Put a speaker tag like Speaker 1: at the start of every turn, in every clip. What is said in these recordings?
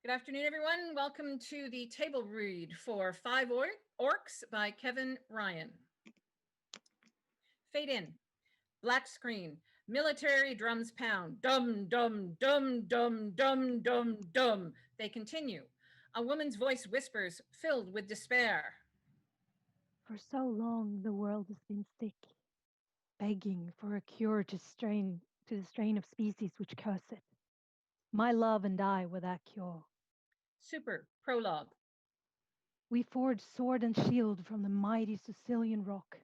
Speaker 1: Good afternoon, everyone. Welcome to the table read for Five Orcs by Kevin Ryan. Fade in. Black screen. Military drums pound. Dum, dum, dum, dum, dum, dum, dum. They continue. A woman's voice whispers, filled with despair.
Speaker 2: For so long the world has been sick, begging for a cure to the strain of species which curse it. My love and I were that cure.
Speaker 1: Super prologue.
Speaker 2: We forged sword and shield from the mighty Sicilian rock.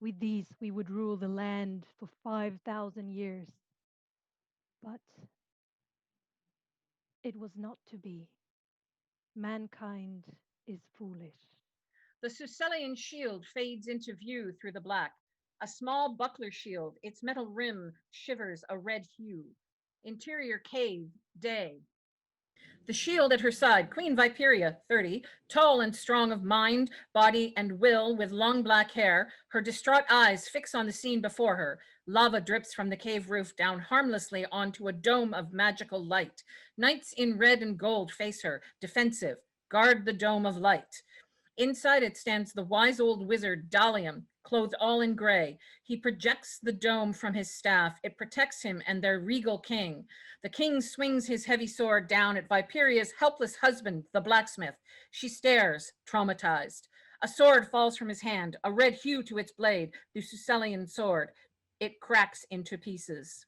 Speaker 2: With these we would rule the land for 5,000 years. But it was not to be. Mankind is foolish.
Speaker 1: The Sucelian shield fades into view through the black. A small buckler shield, its metal rim shivers a red hue. Interior cave, day. The shield at her side, Queen Viperia, 30, tall and strong of mind, body, and will, with long black hair, her distraught eyes fix on the scene before her. Lava drips from the cave roof down harmlessly onto a dome of magical light. Knights in red and gold face her, defensive, guard the dome of light. Inside it stands the wise old wizard Dalium, clothed all in gray. He projects the dome from his staff. It protects him and their regal king. The king swings his heavy sword down at Viperia's helpless husband, the blacksmith. She stares, traumatized. A sword falls from his hand, a red hue to its blade, the Sucelian sword. It cracks into pieces.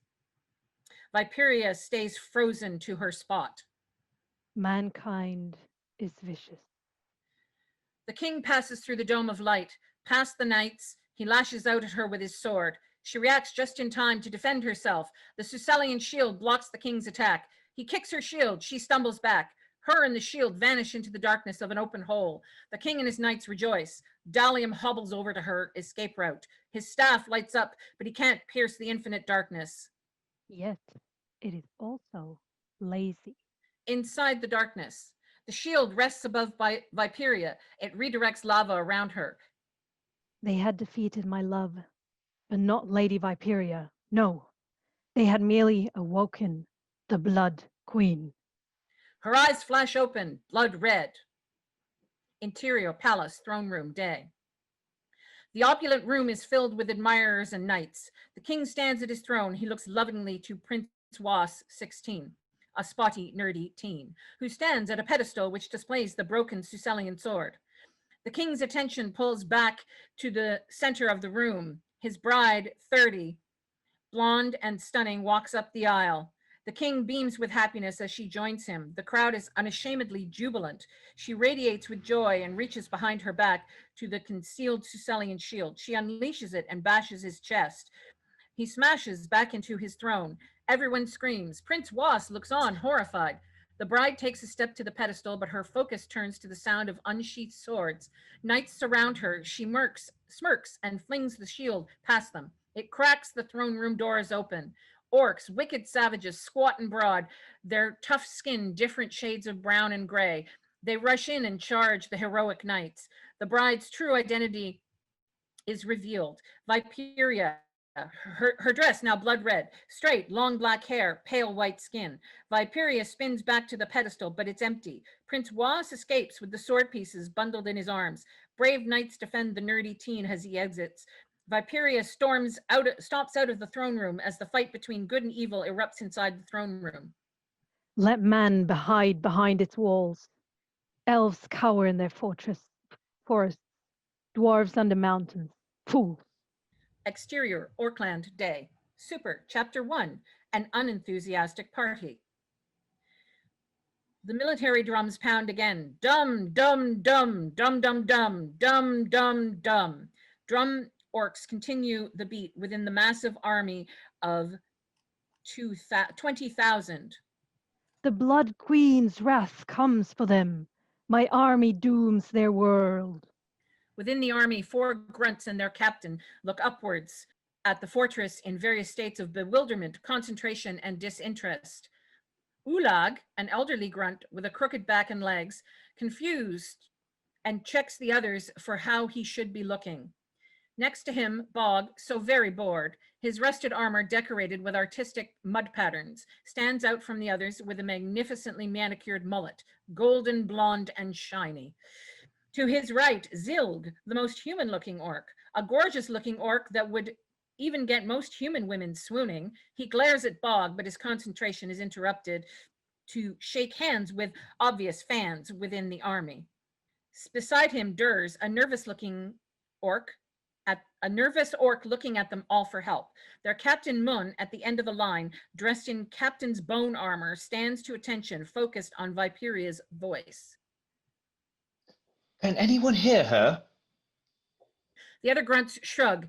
Speaker 1: Viperia stays frozen to her spot.
Speaker 2: Mankind is vicious.
Speaker 1: The king passes through the dome of light, past the knights. He lashes out at her with his sword. She reacts just in time to defend herself. The Sucelian shield blocks the king's attack. He kicks her shield. She stumbles back. Her and the shield vanish into the darkness of an open hole. The king and his knights rejoice. Dalium hobbles over to her escape route. His staff lights up, but he can't pierce the infinite darkness.
Speaker 2: Yet it is also lazy.
Speaker 1: Inside the darkness, the shield rests above Viperia. It redirects lava around her.
Speaker 2: They had defeated my love, but not Lady Viperia. No, they had merely awoken the Blood Queen.
Speaker 1: Her eyes flash open, blood red. Interior palace, throne room, day. The opulent room is filled with admirers and knights. The king stands at his throne. He looks lovingly to Prince Was, 16, a spotty, nerdy teen, who stands at a pedestal which displays the broken Sucelian sword. The king's attention pulls back to the center of the room. His bride, 30, blonde and stunning, walks up the aisle. The king beams with happiness as she joins him. The crowd is unashamedly jubilant. She radiates with joy and reaches behind her back to the concealed Sucelian shield. She unleashes it and bashes his chest. He smashes back into his throne. Everyone screams. Prince Was looks on, horrified. The bride takes a step to the pedestal, but her focus turns to the sound of unsheathed swords. Knights surround her. She smirks, and flings the shield past them. It cracks, the throne room door is open. Orcs, wicked savages, squat and broad, their tough skin different shades of brown and gray. They rush in and charge the heroic knights. The bride's true identity is revealed. Viperia, her dress now blood red, straight, long black hair, pale white skin. Viperia spins back to the pedestal, but it's empty. Prince Was escapes with the sword pieces bundled in his arms. Brave knights defend the nerdy teen as he exits. Viperia stomps out of the throne room as the fight between good and evil erupts inside the throne room.
Speaker 2: Let man hide behind its walls. Elves cower in their forests, dwarves under mountains. Fools.
Speaker 1: Exterior, Orkland, day. Super, Chapter 1, an unenthusiastic party. The military drums pound again. Dum, dum, dum, dum, dum, dum, dum, dum, dum. Drum orcs continue the beat within the massive army of 20,000.
Speaker 2: The Blood Queen's wrath comes for them. My army dooms their world.
Speaker 1: Within the army, 4 grunts and their captain look upwards at the fortress in various states of bewilderment, concentration, and disinterest. Ulag, an elderly grunt with a crooked back and legs, confused and checks the others for how he should be looking. Next to him, Bog, so very bored, his rusted armor decorated with artistic mud patterns, stands out from the others with a magnificently manicured mullet, golden blonde and shiny. To his right, Zilg, the most human-looking orc, a gorgeous-looking orc that would even get most human women swooning. He glares at Bog, but his concentration is interrupted to shake hands with obvious fans within the army. Beside him, Durs, orc, a nervous orc looking at them all for help. Their Captain Mun, at the end of the line, dressed in captain's bone armor, stands to attention, focused on Viperia's voice.
Speaker 3: Can anyone hear her?
Speaker 1: The other grunts shrug.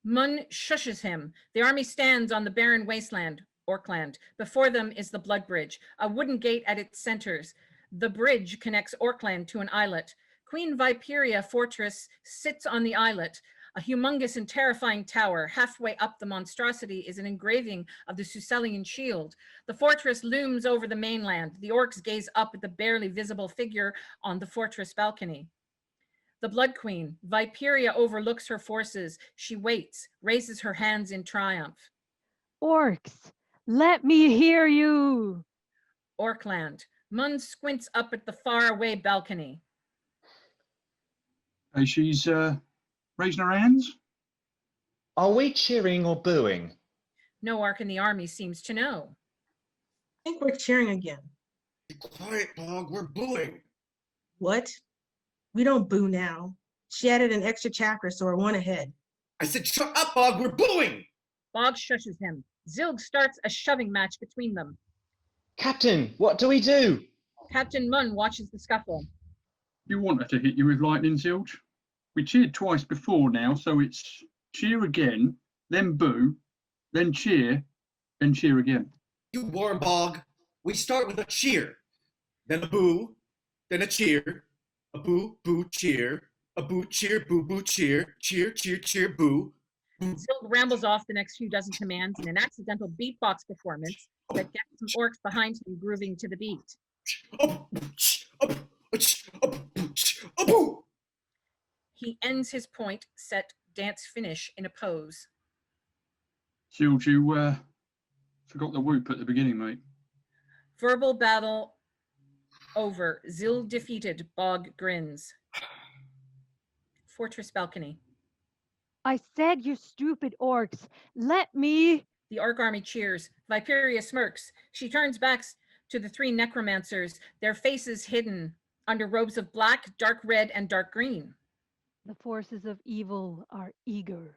Speaker 1: Mun shushes him. The army stands on the barren wasteland, Orkland. Before them is the Blood Bridge, a wooden gate at its centers. The bridge connects Orkland to an islet. Queen Viperia Fortress sits on the islet, a humongous and terrifying tower. Halfway up the monstrosity is an engraving of the Sucelian shield. The fortress looms over the mainland. The orcs gaze up at the barely visible figure on the fortress balcony. The Blood Queen, Viperia, overlooks her forces. She waits, raises her hands in triumph.
Speaker 2: Orcs, let me hear you.
Speaker 1: Orkland. Mun squints up at the faraway balcony.
Speaker 4: Hey, she's raising her hands.
Speaker 3: Are we cheering or booing?
Speaker 1: No orc in the army seems to know.
Speaker 5: I think we're cheering again.
Speaker 6: Be quiet, Bog. We're booing.
Speaker 5: What? We don't boo now. She added an extra chakra, so we're one ahead.
Speaker 6: I said, shut up, Bog. We're booing.
Speaker 1: Bog shushes him. Zilg starts a shoving match between them.
Speaker 3: Captain, what do we do?
Speaker 1: Captain Mun watches the scuffle.
Speaker 4: You want her to hit you with lightning, Zilch? We cheered twice before now, so it's cheer again, then boo, then cheer again.
Speaker 6: You warm, Bog. We start with a cheer, then a boo, then a cheer, a boo, boo, cheer, a boo, cheer, boo, boo, cheer, cheer, cheer, cheer, boo.
Speaker 1: Zilg rambles off the next few dozen commands in an accidental beatbox performance that gets some orcs behind him grooving to the beat. He ends his point, set, dance, finish in a pose.
Speaker 4: Zilch, you forgot the whoop at the beginning, mate.
Speaker 1: Verbal battle over. Zilg defeated. Bog grins. Fortress balcony.
Speaker 2: I said, you stupid orcs, let me.
Speaker 1: The orc army cheers. Viperia smirks. She turns back to the three necromancers, their faces hidden under robes of black, dark red, and dark green.
Speaker 2: The forces of evil are eager.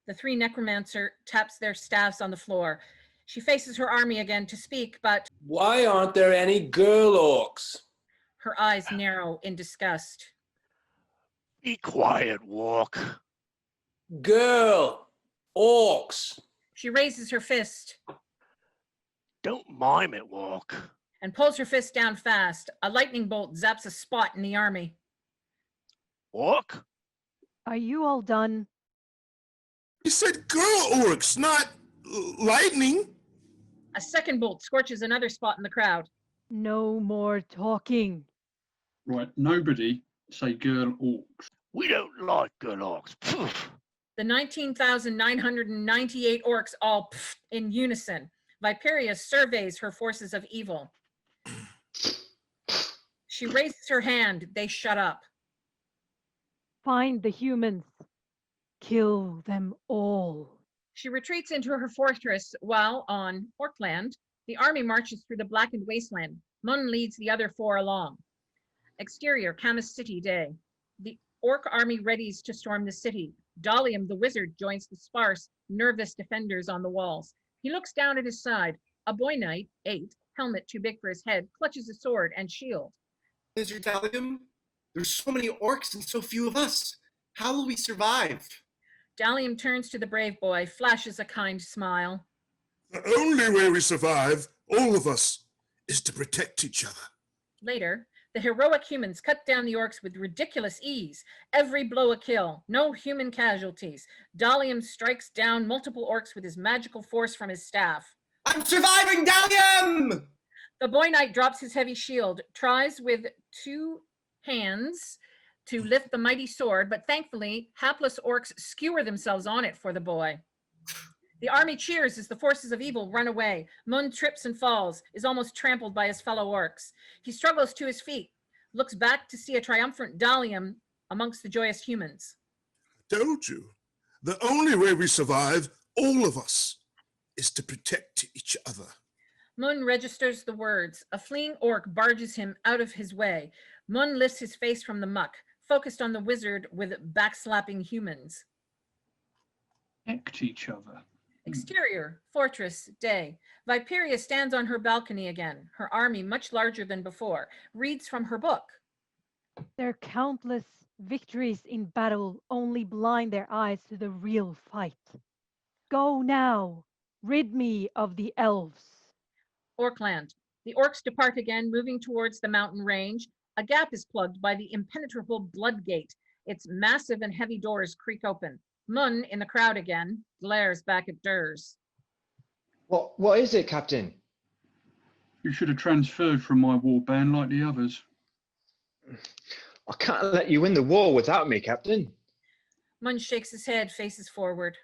Speaker 1: The three necromancer taps their staffs on the floor. She faces her army again to speak, but
Speaker 7: Why aren't there any girl orcs?
Speaker 1: her eyes narrow in disgust.
Speaker 8: Be quiet, Walk.
Speaker 7: Girl orcs.
Speaker 1: She raises her fist
Speaker 8: Don't mime it, Walk.
Speaker 1: and pulls her fist down fast. A lightning bolt zaps a spot in the army.
Speaker 8: Walk?
Speaker 2: Are you all done?
Speaker 9: You said girl orcs, not lightning.
Speaker 1: A second bolt scorches another spot in the crowd.
Speaker 2: No more talking.
Speaker 4: Right, nobody say girl orcs.
Speaker 8: We don't like good orcs. Pfft.
Speaker 1: The 19,998 orcs all in unison. Viperia surveys her forces of evil. She raises her hand. They shut up.
Speaker 2: Find the humans. Kill them all.
Speaker 1: She retreats into her fortress while on Orkland, the army marches through the blackened wasteland. Mun leads the other four along. Exterior, Camus City day. The orc army readies to storm the city. Dalium, the wizard, joins the sparse, nervous defenders on the walls. He looks down at his side. A boy knight, 8, helmet too big for his head, clutches a sword and shield.
Speaker 6: Lizard Dalium, there's so many orcs and so few of us. How will we survive?
Speaker 1: Dalium turns to the brave boy, flashes a kind smile.
Speaker 9: The only way we survive, all of us, is to protect each other.
Speaker 1: Later, the heroic humans cut down the orcs with ridiculous ease. Every blow a kill, no human casualties. Dalium strikes down multiple orcs with his magical force from his staff.
Speaker 6: I'm surviving, Dalium!
Speaker 1: The boy knight drops his heavy shield, tries with 2 hands to lift the mighty sword, but thankfully, hapless orcs skewer themselves on it for the boy. The army cheers as the forces of evil run away. Mun trips and falls, is almost trampled by his fellow orcs. He struggles to his feet, looks back to see a triumphant Dalium amongst the joyous humans.
Speaker 9: Told you. The only way we survive, all of us, is to protect each other.
Speaker 1: Mun registers the words. A fleeing orc barges him out of his way. Mun lifts his face from the muck, focused on the wizard with backslapping humans.
Speaker 4: Protect each other.
Speaker 1: Exterior, fortress, day. Viperia stands on her balcony again, her army much larger than before, reads from her book.
Speaker 2: Their countless victories in battle only blind their eyes to the real fight. Go now, rid me of the elves.
Speaker 1: Orkland. The orcs depart again, moving towards the mountain range. A gap is plugged by the impenetrable blood gate. Its massive and heavy doors creak open. Mun, in the crowd again, glares back at Durs.
Speaker 3: What is it, Captain?
Speaker 4: You should have transferred from my warband like the others.
Speaker 3: I can't let you win the war without me, Captain.
Speaker 1: Mun shakes his head, faces forward.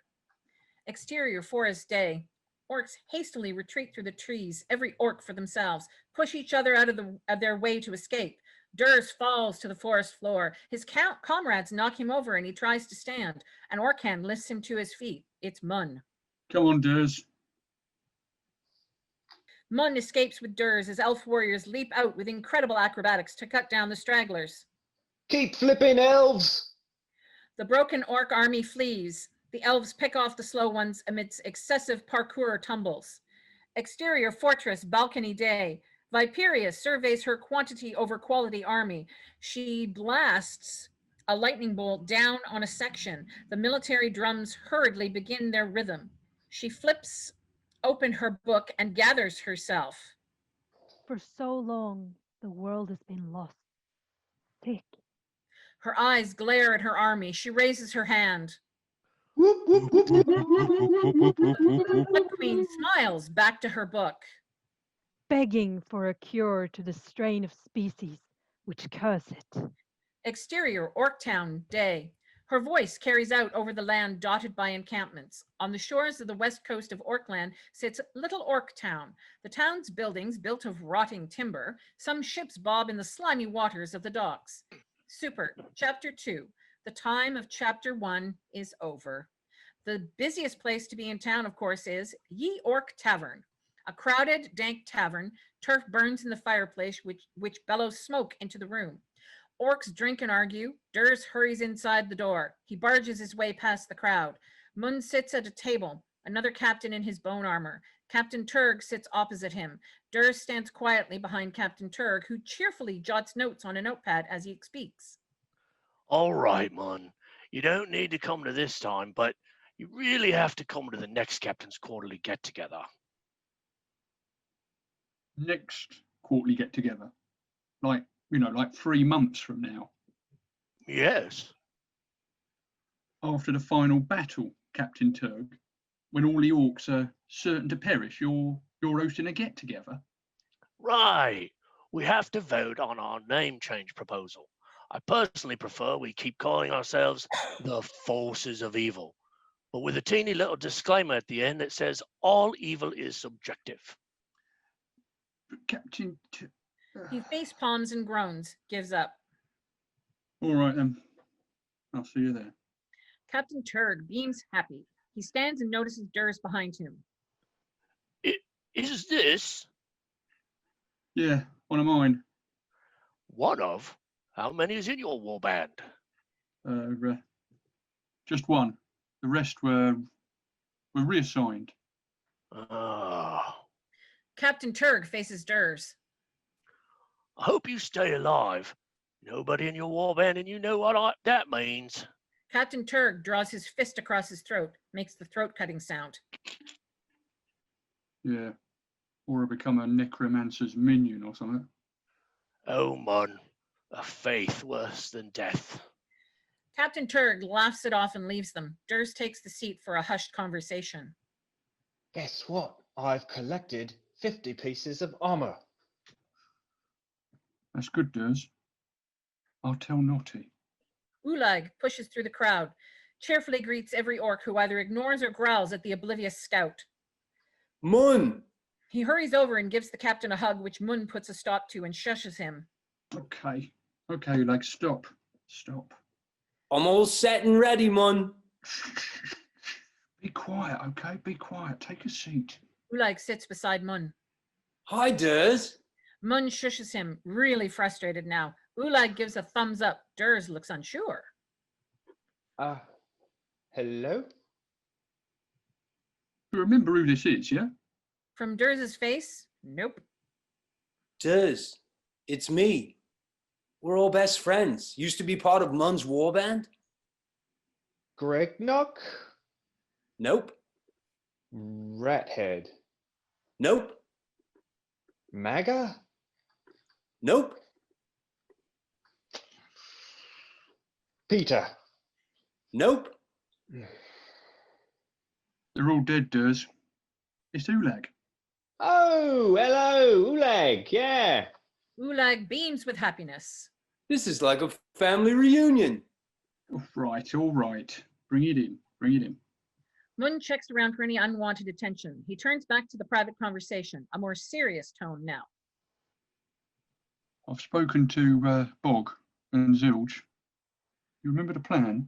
Speaker 1: Exterior, forest, day. Orcs hastily retreat through the trees, every orc for themselves, push each other out of their way to escape. Durs falls to the forest floor. His comrades knock him over and he tries to stand. An orc hand lifts him to his feet. It's Mun.
Speaker 4: Come on, Durs.
Speaker 1: Mun escapes with Durs as elf warriors leap out with incredible acrobatics to cut down the stragglers.
Speaker 3: Keep flipping, elves!
Speaker 1: The broken orc army flees. The elves pick off the slow ones amidst excessive parkour tumbles. Exterior, fortress, balcony, day. Viperia surveys her quantity over quality army. She blasts a lightning bolt down on a section. The military drums hurriedly begin their rhythm. She flips open her book and gathers herself.
Speaker 2: For so long, the world has been lost. Thick.
Speaker 1: Her eyes glare at her army. She raises her hand.
Speaker 3: Whoop, whoop, whoop, whoop, whoop, whoop, whoop, whoop, whoop.
Speaker 1: Blood Queen smiles back to her book.
Speaker 2: Begging for a cure to the strain of species which curse it.
Speaker 1: Exterior, Orktown, day. Her voice carries out over the land dotted by encampments. On the shores of the west coast of Orkland sits Little Orktown. The town's buildings, built of rotting timber, some ships bob in the slimy waters of the docks. Super, Chapter 2. The time of Chapter 1 is over. The busiest place to be in town, of course, is Ye Ork Tavern. A crowded, dank tavern. Turf burns in the fireplace, which bellows smoke into the room. Orcs drink and argue. Durs hurries inside the door. He barges his way past the crowd. Mun sits at a table, another captain in his bone armor. Captain Turg sits opposite him. Durs stands quietly behind Captain Turg, who cheerfully jots notes on a notepad as he speaks.
Speaker 8: All right, Mun. You don't need to come to this time, but you really have to come to the next captain's quarterly get-together.
Speaker 4: Next quarterly get together. Like 3 months from now.
Speaker 8: Yes.
Speaker 4: After the final battle, Captain Turg, when all the orcs are certain to perish, you're hosting a get together.
Speaker 8: Right. We have to vote on our name change proposal. I personally prefer we keep calling ourselves the Forces of Evil, but with a teeny little disclaimer at the end that says all evil is subjective.
Speaker 4: But Captain
Speaker 1: He face palms and groans, gives up.
Speaker 4: All right then. I'll see you there.
Speaker 1: Captain Turg beams happy. He stands and notices Durs behind him.
Speaker 8: Is this
Speaker 4: Yeah, one of mine.
Speaker 8: one of? How many is in your warband?
Speaker 4: Just one. The rest were reassigned.
Speaker 8: Ah.
Speaker 1: Captain Turg faces Durs.
Speaker 8: I hope you stay alive. Nobody in your warband, and you know what that means.
Speaker 1: Captain Turg draws his fist across his throat, makes the throat-cutting sound.
Speaker 4: Yeah. Or I become a necromancer's minion or something.
Speaker 8: Oh, Mun, a faith worse than death.
Speaker 1: Captain Turg laughs it off and leaves them. Durs takes the seat for a hushed conversation.
Speaker 3: Guess what? I've collected 50 pieces of armor.
Speaker 4: That's good, Durs. I'll tell Naughty.
Speaker 1: Ulag pushes through the crowd, cheerfully greets every orc who either ignores or growls at the oblivious scout.
Speaker 7: Mun.
Speaker 1: He hurries over and gives the captain a hug, which Mun puts a stop to and shushes him.
Speaker 4: Okay. Okay, like, stop. Stop.
Speaker 7: I'm all set and ready, Mun.
Speaker 4: Be quiet, okay? Be quiet. Take a seat.
Speaker 1: Ulag sits beside Mun.
Speaker 7: Hi, Durs.
Speaker 1: Mun shushes him, really frustrated now. Ulag gives a thumbs up. Durs looks unsure.
Speaker 3: Hello?
Speaker 4: You remember who this is, yeah?
Speaker 1: From Durs's face, nope.
Speaker 7: Durs, it's me. We're all best friends. Used to be part of Mun's warband?
Speaker 3: Greg Knock?
Speaker 7: Nope.
Speaker 3: Rathead?
Speaker 7: Nope.
Speaker 3: Maga?
Speaker 7: Nope.
Speaker 3: Peter?
Speaker 7: Nope.
Speaker 4: They're all dead, Durs. It's Ulag.
Speaker 3: Oh, hello, Ulag, yeah.
Speaker 1: Ulag beams with happiness.
Speaker 7: This is like a family reunion.
Speaker 4: All right. Bring it in. Bring it in.
Speaker 1: Mun checks around for any unwanted attention. He turns back to the private conversation, a more serious tone now.
Speaker 4: I've spoken to Bog and Zilge. You remember the plan?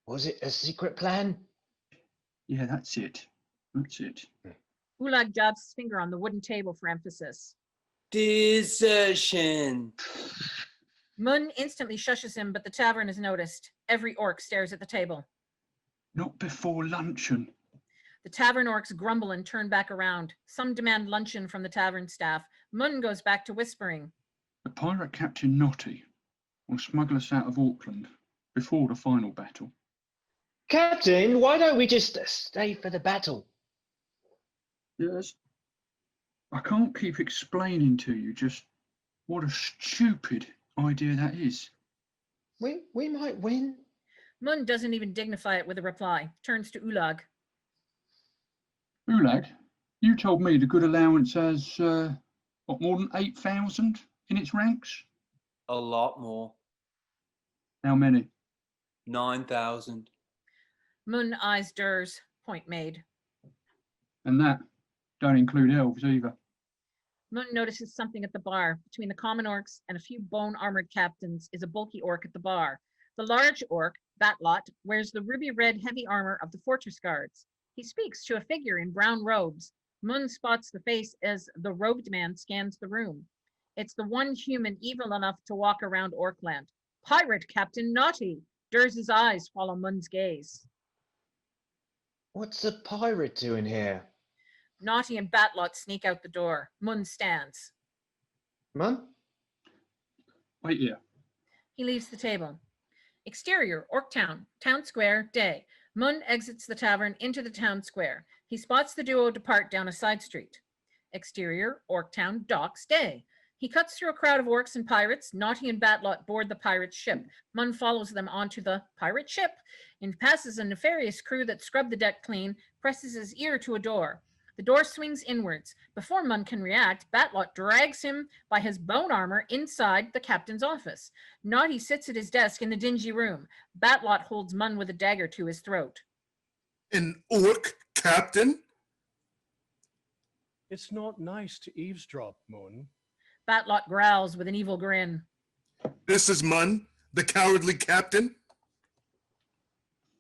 Speaker 3: Was it a secret plan?
Speaker 4: Yeah, that's it. That's it.
Speaker 1: Ulag jabs his finger on the wooden table for emphasis.
Speaker 7: Desertion.
Speaker 1: Mun instantly shushes him, but the tavern is noticed. Every orc stares at the table.
Speaker 4: Not before luncheon.
Speaker 1: The tavern orcs grumble and turn back around. Some demand luncheon from the tavern staff. Mun goes back to whispering.
Speaker 4: The pirate Captain Notty will smuggle us out of Auckland before the final battle.
Speaker 3: Captain, why don't we just stay for the battle?
Speaker 4: Yes. I can't keep explaining to you just what a stupid idea that is.
Speaker 3: We might win.
Speaker 1: Mun doesn't even dignify it with a reply. Turns to Ulag.
Speaker 4: Ulag, you told me the good allowance has, more than 8,000 in its ranks?
Speaker 7: A lot more.
Speaker 4: How many?
Speaker 7: 9,000.
Speaker 1: Mun eyes Durs. Point made.
Speaker 4: And that don't include elves either.
Speaker 1: Mun notices something at the bar. Between the common orcs and a few bone-armored captains is a bulky orc at the bar. The large orc, Batlot, wears the ruby-red heavy armor of the fortress guards. He speaks to a figure in brown robes. Mun spots the face as the robed man scans the room. It's the one human evil enough to walk around Orkland. Pirate Captain Naughty. Durs's eyes follow Mun's gaze.
Speaker 3: What's a pirate doing here?
Speaker 1: Naughty and Batlot sneak out the door. Mun stands.
Speaker 3: Mun?
Speaker 4: Wait here.
Speaker 1: He leaves the table. Exterior, Orktown, Town Square, day. Mun exits the tavern into the town square. He spots the duo depart down a side street. Exterior, Orktown, docks, day. He cuts through a crowd of orcs and pirates. Naughty and Batlot board the pirate ship. Mun follows them onto the pirate ship and passes a nefarious crew that scrub the deck clean, presses his ear to a door. The door swings inwards. Before Mun can react, Batlot drags him by his bone armor inside the captain's office. Naughty sits at his desk in the dingy room. Batlot holds Mun with a dagger to his throat.
Speaker 9: An orc captain?
Speaker 10: It's not nice to eavesdrop, Mun.
Speaker 1: Batlot growls with an evil grin.
Speaker 9: This is Mun, the cowardly captain?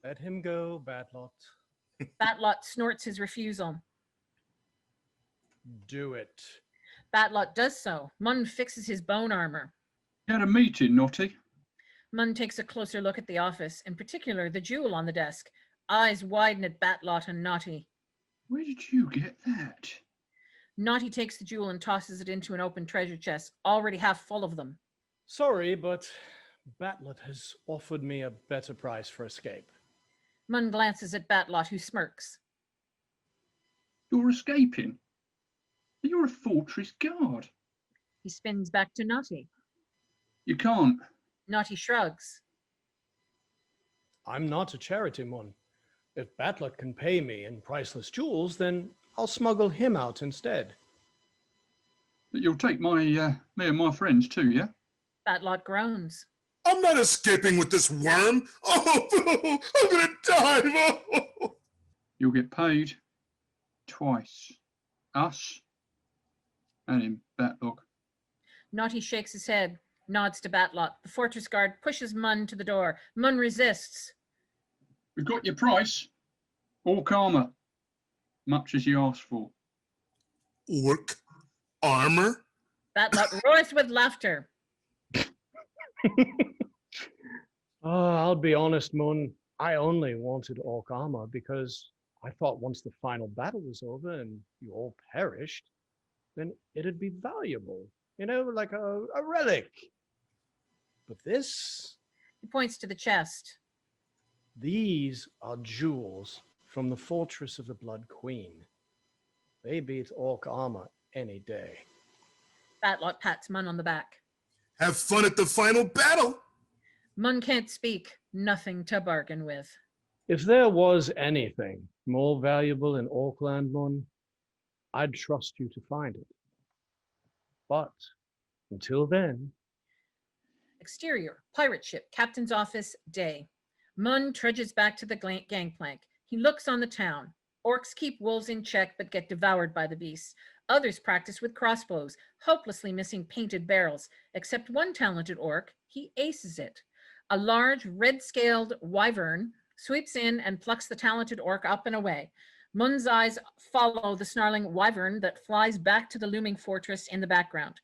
Speaker 10: Let him go, Batlot.
Speaker 1: Batlot snorts his refusal.
Speaker 10: Do it.
Speaker 1: Batlot does so. Mun fixes his bone armor.
Speaker 4: You had a meeting, Naughty.
Speaker 1: Mun takes a closer look at the office, in particular the jewel on the desk. Eyes widen at Batlot and Naughty.
Speaker 4: Where did you get that?
Speaker 1: Naughty takes the jewel and tosses it into an open treasure chest, already half full of them.
Speaker 10: Sorry, but Batlot has offered me a better price for escape.
Speaker 1: Mun glances at Batlot, who smirks.
Speaker 4: You're escaping? You're a fortress guard.
Speaker 1: He spins back to Naughty.
Speaker 4: You can't.
Speaker 1: Naughty shrugs.
Speaker 10: I'm not a charity, Mun. If Batlot can pay me in priceless jewels, then I'll smuggle him out instead.
Speaker 4: But you'll take me and my friends too, yeah?
Speaker 1: Batlot groans.
Speaker 9: I'm not escaping with this worm. Oh, I'm gonna die. Oh.
Speaker 4: You'll get paid twice. Us and him, Batlog.
Speaker 1: Naughty shakes his head, nods to Batlot. The fortress guard pushes Mun to the door. Mun resists.
Speaker 4: We've got your price. Orc armour. Much as you asked for.
Speaker 9: Orc armor?
Speaker 1: Batlot roars with laughter.
Speaker 10: I'll be honest, Mun. I only wanted orc armor because I thought once the final battle was over and you all perished, then it'd be valuable. You know, like a relic. But this,
Speaker 1: He points to the chest.
Speaker 10: these are jewels from the fortress of the Blood Queen. They beat orc armor any day.
Speaker 1: Batlot pats Mun on the back.
Speaker 9: Have fun at the final battle.
Speaker 1: Mun can't speak. Nothing to bargain with.
Speaker 10: If there was anything more valuable in Orkland, Mun, I'd trust you to find it. But until then,
Speaker 1: Exterior, pirate ship, captain's office, day. Mun trudges back to the gangplank. He looks on the town. Orcs keep wolves in check but get devoured by the beasts. Others practice with crossbows, hopelessly missing painted barrels. Except one talented orc, he aces it. A large, red-scaled wyvern sweeps in and plucks the talented orc up and away. Mun's eyes follow the snarling wyvern that flies back to the looming fortress in the background.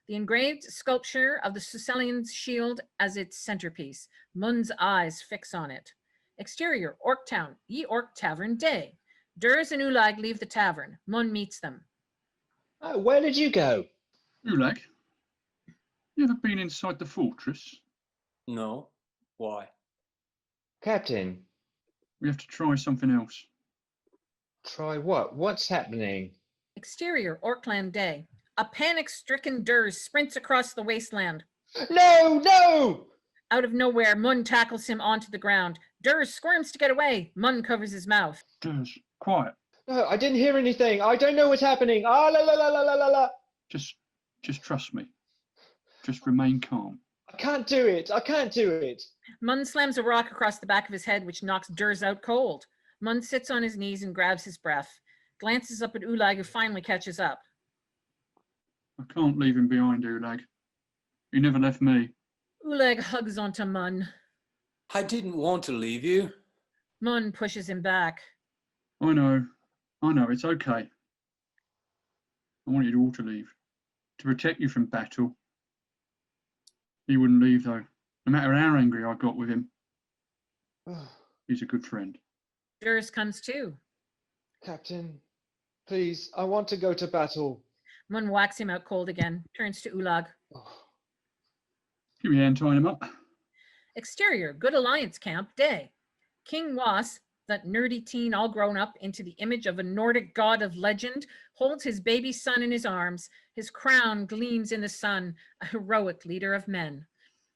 Speaker 1: The engraved sculpture of the Sucelian's shield as its centerpiece. Mun's eyes fix on it. Exterior, Orc Town, Ye Orc Tavern, day. Durs and Ulag leave the tavern. Mun meets them.
Speaker 3: Oh, where did you go?
Speaker 4: Ulag, you ever been inside the fortress?
Speaker 7: No. Why?
Speaker 3: Captain,
Speaker 4: We have to try something else.
Speaker 3: try what? What's happening?
Speaker 1: Exterior, Orkland, day. A panic-stricken Durs sprints across the wasteland.
Speaker 3: No, no!
Speaker 1: Out of nowhere, Mun tackles him onto the ground. Durs squirms to get away. Mun covers his mouth.
Speaker 4: Durs, quiet.
Speaker 3: No, I didn't hear anything. I don't know what's happening. Ah, la la la la la la la.
Speaker 4: Just trust me. Just remain calm.
Speaker 3: I can't do it. I can't do it.
Speaker 1: Mun slams a rock across the back of his head, which knocks Durs out cold. Mun sits on his knees and grabs his breath. Glances up at Ulag, who finally catches up.
Speaker 4: I can't leave him behind, Ulag. He never left me.
Speaker 1: Ulag hugs onto Mun.
Speaker 7: I didn't want to leave you.
Speaker 1: Mun pushes him back.
Speaker 4: I know, it's okay. I wanted you all to leave. To protect you from battle. He wouldn't leave though, no matter how angry I got with him. He's a good friend.
Speaker 1: Durs comes too.
Speaker 3: Captain, please, I want to go to battle.
Speaker 1: Mun whacks him out cold again, turns to Ulag.
Speaker 4: Give me a hand tying him up.
Speaker 1: Exterior, Good Alliance camp, day. King Was, that nerdy teen all grown up into the image of a Nordic god of legend, holds his baby son in his arms. His crown gleams in the sun, a heroic leader of men.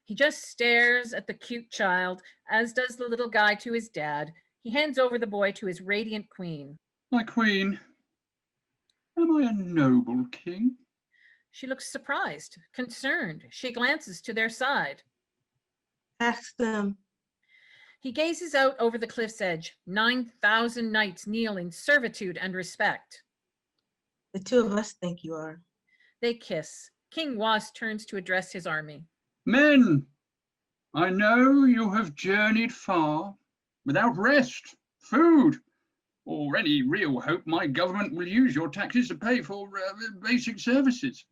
Speaker 1: He just stares at the cute child, as does the little guy to his dad. He hands over the boy to his radiant queen.
Speaker 4: My queen, am I a noble king?
Speaker 1: She looks surprised, concerned. She glances to their side.
Speaker 5: Ask them.
Speaker 1: He gazes out over the cliff's edge. 9,000 knights kneel in servitude and respect.
Speaker 5: The two of us think you are.
Speaker 1: They kiss. King Was turns to address his army.
Speaker 4: Men, I know you have journeyed far without rest, food, or any real hope my government will use your taxes to pay for basic services.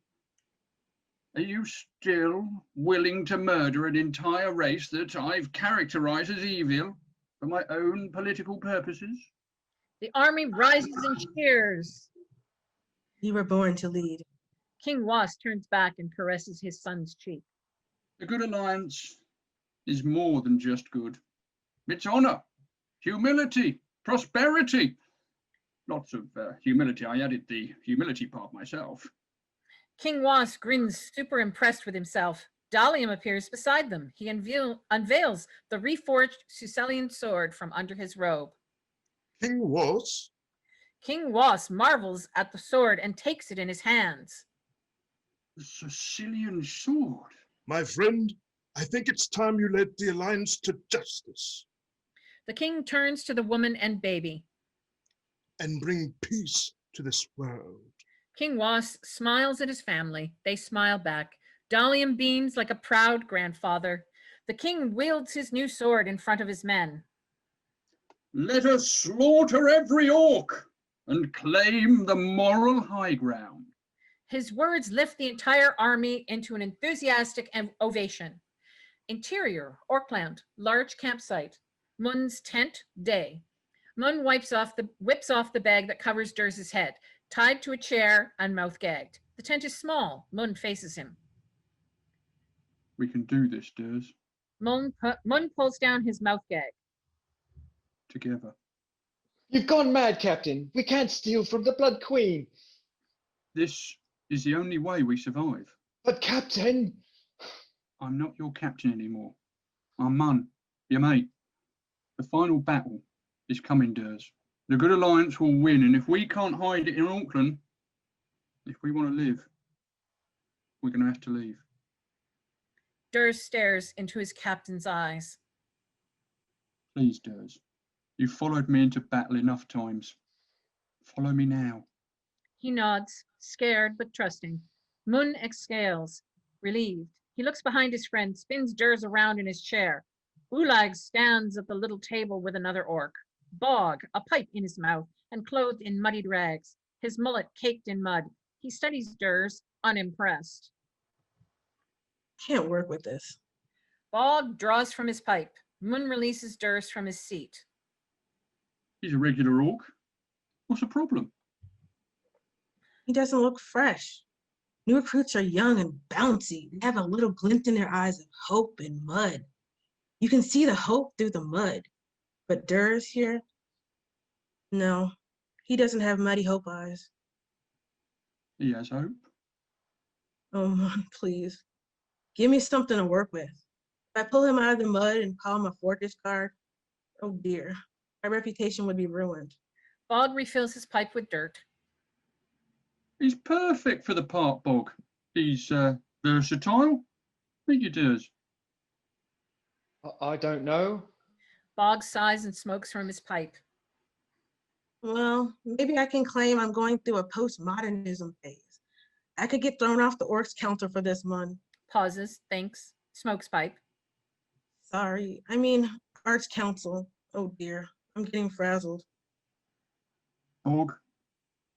Speaker 4: Are you still willing to murder an entire race that I've characterized as evil for my own political purposes?
Speaker 1: The army rises and cheers.
Speaker 5: You were born to lead.
Speaker 1: King Was turns back and caresses his son's cheek.
Speaker 4: The Good Alliance is more than just good. It's honor, humility, prosperity. Lots of humility. I added the humility part myself.
Speaker 1: King Was grins, super impressed with himself. Dalium appears beside them. He unveils the reforged Sucelian sword from under his robe.
Speaker 9: King Was?
Speaker 1: King Was marvels at the sword and takes it in his hands.
Speaker 4: The Sicilian sword.
Speaker 9: My friend, I think it's time you led the Alliance to justice
Speaker 1: The king turns to the woman and baby.
Speaker 9: and bring peace to this world.
Speaker 1: King Was smiles at his family. They smile back. Dalian beams like a proud grandfather. The king wields his new sword in front of his men.
Speaker 4: Let us slaughter every orc and claim the moral high ground.
Speaker 1: His words lift the entire army into an enthusiastic ovation. Interior, Orkland, large campsite. Mun's tent, day. Mun whips off the bag that covers Durs's head, tied to a chair and mouth gagged. The tent is small. Mun faces him.
Speaker 4: We can do this, Durs,
Speaker 1: Mun pulls down his mouth gag.
Speaker 4: together.
Speaker 3: You've gone mad, Captain. We can't steal from the Blood Queen.
Speaker 4: This is the only way we survive.
Speaker 3: But, Captain...
Speaker 4: I'm not your captain anymore. I'm Mun, your mate. The final battle is coming, Durs. The Good Alliance will win, and if we can't hide it in Auckland, if we want to live, we're going to have to leave.
Speaker 1: Durs stares into his captain's eyes.
Speaker 4: Please, Durs. You've followed me into battle enough times. Follow me now.
Speaker 1: He nods, scared but trusting. Mun exhales, relieved. He looks behind his friend, spins Durs around in his chair. Ulag stands at the little table with another orc. Bog, a pipe in his mouth, and clothed in muddied rags, his mullet caked in mud. He studies Durs, unimpressed.
Speaker 5: Can't work with this.
Speaker 1: Bog draws from his pipe. Mun releases Durs from his seat.
Speaker 4: He's a regular orc. What's the problem?
Speaker 5: He doesn't look fresh. New recruits are young and bouncy. They have a little glint in their eyes of hope and mud. You can see the hope through the mud. But Durs here? No, he doesn't have muddy hope eyes.
Speaker 4: He has hope.
Speaker 5: Oh, Mun, please. Give me something to work with. If I pull him out of the mud and call him a fortress guard, oh dear, my reputation would be ruined.
Speaker 1: Bog refills his pipe with dirt.
Speaker 4: He's perfect for the part, Bog. He's versatile. Think he does.
Speaker 3: I don't know.
Speaker 1: Bog sighs and smokes from his pipe.
Speaker 5: Well, maybe I can claim I'm going through a postmodernism phase. I could get thrown off the Orcs Council for this, Mun.
Speaker 1: Pauses, thinks, smokes pipe.
Speaker 5: Sorry, I mean Arts Council. Oh dear, I'm getting frazzled.
Speaker 4: Bog,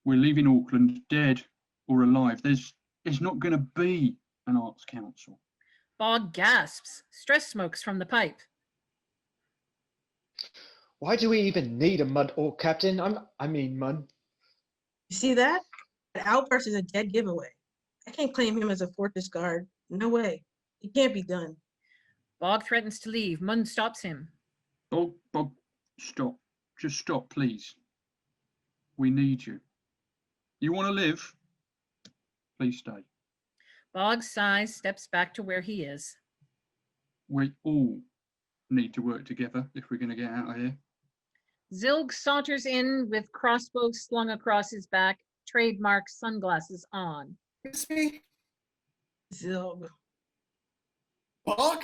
Speaker 4: we're leaving Auckland, dead or alive. There's not going to be an Arts Council.
Speaker 1: Bog gasps, stress smokes from the pipe.
Speaker 3: Why do we even need a mud orc, Captain? I mean, Mun.
Speaker 5: You see that? That outburst is a dead giveaway. I can't claim him as a fortress guard. No way. It can't be done.
Speaker 1: Bog threatens to leave. Mun stops him.
Speaker 4: Bog, stop. Just stop, please. We need you. You want to live? Please stay.
Speaker 1: Bog sighs, steps back to where he is.
Speaker 4: We all need to work together if we're going to get out of here.
Speaker 1: Zilg saunters in with crossbow slung across his back, trademark sunglasses on.
Speaker 6: It's me,
Speaker 5: Zilg.
Speaker 6: Bog?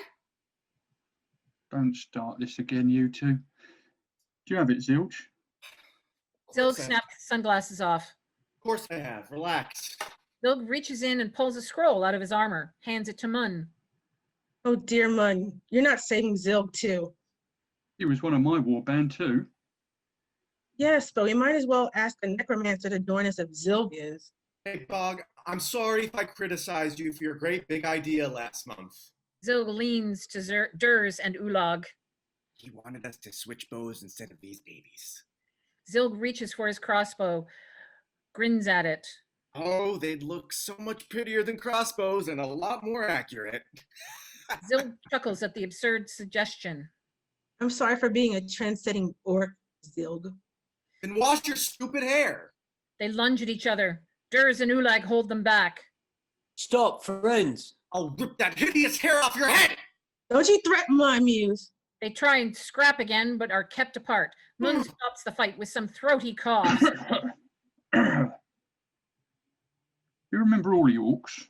Speaker 4: Don't start this again, you two. Do you have it, Zilch?
Speaker 1: Zilg snaps his sunglasses off.
Speaker 6: Of course I have. Relax.
Speaker 1: Zilg reaches in and pulls a scroll out of his armor, hands it to Mun.
Speaker 5: Oh dear, Mun. You're not saving Zilg too.
Speaker 4: He was one of my warband too.
Speaker 5: Yes, but we might as well ask a necromancer to join us if Zilg is.
Speaker 6: Hey, Bog, I'm sorry if I criticized you for your great big idea last month.
Speaker 1: Zilg leans to Durs and Ulag.
Speaker 6: He wanted us to switch bows instead of these babies.
Speaker 1: Zilg reaches for his crossbow, grins at it.
Speaker 6: Oh, they'd look so much prettier than crossbows and a lot more accurate.
Speaker 1: Zilg chuckles at the absurd suggestion.
Speaker 5: I'm sorry for being a trend-setting orc, Zilg.
Speaker 6: Then wash your stupid hair.
Speaker 1: They lunge at each other. Durs and Ulag hold them back.
Speaker 7: Stop, friends.
Speaker 6: I'll rip that hideous hair off your head.
Speaker 5: Don't you threaten my muse.
Speaker 1: They try and scrap again, but are kept apart. Mun stops the fight with some throaty cough.
Speaker 4: You remember all the orcs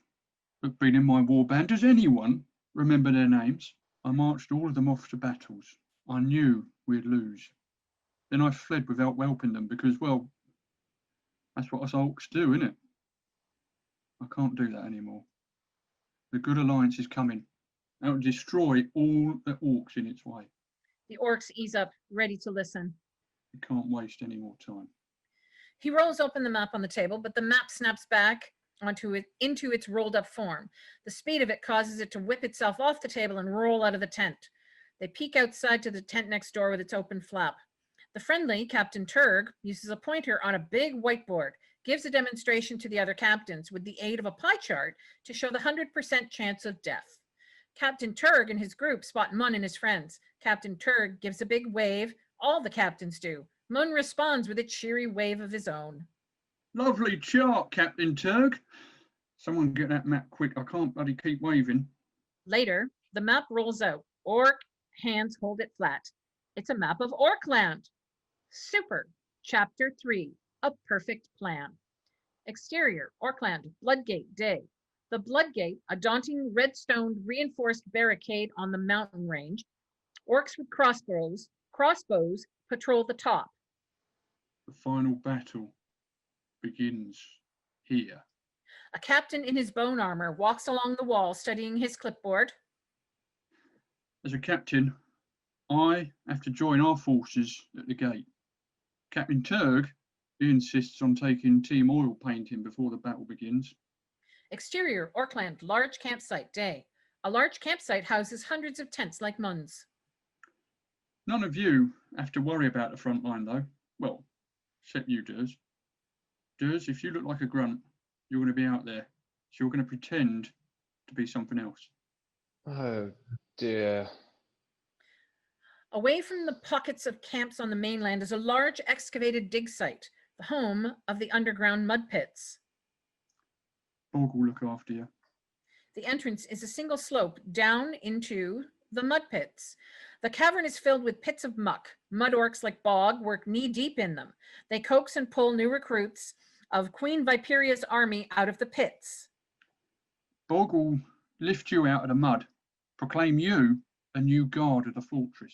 Speaker 4: who've been in my warband? Does anyone remember their names. I marched all of them off to battles. I knew we'd lose. Then I fled without whelping them because, well, that's what us orcs do, innit? I can't do that anymore. The Good Alliance is coming. It'll destroy all the orcs in its way.
Speaker 1: The orcs ease up, ready to listen.
Speaker 4: We can't waste any more time.
Speaker 1: He rolls open the map on the table, but the map snaps back into its rolled up form. The speed of it causes it to whip itself off the table and roll out of the tent. They peek outside to the tent next door with its open flap. The friendly Captain Turg uses a pointer on a big whiteboard, gives a demonstration to the other captains with the aid of a pie chart to show the 100% chance of death. Captain Turg and his group spot Mun and his friends. Captain Turg gives a big wave. All the captains do. Mun responds with a cheery wave of his own.
Speaker 4: Lovely chart, Captain Turg. Someone get that map quick. I can't bloody keep waving.
Speaker 1: Later, the map rolls out. Orc hands hold it flat. It's a map of Orkland. Super. Chapter 3, A Perfect Plan. Exterior, Orkland, Bloodgate, day. The Bloodgate, a daunting red-stoned reinforced barricade on the mountain range. Orcs with crossbows patrol the top.
Speaker 4: The final battle begins here.
Speaker 1: A captain in his bone armor walks along the wall studying his clipboard.
Speaker 4: As a captain, I have to join our forces at the gate. Captain Turg, he insists on taking team oil painting before the battle begins.
Speaker 1: Exterior, Orkland, large campsite, day. A large campsite houses hundreds of tents like Mun's.
Speaker 4: None of you have to worry about the front line, though. Well, except you, Durs. Durs, if you look like a grunt, you're going to be out there. So you're going to pretend to be something else.
Speaker 3: Oh dear.
Speaker 1: Away from the pockets of camps on the mainland is a large excavated dig site, the home of the underground mud pits.
Speaker 4: Bog will look after you.
Speaker 1: The entrance is a single slope down into the mud pits. The cavern is filled with pits of muck. Mud orcs like Bog work knee-deep in them. They coax and pull new recruits of Queen Viperia's army out of the pits.
Speaker 4: Bog will lift you out of the mud, proclaim you a new guard of the fortress.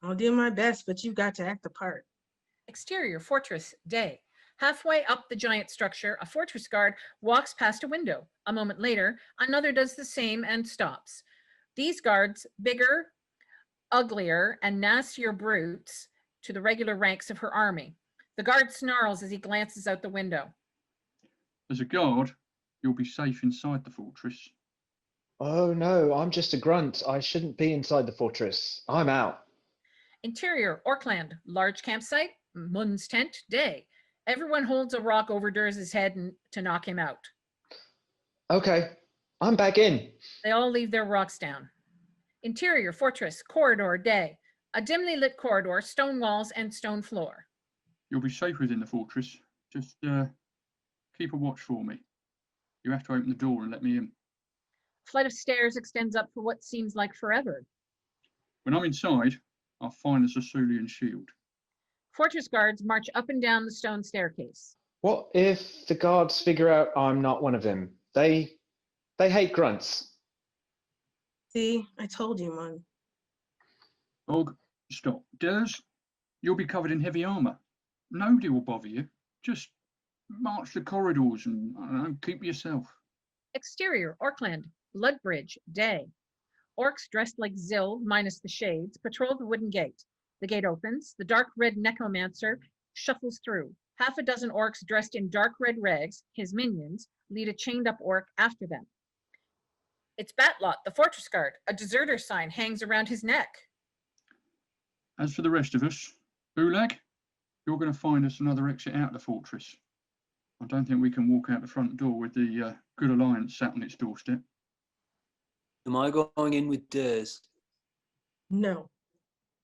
Speaker 5: I'll do my best, but you've got to act the part.
Speaker 1: Exterior, fortress, day. Halfway up the giant structure, a fortress guard walks past a window. A moment later, another does the same and stops. These guards, bigger, uglier, and nastier brutes to the regular ranks of her army. The guard snarls as he glances out the window.
Speaker 4: As a guard, you'll be safe inside the fortress.
Speaker 3: Oh no, I'm just a grunt. I shouldn't be inside the fortress. I'm out.
Speaker 1: Interior, Orkland, large campsite, Mun's tent, day. Everyone holds a rock over Durs's head to knock him out.
Speaker 3: Okay, I'm back in.
Speaker 1: They all leave their rocks down. Interior, fortress, corridor, day. A dimly lit corridor, stone walls and stone floor.
Speaker 4: You'll be safe within the fortress. Just keep a watch for me. You have to open the door and let me in.
Speaker 1: A flight of stairs extends up for what seems like forever.
Speaker 4: When I'm inside, I'll find the Sicilian shield.
Speaker 1: Fortress guards march up and down the stone staircase.
Speaker 3: What if the guards figure out I'm not one of them? They hate grunts.
Speaker 5: See, I told you, Mun.
Speaker 4: Bog, stop. Durs, you'll be covered in heavy armour. Nobody will bother you. Just march the corridors and, I don't know, keep yourself.
Speaker 1: Exterior, Orkland, Bloodbridge, day. Orcs dressed like Zill, minus the shades, patrol the wooden gate. The gate opens. The dark red necromancer shuffles through. Half a dozen orcs dressed in dark red rags, his minions, lead a chained up orc after them. It's Batlot, the fortress guard. A deserter sign hangs around his neck.
Speaker 4: As for the rest of us, Bulag, you're going to find us another exit out of the fortress. I don't think we can walk out the front door with the Good Alliance sat on its doorstep.
Speaker 7: Am I going in with Durs?
Speaker 5: No.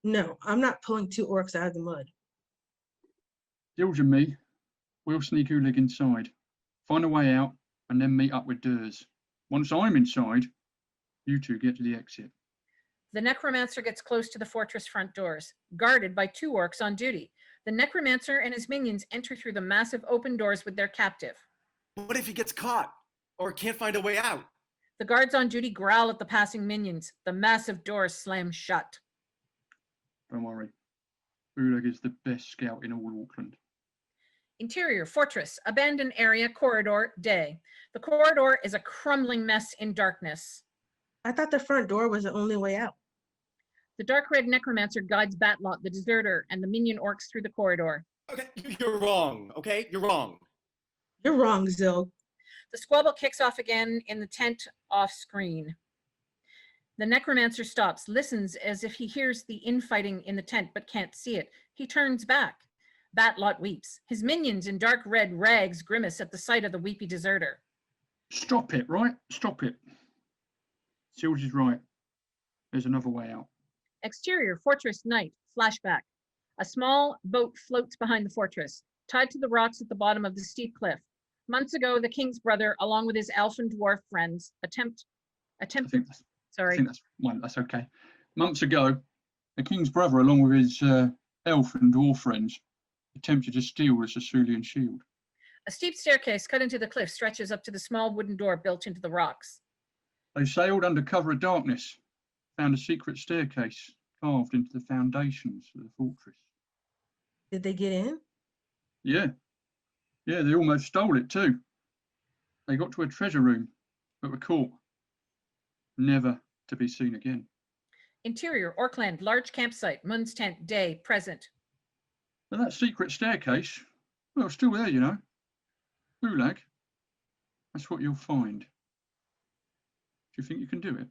Speaker 5: No, I'm not pulling two orcs out of the mud.
Speaker 4: Dilge and me, we'll sneak Ulig inside, find a way out, and then meet up with Durs. Once I'm inside, you two get to the exit.
Speaker 1: The necromancer gets close to the fortress front doors, guarded by two orcs on duty. The necromancer and his minions enter through the massive open doors with their captive.
Speaker 6: What if he gets caught or can't find a way out?
Speaker 1: The guards on duty growl at the passing minions. The massive doors slam shut.
Speaker 4: Don't worry. Ulag is the best scout in all Auckland.
Speaker 1: Interior, fortress, abandoned area, corridor, day. The corridor is a crumbling mess in darkness.
Speaker 5: I thought the front door was the only way out.
Speaker 1: The dark red necromancer guides Batlot, the deserter, and the minion orcs through the corridor.
Speaker 6: Okay, you're wrong. Okay, you're wrong.
Speaker 5: You're wrong, Zilg.
Speaker 1: The squabble kicks off again in the tent off screen. The necromancer stops, listens as if he hears the infighting in the tent but can't see it. He turns back. Batlot weeps. His minions in dark red rags grimace at the sight of the weepy deserter.
Speaker 4: Stop it, right? Stop it. Silge is right. There's another way out.
Speaker 1: Exterior, fortress, night, flashback. A small boat floats behind the fortress, tied to the rocks at the bottom of the steep cliff. Months ago, the king's brother, along with his elf and dwarf friends, attempted.
Speaker 4: I think that's okay. Months ago, the king's brother, along with his elf and dwarf friends, attempted to steal the Sicilian shield.
Speaker 1: A steep staircase cut into the cliff stretches up to the small wooden door built into the rocks.
Speaker 4: They sailed under cover of darkness, found a secret staircase carved into the foundations of the fortress.
Speaker 5: Did they get in?
Speaker 4: Yeah, they almost stole it too. They got to a treasure room, but were caught. Never to be seen again.
Speaker 1: Interior, Orkland, large campsite, Mun's tent, day, present.
Speaker 4: But that secret staircase, well, still there, you know. Ulag, that's what you'll find. Do you think you can do it?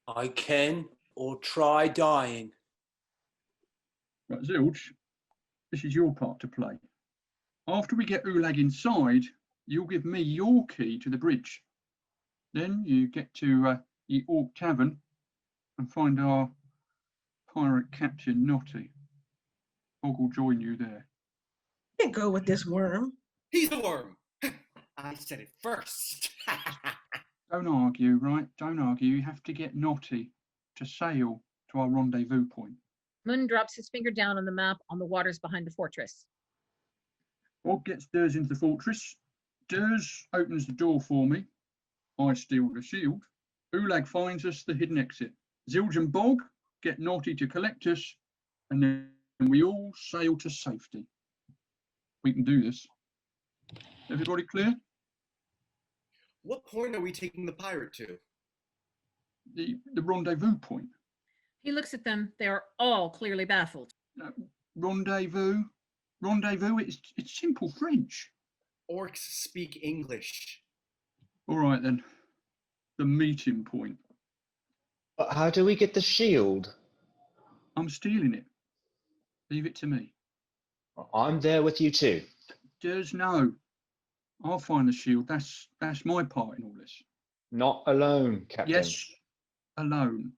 Speaker 7: I can, or try dying.
Speaker 4: Right, Zilge, this is your part to play. After we get Ulag inside, you'll give me your key to the bridge. Then you get to the Orc Tavern and find our pirate captain, Notty. Hog will join you there.
Speaker 5: Can't go with this worm.
Speaker 6: He's the worm. I said it first.
Speaker 4: Don't argue, right? Don't argue. You have to get Notty to sail to our rendezvous point.
Speaker 1: Mun drops his finger down on the map on the waters behind the fortress.
Speaker 4: Hog gets Durs into the fortress. Durs opens the door for me. I steal the shield. Ulag finds us the hidden exit. Zilge and Bog get Notty to collect us, and then we all sail to safety. We can do this. Everybody clear?
Speaker 6: What point are we taking the pirate to?
Speaker 4: The rendezvous point.
Speaker 1: He looks at them. They are all clearly baffled.
Speaker 4: Rendezvous? Rendezvous? It's simple French.
Speaker 6: Orcs speak English.
Speaker 4: All right then. The meeting point.
Speaker 3: But how do we get the shield?
Speaker 4: I'm stealing it. Leave it to me.
Speaker 3: I'm there with you too.
Speaker 4: There's no. I'll find the shield. That's my part in all this.
Speaker 3: Not alone, Captain.
Speaker 4: Yes, alone.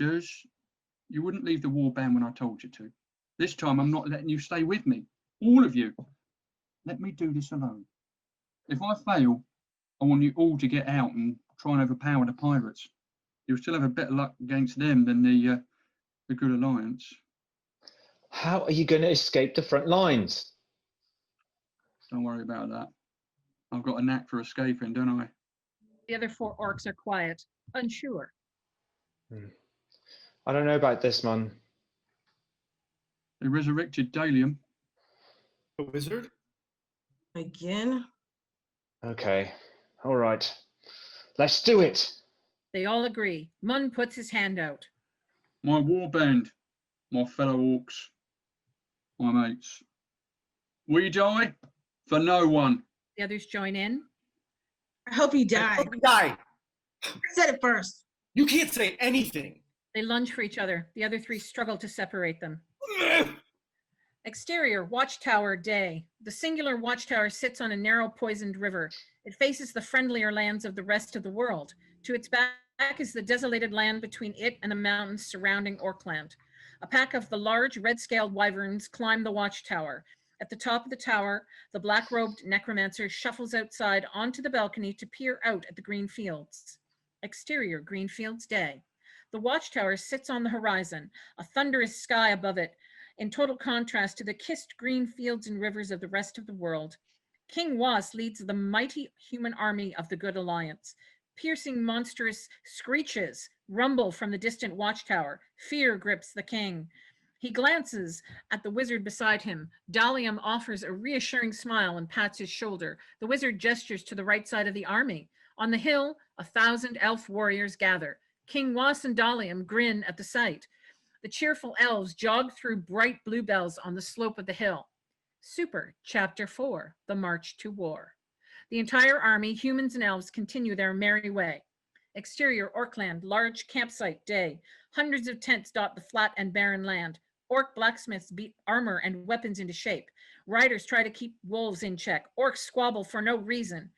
Speaker 4: Durs, you wouldn't leave the warband when I told you to. This time I'm not letting you stay with me. All of you. Let me do this alone. If I fail, I want you all to get out and try and overpower the pirates. You'll still have a better luck against them than the Good Alliance.
Speaker 3: How are you going to escape the front lines?
Speaker 4: Don't worry about that. I've got a knack for escaping, don't I?
Speaker 1: The other 4 orcs are quiet, unsure.
Speaker 3: I don't know about this, man.
Speaker 4: They resurrected Dalium.
Speaker 6: A wizard?
Speaker 5: Again?
Speaker 3: Okay, all right. Let's do it.
Speaker 1: They all agree. Mun puts his hand out.
Speaker 4: My warband, my fellow orcs, my mates. We die for no one.
Speaker 1: The others join in.
Speaker 5: I hope you die.
Speaker 6: Die.
Speaker 5: I said it first.
Speaker 6: You can't say anything.
Speaker 1: They lunge for each other. The other 3 struggle to separate them. Exterior, watchtower, day. The singular watchtower sits on a narrow poisoned river. It faces the friendlier lands of the rest of the world. To its back is the desolated land between it and the mountains surrounding Orkland. A pack of the large red-scaled wyverns climb the watchtower. At the top of the tower, the black-robed necromancer shuffles outside onto the balcony to peer out at the green fields. Exterior, green fields, day. The watchtower sits on the horizon, a thunderous sky above it, in total contrast to the kissed green fields and rivers of the rest of the world. King Was leads the mighty human army of the Good Alliance. Piercing monstrous screeches rumble from the distant watchtower. Fear grips the king. He glances at the wizard beside him. Dalium offers a reassuring smile and pats his shoulder. The wizard gestures to the right side of the army. On the hill, 1,000 elf warriors gather. King Was and Dalium grin at the sight. The cheerful elves jog through bright bluebells on the slope of the hill. Super, Chapter 4, The March to War. The entire army, humans and elves, continue their merry way. Exterior Orkland, large campsite day. Hundreds of tents dot the flat and barren land. Orc blacksmiths beat armor and weapons into shape. Riders try to keep wolves in check. Orcs squabble for no reason.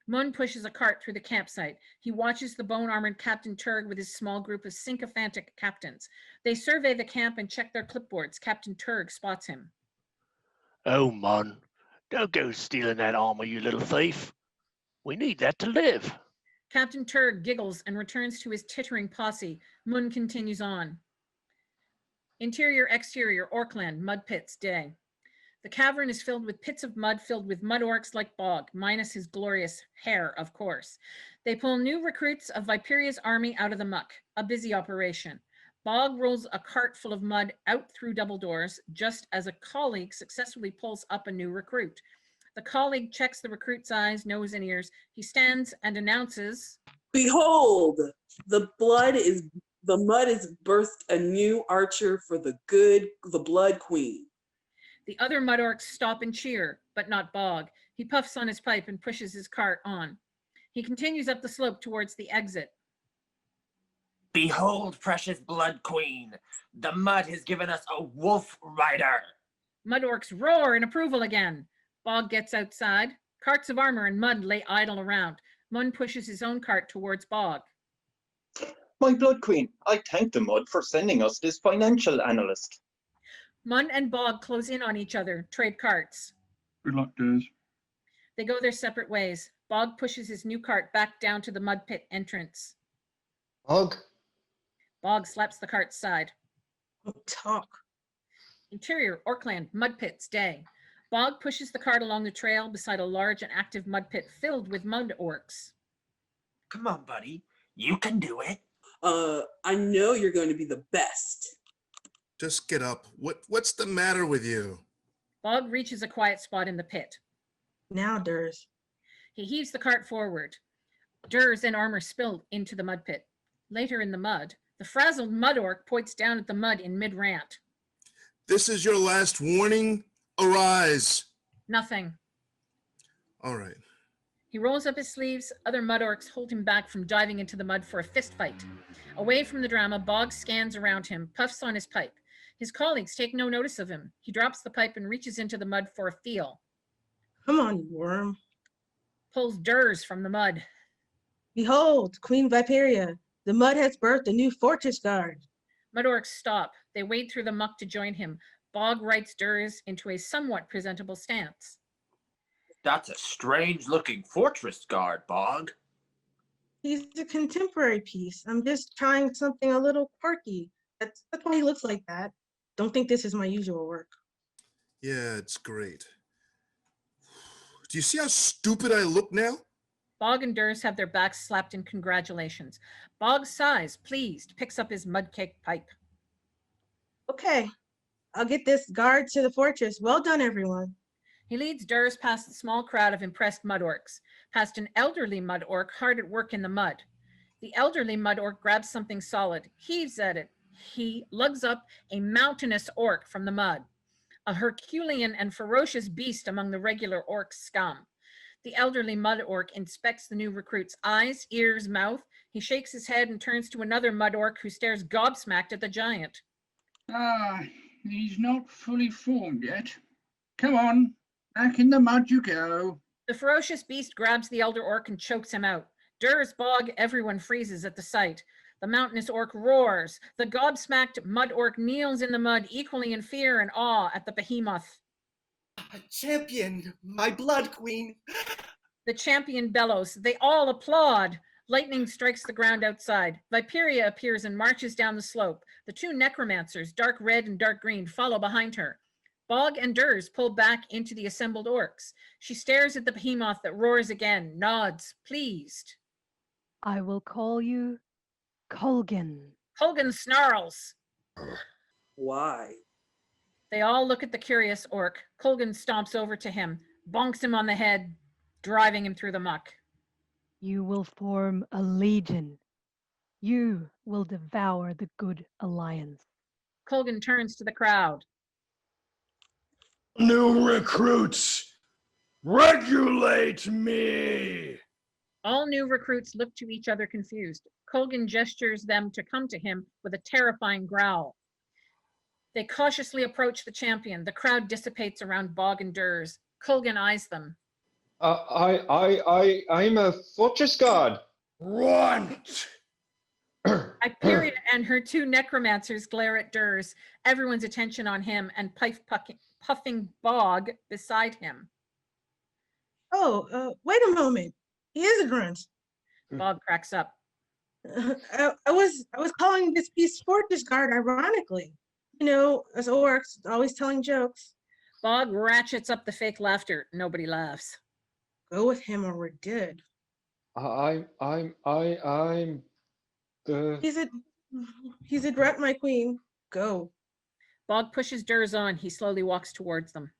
Speaker 1: Mun pushes a cart through the campsite. He watches the bone-armored Captain Turg with his small group of sycophantic captains. They survey the camp and check their clipboards. Captain Turg spots him.
Speaker 8: Oh, Mun, don't go stealing that armor, you little thief. We need that to live.
Speaker 1: Captain Turg giggles and returns to his tittering posse. Mun continues on. Interior, exterior, Orkland, mud pits, day. The cavern is filled with pits of mud filled with mud orcs like Bog, minus his glorious hair, of course. They pull new recruits of Viperia's army out of the muck, a busy operation. Bog rolls a cart full of mud out through double doors, just as a colleague successfully pulls up a new recruit. The colleague checks the recruit's eyes, nose, and ears. He stands and announces,
Speaker 11: "Behold, the mud is birthed a new archer for the Blood Queen."
Speaker 1: The other mud orcs stop and cheer, but not Bog. He puffs on his pipe and pushes his cart on. He continues up the slope towards the exit.
Speaker 12: "Behold, precious Blood Queen, the mud has given us a wolf rider."
Speaker 1: Mud orcs roar in approval again. Bog gets outside. Carts of armor and mud lay idle around. Mun pushes his own cart towards Bog.
Speaker 13: "My Blood Queen, I thank the mud for sending us this financial analyst."
Speaker 1: Mun and Bog close in on each other, trade carts.
Speaker 4: Good luck, Durs.
Speaker 1: They go their separate ways. Bog pushes his new cart back down to the mud pit entrance.
Speaker 3: Bog?
Speaker 1: Bog slaps the cart's side.
Speaker 5: Don't talk.
Speaker 1: Interior, Orkland, mud pits, day. Bog pushes the cart along the trail beside a large and active mud pit filled with mud orcs.
Speaker 12: "Come on, buddy. You can do it."
Speaker 11: I know you're going to be the best."
Speaker 9: Just get up. What's the matter with you?
Speaker 1: Bog reaches a quiet spot in the pit.
Speaker 5: Now, Durs.
Speaker 1: He heaves the cart forward. Durs and armor spill into the mud pit. Later in the mud, the frazzled mud orc points down at the mud in mid-rant.
Speaker 9: This is your last warning. Arise.
Speaker 1: Nothing.
Speaker 9: All right.
Speaker 1: He rolls up his sleeves. Other mud orcs hold him back from diving into the mud for a fist fight. Away from the drama, Bog scans around him, puffs on his pipe. His colleagues take no notice of him. He drops the pipe and reaches into the mud for a feel.
Speaker 5: Come on, you worm.
Speaker 1: Pulls Durs from the mud.
Speaker 5: Behold, Queen Viperia. The mud has birthed a new fortress guard.
Speaker 1: Mud orcs stop. They wade through the muck to join him. Bog rights Durs into a somewhat presentable stance.
Speaker 12: "That's a strange-looking fortress guard, Bog."
Speaker 5: He's a contemporary piece. I'm just trying something a little quirky. That's why he looks like that. Don't think this is my usual work.
Speaker 9: Yeah, it's great. Do you see how stupid I look now?
Speaker 1: Bog and Durs have their backs slapped in congratulations. Bog sighs, pleased, picks up his mud-caked pipe.
Speaker 5: Okay, I'll get this guard to the fortress. Well done, everyone.
Speaker 1: He leads Durs past the small crowd of impressed mud orcs, past an elderly mud orc hard at work in the mud. The elderly mud orc grabs something solid, heaves at it. He lugs up a mountainous orc from the mud, a Herculean and ferocious beast among the regular orc scum. The elderly mud orc inspects the new recruit's eyes, ears, mouth. He shakes his head and turns to another mud orc who stares gobsmacked at the giant.
Speaker 4: He's not fully formed yet. Come on, back in the mud you go.
Speaker 1: The ferocious beast grabs the elder orc and chokes him out. Durs, Bog, everyone freezes at the sight. The mountainous orc roars. The gobsmacked mud orc kneels in the mud, equally in fear and awe at the behemoth.
Speaker 6: "Champion, my Blood Queen."
Speaker 1: The champion bellows. They all applaud. Lightning strikes the ground outside. Viperia appears and marches down the slope. The two necromancers, dark red and dark green, follow behind her. Bog and Durs pull back into the assembled orcs. She stares at the behemoth that roars again, nods, pleased.
Speaker 2: I will call you Colgan.
Speaker 1: Colgan snarls.
Speaker 11: Why?
Speaker 1: They all look at the curious orc. Colgan stomps over to him, bonks him on the head, driving him through the muck.
Speaker 2: You will form a legion. You will devour the good alliance.
Speaker 1: Colgan turns to the crowd.
Speaker 10: New recruits, regulate me.
Speaker 1: All new recruits look to each other confused. Colgan gestures them to come to him with a terrifying growl. They cautiously approach the champion. The crowd dissipates around Bog and Durs. Colgan eyes them.
Speaker 3: I'm a fortress guard.
Speaker 10: Runt.
Speaker 1: Hyperia and her two necromancers glare at Durs, everyone's attention on him, and puffing Bog beside him.
Speaker 5: Oh, wait a moment. He is a grunt.
Speaker 1: Bog cracks up.
Speaker 5: I was calling this piece fortress guard ironically. You know, as orcs, always telling jokes.
Speaker 1: Bog ratchets up the fake laughter. Nobody laughs.
Speaker 5: Go with him or we're dead.
Speaker 3: I'm the.
Speaker 5: He's a grunt, my queen. Go.
Speaker 1: Bog pushes Durs on. He slowly walks towards them.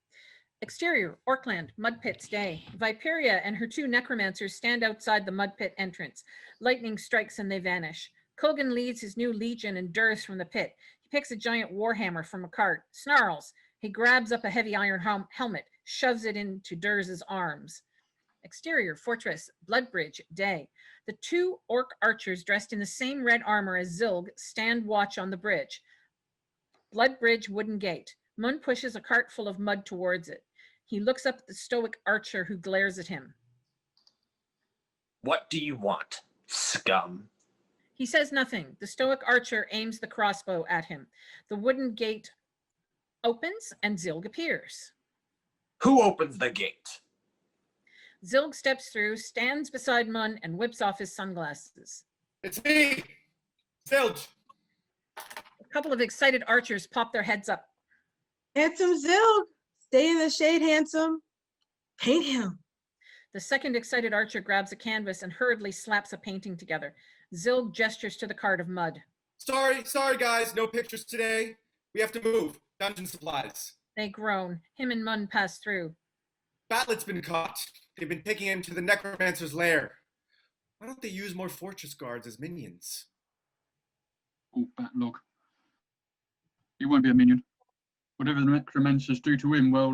Speaker 1: Exterior, Orkland, mud pits day. Viperia and her two necromancers stand outside the mud pit entrance. Lightning strikes and they vanish. Colgan leads his new legion and Durs from the pit. He picks a giant warhammer from a cart, snarls. He grabs up a heavy iron helmet, shoves it into Durs's arms. Exterior, fortress, Bloodbridge, day. The two orc archers dressed in the same red armor as Zilg stand watch on the bridge. Bloodbridge wooden gate. Mun pushes a cart full of mud towards it. He looks up at the stoic archer who glares at him.
Speaker 12: What do you want, scum?
Speaker 1: He says nothing. The stoic archer aims the crossbow at him. The wooden gate opens and Zilg appears.
Speaker 12: Who opens the gate?
Speaker 1: Zilg steps through, stands beside Mun, and whips off his sunglasses.
Speaker 6: It's me, Zilch.
Speaker 1: A couple of excited archers pop their heads up.
Speaker 5: Handsome Zilg. Stay in the shade, handsome. Paint him.
Speaker 1: The second excited archer grabs a canvas and hurriedly slaps a painting together. Zilg gestures to the cart of mud.
Speaker 6: Sorry, guys. No pictures today. We have to move. Dungeon supplies.
Speaker 1: They groan. Him and Mun pass through.
Speaker 6: Batlet's been caught. They've been taking him to the necromancer's lair. Why don't they use more fortress guards as minions?
Speaker 4: Oh, Batlog. He won't be a minion. Whatever the necromancers do to him, well,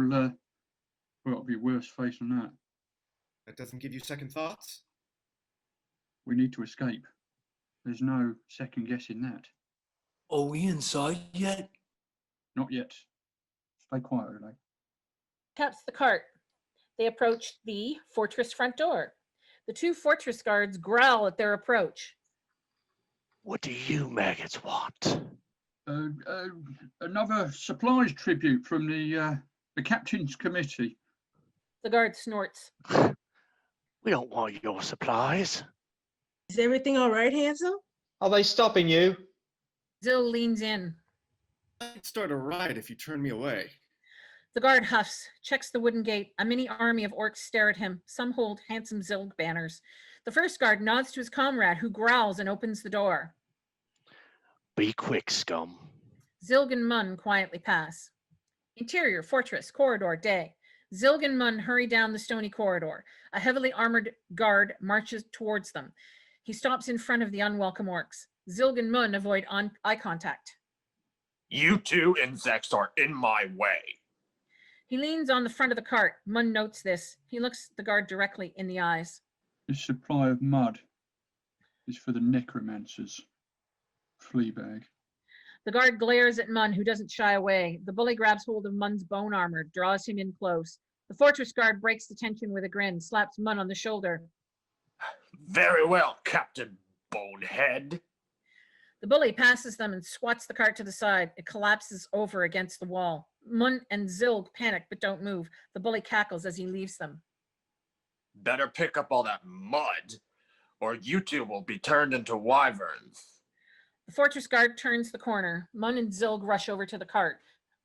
Speaker 4: it'll be worse fate than that.
Speaker 6: That doesn't give you second thoughts?
Speaker 4: We need to escape. There's no second guessing that.
Speaker 7: Are we inside yet?
Speaker 4: Not yet. Stay quiet, Relay.
Speaker 1: Taps the cart. They approach the fortress front door. The two fortress guards growl at their approach.
Speaker 8: What do you maggots want?
Speaker 4: Another supplies tribute from the captain's committee.
Speaker 1: The guard snorts.
Speaker 8: We don't want your supplies.
Speaker 5: Is everything all right, handsome?
Speaker 3: Are they stopping you?
Speaker 1: Zil leans in.
Speaker 6: I'd start a riot if you turn me away.
Speaker 1: The guard huffs, checks the wooden gate. A mini army of orcs stare at him. Some hold handsome Zilg banners. The first guard nods to his comrade, who growls and opens the door.
Speaker 8: Be quick, scum.
Speaker 1: Zilg and Mun quietly pass. Interior, fortress, corridor, day. Zilg and Mun hurry down the stony corridor. A heavily armored guard marches towards them. He stops in front of the unwelcome orcs. Zilg and Mun avoid eye contact.
Speaker 12: You two insects are in my way.
Speaker 1: He leans on the front of the cart. Mun notes this. He looks the guard directly in the eyes.
Speaker 4: This supply of mud is for the necromancers. Fleabag.
Speaker 1: The guard glares at Mun, who doesn't shy away. The bully grabs hold of Mun's bone armor, draws him in close. The fortress guard breaks the tension with a grin, slaps Mun on the shoulder.
Speaker 12: Very well, Captain Bonehead.
Speaker 1: The bully passes them and squats the cart to the side. It collapses over against the wall. Mun and Zilg panic but don't move. The bully cackles as he leaves them.
Speaker 12: Better pick up all that mud, or you two will be turned into wyverns.
Speaker 1: The fortress guard turns the corner. Mun and Zilg rush over to the cart.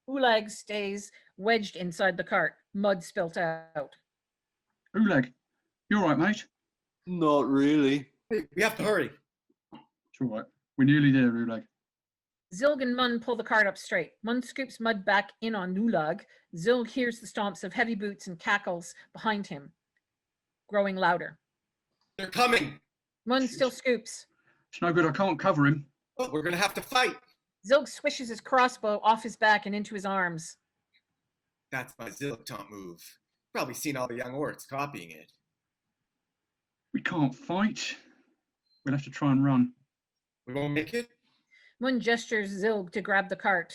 Speaker 1: Ulag stays wedged inside the cart, mud spilt out.
Speaker 4: Ulag, you all right, mate?
Speaker 7: Not really.
Speaker 6: Hey, we have to hurry.
Speaker 4: It's all right. We're nearly there, Ulag.
Speaker 1: Zilg and Mun pull the cart up straight. Mun scoops mud back in on Ulag. Zilg hears the stomps of heavy boots and cackles behind him, growing louder.
Speaker 6: They're coming.
Speaker 1: Mun still scoops.
Speaker 4: It's no good. I can't cover him.
Speaker 6: Oh, we're gonna have to fight.
Speaker 1: Zilg swishes his crossbow off his back and into his arms.
Speaker 6: That's my Zillitant move. Probably seen all the young orcs copying it.
Speaker 4: We can't fight. We'll have to try and run.
Speaker 6: We won't make it?
Speaker 1: Mun gestures Zilg to grab the cart.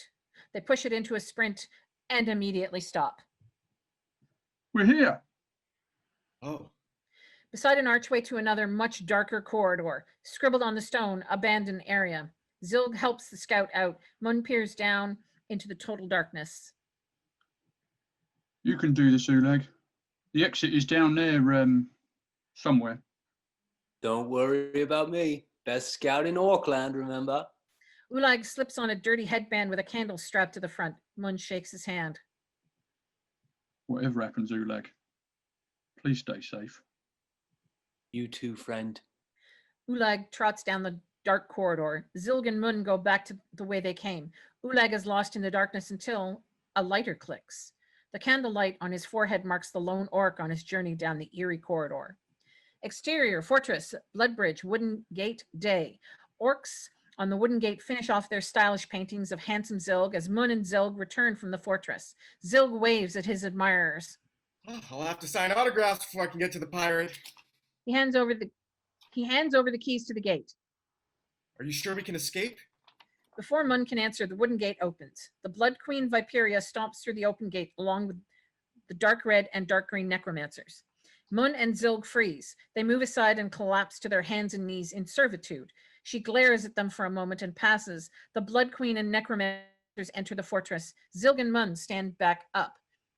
Speaker 1: They push it into a sprint and immediately stop.
Speaker 4: We're here.
Speaker 6: Oh.
Speaker 1: Beside an archway to another, much darker corridor, scribbled on the stone, abandoned area. Zilg helps the scout out. Mun peers down into the total darkness.
Speaker 4: You can do this, Ulag. The exit is down there, somewhere.
Speaker 7: Don't worry about me. Best scout in Auckland, remember?
Speaker 1: Ulag slips on a dirty headband with a candle strapped to the front. Mun shakes his hand.
Speaker 4: Whatever happens, Ulag, please stay safe.
Speaker 7: You too, friend.
Speaker 1: Ulag trots down the dark corridor. Zilg and Mun go back to the way they came. Ulag is lost in the darkness until a lighter clicks. The candlelight on his forehead marks the lone orc on his journey down the eerie corridor. Exterior, fortress, blood bridge, wooden gate, day. Orcs on the wooden gate finish off their stylish paintings of handsome Zilg as Mun and Zilg return from the fortress. Zilg waves at his admirers.
Speaker 6: Oh, I'll have to sign autographs before I can get to the pirate.
Speaker 1: He hands over the keys to the gate.
Speaker 6: Are you sure we can escape?
Speaker 1: Before Mun can answer, the wooden gate opens. The Blood Queen Viperia stomps through the open gate along with the dark red and dark green necromancers. Mun and Zilg freeze. They move aside and collapse to their hands and knees in servitude. She glares at them for a moment and passes. The Blood Queen and necromancers enter the fortress. Zilg and Mun stand back up.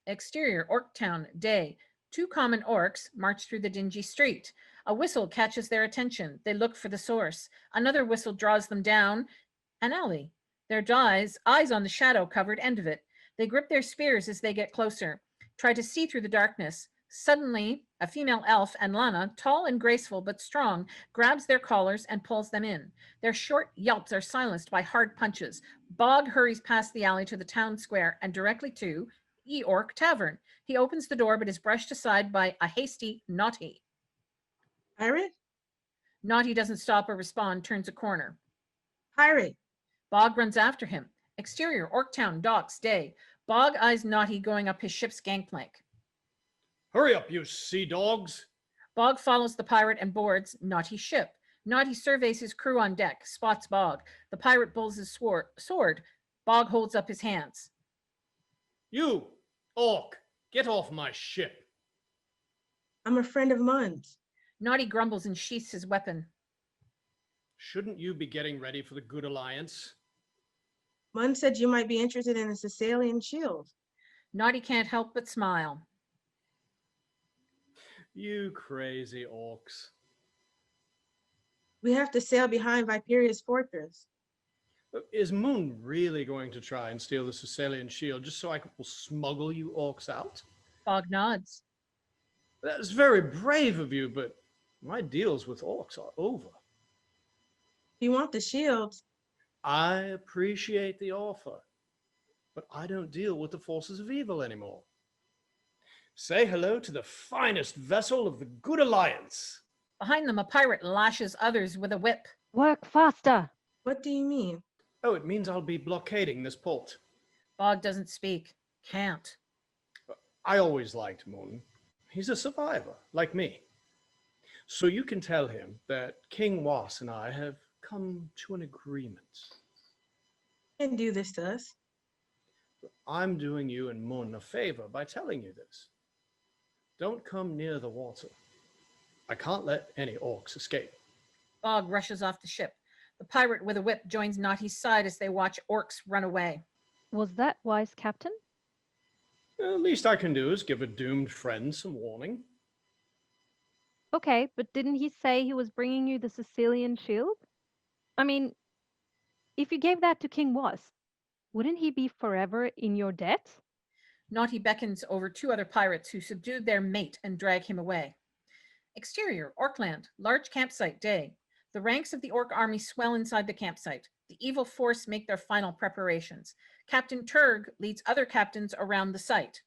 Speaker 1: Exterior, Orc Town, day. Two common orcs march through the dingy street. A whistle catches their attention. They look for the source. Another whistle draws them down an alley. Their eyes on the shadow-covered end of it. They grip their spears as they get closer, try to see through the darkness. Suddenly, a female elf, and Lana, tall and graceful but strong, grabs their collars and pulls them in. Their short yelps are silenced by hard punches. Bog hurries past the alley to the town square and directly to E-Orc Tavern. He opens the door but is brushed aside by a hasty Naughty.
Speaker 5: Pirate?
Speaker 1: Naughty doesn't stop or respond, turns a corner.
Speaker 5: Pirate.
Speaker 1: Bog runs after him. Exterior, Orktown, docks, day. Bog eyes Naughty going up his ship's gangplank.
Speaker 10: Hurry up, you sea dogs.
Speaker 1: Bog follows the pirate and boards Naughty's ship. Naughty surveys his crew on deck, spots Bog. The pirate pulls his sword. Bog holds up his hands.
Speaker 10: You, orc, get off my ship.
Speaker 5: I'm a friend of Mun's.
Speaker 1: Naughty grumbles and sheaths his weapon.
Speaker 10: Shouldn't you be getting ready for the Good Alliance?
Speaker 5: Mun said you might be interested in a Sicilian shield.
Speaker 1: Naughty can't help but smile.
Speaker 10: You crazy orcs.
Speaker 5: We have to sail behind Viperia's fortress.
Speaker 10: Is Moon really going to try and steal the Sicilian shield just so I will smuggle you orcs out?
Speaker 1: Bog nods.
Speaker 10: That's very brave of you, but my deals with orcs are over.
Speaker 5: If you want the shield.
Speaker 10: I appreciate the offer, but I don't deal with the forces of evil anymore. Say hello to the finest vessel of the Good Alliance.
Speaker 1: Behind them, a pirate lashes others with a whip.
Speaker 2: Work faster.
Speaker 5: What do you mean?
Speaker 10: Oh, it means I'll be blockading this port.
Speaker 1: Bog doesn't speak. Can't.
Speaker 10: I always liked Moon. He's a survivor, like me. So you can tell him that King Was and I have come to an agreement.
Speaker 5: You can do this to us.
Speaker 10: I'm doing you and Moon a favor by telling you this. Don't come near the water. I can't let any orcs escape.
Speaker 1: Bog rushes off the ship. The pirate with a whip joins Naughty's side as they watch orcs run away.
Speaker 2: Was that wise, Captain?
Speaker 10: The least I can do is give a doomed friend some warning.
Speaker 2: Okay, but didn't he say he was bringing you the Sicilian shield? I mean, if you gave that to King Was, Wouldn't he be forever in your debt?
Speaker 1: Naughty beckons over two other pirates who subdued their mate and drag him away. Exterior, Orkland, large campsite, day. The ranks of the orc army swell inside the campsite. The evil force make their final preparations. Captain Turg leads other captains around the site.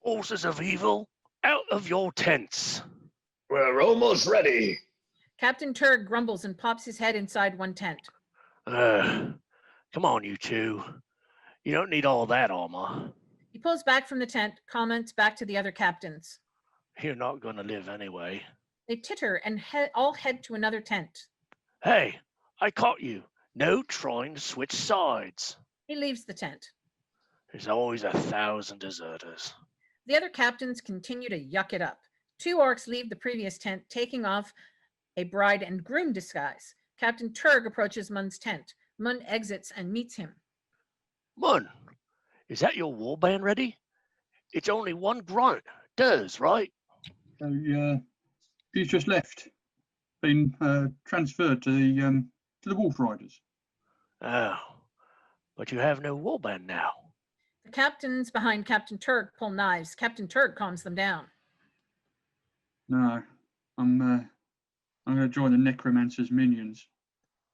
Speaker 8: Forces of evil, out of your tents.
Speaker 10: We're almost ready.
Speaker 1: Captain Turg grumbles and pops his head inside one tent.
Speaker 8: Come on, you two. You don't need all that armor.
Speaker 1: He pulls back from the tent, comments back to the other captains.
Speaker 8: You're not going to live anyway.
Speaker 1: They titter and all head to another tent.
Speaker 8: Hey, I caught you. No trying to switch sides.
Speaker 1: He leaves the tent.
Speaker 8: There's always 1,000 deserters.
Speaker 1: The other captains continue to yuck it up. Two orcs leave the previous tent, taking off a bride and groom disguise. Captain Turg approaches Mun's tent. Mun exits and meets him.
Speaker 8: Mun, is that your warband ready? It's only one grunt. Does, right?
Speaker 4: So, he's just left. Been transferred to the Wolf Riders.
Speaker 8: Oh, but you have no warband now.
Speaker 1: The captains behind Captain Turg pull knives. Captain Turg calms them down.
Speaker 4: No, I'm going to join the Necromancer's minions.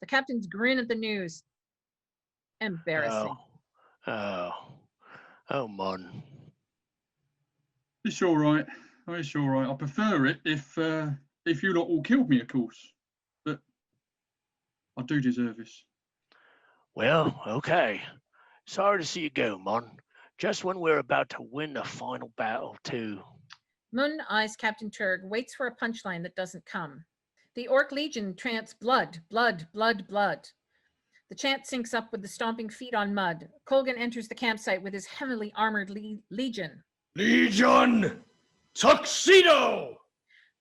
Speaker 1: The captains grin at the news. Embarrassing.
Speaker 8: Oh, Mun.
Speaker 4: It's all right. It's all right. I prefer it if you lot all killed me, of course. But I do deserve this.
Speaker 8: Well, okay. Sorry to see you go, Mun. Just when we're about to win the final battle, too.
Speaker 1: Mun eyes Captain Turg, waits for a punchline that doesn't come. The Orc Legion chants blood, blood, blood, blood. The chant syncs up with the stomping feet on mud. Colgan enters the campsite with his heavily armored legion.
Speaker 10: Legion! Tuxedo!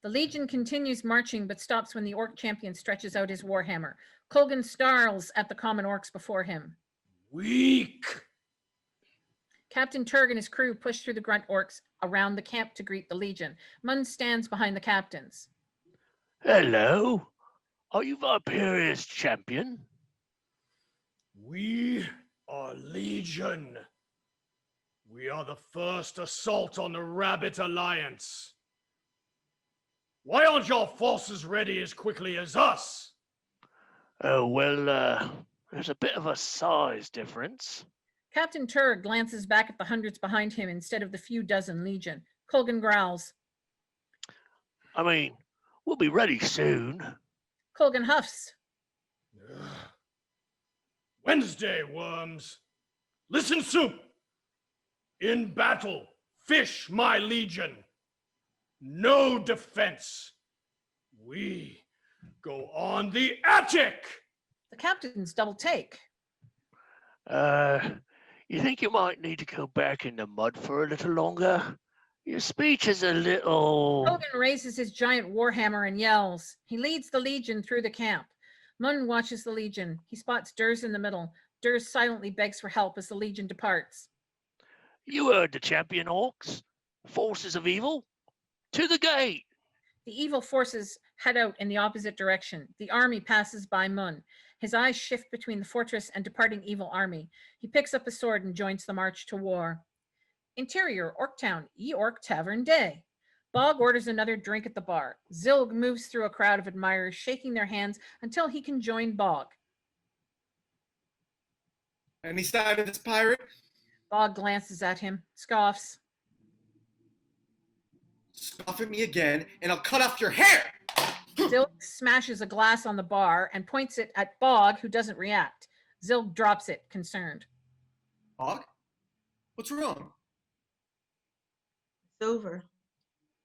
Speaker 1: The Legion continues marching but stops when the Orc champion stretches out his warhammer. Colgan snarls at the common orcs before him.
Speaker 10: Weak!
Speaker 1: Captain Turg and his crew push through the grunt orcs around the camp to greet the Legion. Mun stands behind the captains.
Speaker 8: Hello. Are you Viperia's champion?
Speaker 10: We are Legion. We are the first assault on the Rabbit Alliance. Why aren't your forces ready as quickly as us?
Speaker 8: Oh, well, there's a bit of a size difference.
Speaker 1: Captain Turg glances back at the hundreds behind him instead of the few dozen Legion. Colgan growls.
Speaker 8: I mean, we'll be ready soon.
Speaker 1: Colgan huffs.
Speaker 10: Wednesday, worms. Listen, soup. In battle, fish my legion. No defense. We go on the attic.
Speaker 1: The captains double take.
Speaker 8: You think you might need to go back in the mud for a little longer? Your speech is a little...
Speaker 1: Colgan raises his giant warhammer and yells. He leads the Legion through the camp. Mun watches the Legion. He spots Durs in the middle. Durs silently begs for help as the Legion departs.
Speaker 8: You heard the champion orcs. Forces of evil. To the gate.
Speaker 1: The evil forces head out in the opposite direction. The army passes by Mun. His eyes shift between the fortress and departing evil army. He picks up a sword and joins the march to war. Interior, Orktown, Orc Tavern Day. Bog orders another drink at the bar. Zilg moves through a crowd of admirers, shaking their hands until he can join Bog.
Speaker 6: Any side of this pirate?
Speaker 1: Bog glances at him, scoffs.
Speaker 6: Scoff at me again, and I'll cut off your hair!
Speaker 1: Zilg smashes a glass on the bar and points it at Bog, who doesn't react. Zilg drops it, concerned.
Speaker 6: Bog? What's wrong?
Speaker 5: It's over.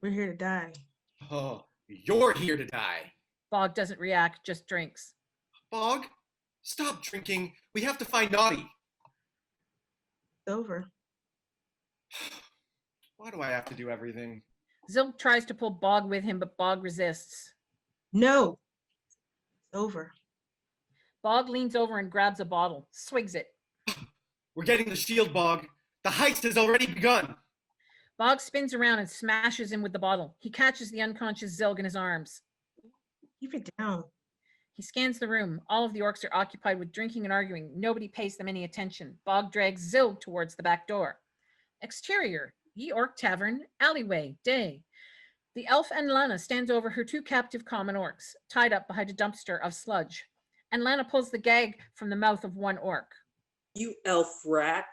Speaker 5: We're here to die.
Speaker 6: Oh, you're here to die.
Speaker 1: Bog doesn't react, just drinks.
Speaker 6: Bog, stop drinking. We have to find Naughty.
Speaker 5: It's over.
Speaker 6: Why do I have to do everything?
Speaker 1: Zilg tries to pull Bog with him, but Bog resists.
Speaker 5: No. It's over.
Speaker 1: Bog leans over and grabs a bottle, swigs it.
Speaker 6: We're getting the shield, Bog. The heist has already begun.
Speaker 1: Bog spins around and smashes him with the bottle. He catches the unconscious Zilg in his arms.
Speaker 5: Keep it down.
Speaker 1: He scans the room. All of the orcs are occupied with drinking and arguing. Nobody pays them any attention. Bog drags Zilg towards the back door. Exterior, Ye Orc Tavern, alleyway, day. The elf Anlana stands over her 2 captive common orcs, tied up behind a dumpster of sludge. Anlana pulls the gag from the mouth of one orc.
Speaker 11: You elf rat.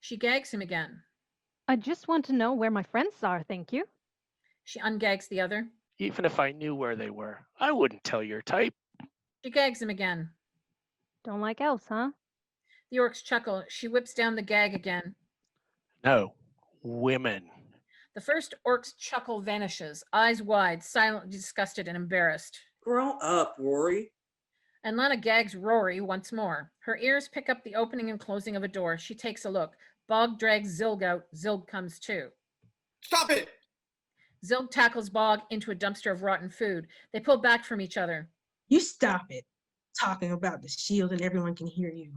Speaker 1: She gags him again.
Speaker 2: I just want to know where my friends are, thank you.
Speaker 1: She ungags the other.
Speaker 8: Even if I knew where they were, I wouldn't tell your type.
Speaker 1: She gags him again.
Speaker 2: Don't like elves, huh?
Speaker 1: The orcs chuckle. She whips down the gag again.
Speaker 8: No, women.
Speaker 1: The first orc's chuckle vanishes, eyes wide, silently disgusted and embarrassed.
Speaker 11: Grow up, Rory.
Speaker 1: Anlana gags Rory once more. Her ears pick up the opening and closing of a door. She takes a look. Bog drags Zilg out. Zilg comes too.
Speaker 6: Stop it!
Speaker 1: Zilg tackles Bog into a dumpster of rotten food. They pull back from each other.
Speaker 5: You stop it. Talking about the shield and everyone can hear you.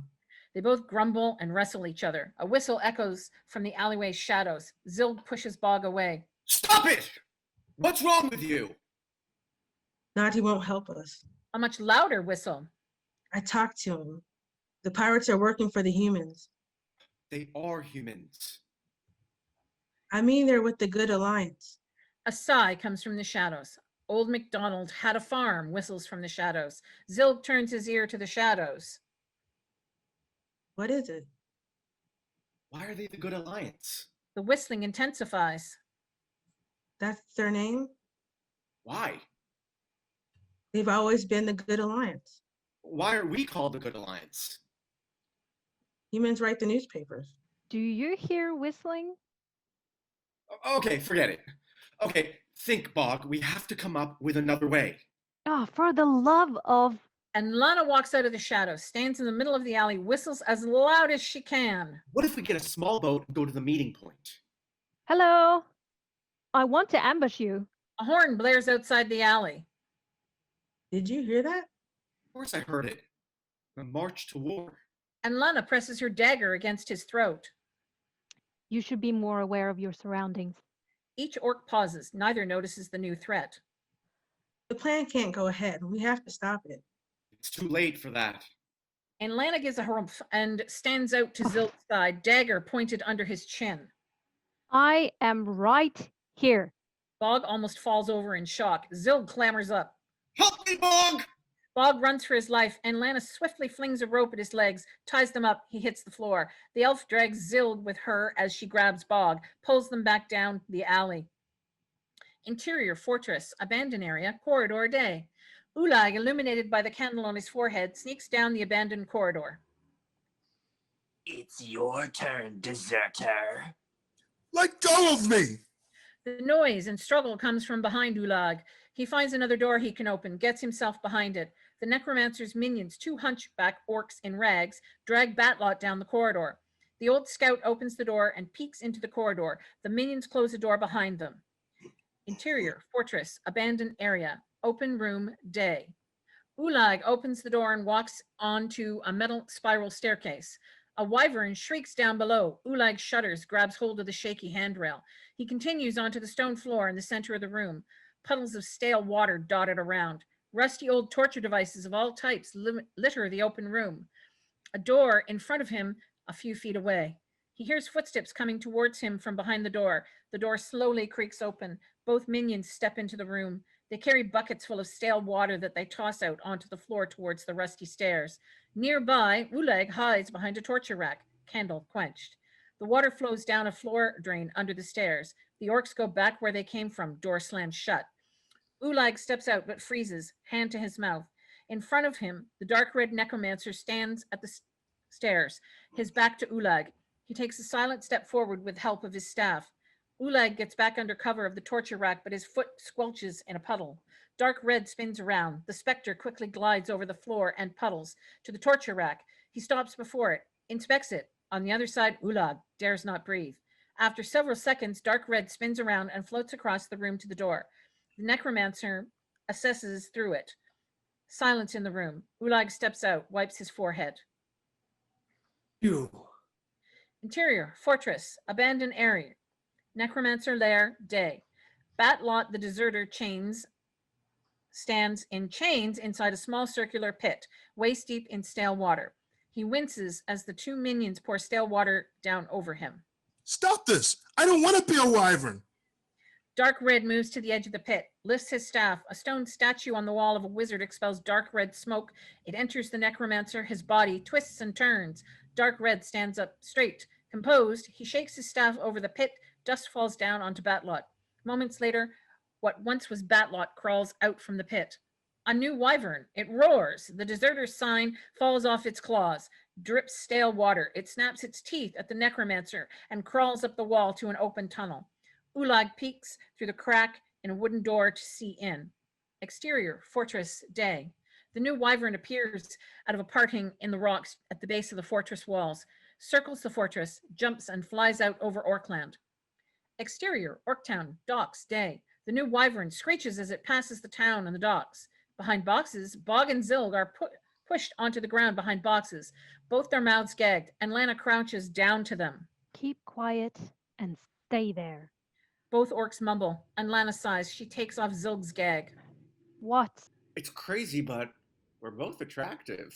Speaker 1: They both grumble and wrestle each other. A whistle echoes from the alleyway's shadows. Zilg pushes Bog away.
Speaker 6: Stop it! What's wrong with you?
Speaker 5: Nati won't help us.
Speaker 1: A much louder whistle.
Speaker 5: I talked to him. The pirates are working for the humans.
Speaker 6: They are humans.
Speaker 5: I mean, they're with the Good Alliance.
Speaker 1: A sigh comes from the shadows. Old MacDonald had a farm, whistles from the shadows. Zilg turns his ear to the shadows.
Speaker 5: What is it?
Speaker 6: Why are they the Good Alliance?
Speaker 1: The whistling intensifies.
Speaker 5: That's their name?
Speaker 6: Why?
Speaker 5: They've always been the Good Alliance.
Speaker 6: Why are we called the Good Alliance?
Speaker 5: Humans write the newspapers.
Speaker 2: Do you hear whistling?
Speaker 6: Okay, forget it. Okay, think, Bog. We have to come up with another way.
Speaker 2: Oh, for the love of...
Speaker 1: And Lana walks out of the shadows, stands in the middle of the alley, whistles as loud as she can.
Speaker 6: What if we get a small boat and go to the meeting point?
Speaker 2: Hello? I want to ambush you.
Speaker 1: A horn blares outside the alley.
Speaker 5: Did you hear that?
Speaker 6: Of course I heard it. A march to war.
Speaker 1: And Lana presses her dagger against his throat.
Speaker 2: You should be more aware of your surroundings.
Speaker 1: Each orc pauses. Neither notices the new threat.
Speaker 5: The plan can't go ahead. We have to stop it.
Speaker 6: It's too late for that.
Speaker 1: And Lana gives a harumph and stands out to Zilg's side, dagger pointed under his chin.
Speaker 2: I am right here.
Speaker 1: Bog almost falls over in shock. Zilg clambers up.
Speaker 6: Help me, Bog!
Speaker 1: Bog runs for his life, and Lana swiftly flings a rope at his legs, ties them up. He hits the floor. The elf drags Zilg with her as she grabs Bog, pulls them back down the alley. Interior fortress, abandoned area, corridor day. Ulag, illuminated by the candle on his forehead, sneaks down the abandoned corridor.
Speaker 14: It's your turn, deserter.
Speaker 9: Let go of me!
Speaker 1: The noise and struggle comes from behind Ulag. He finds another door he can open, gets himself behind it. The necromancer's minions, 2 hunchback orcs in rags, drag Batlot down the corridor. The old scout opens the door and peeks into the corridor. The minions close the door behind them. Interior, fortress, abandoned area, open room, day. Ulag opens the door and walks onto a metal spiral staircase. A wyvern shrieks down below. Ulag shudders, grabs hold of the shaky handrail. He continues onto the stone floor in the center of the room. Puddles of stale water dotted around. Rusty old torture devices of all types litter the open room. A door in front of him, a few feet away. He hears footsteps coming towards him from behind the door. The door slowly creaks open. Both minions step into the room. They carry buckets full of stale water that they toss out onto the floor towards the rusty stairs. Nearby, Ulag hides behind a torture rack, candle quenched. The water flows down a floor drain under the stairs. The orcs go back where they came from, door slams shut. Ulag steps out but freezes, hand to his mouth. In front of him, the dark red necromancer stands at the stairs, his back to Ulag. He takes a silent step forward with help of his staff. Ulag gets back under cover of the torture rack, but his foot squelches in a puddle. Dark red spins around. The specter quickly glides over the floor and puddles to the torture rack. He stops before it, inspects it. On the other side, Ulag dares not breathe. After several seconds, dark red spins around and floats across the room to the door. The necromancer assesses through it. Silence in the room. Ulag steps out, wipes his forehead.
Speaker 7: You.
Speaker 1: Interior, fortress, abandoned area. Necromancer lair, day. Batlot the deserter chains stands in chains inside a small circular pit, waist deep in stale water. He winces as the two minions pour stale water down over him.
Speaker 9: Stop this! I don't want to be a wyvern!
Speaker 1: Dark Red moves to the edge of the pit, lifts his staff. A stone statue on the wall of a wizard expels dark red smoke. It enters the necromancer. His body twists and turns. Dark Red stands up straight. Composed, he shakes his staff over the pit. Dust falls down onto Batlot. Moments later, what once was Batlot crawls out from the pit. A new wyvern. It roars. The deserter's sign falls off its claws. Drips stale water. It snaps its teeth at the necromancer and crawls up the wall to an open tunnel. Ulag peeks through the crack in a wooden door to see in. Exterior, fortress, day. The new wyvern appears out of a parting in the rocks at the base of the fortress walls, circles the fortress, jumps and flies out over Orkland. Exterior, Orktown, docks, day. The new wyvern screeches as it passes the town and the docks. Behind boxes, Bog and Zilg are pushed onto the ground behind boxes, both their mouths gagged, and Lana crouches down to them.
Speaker 2: Keep quiet and stay there.
Speaker 1: Both orcs mumble, and Lana sighs. She takes off Zilg's gag.
Speaker 2: What?
Speaker 6: It's crazy, but we're both attractive.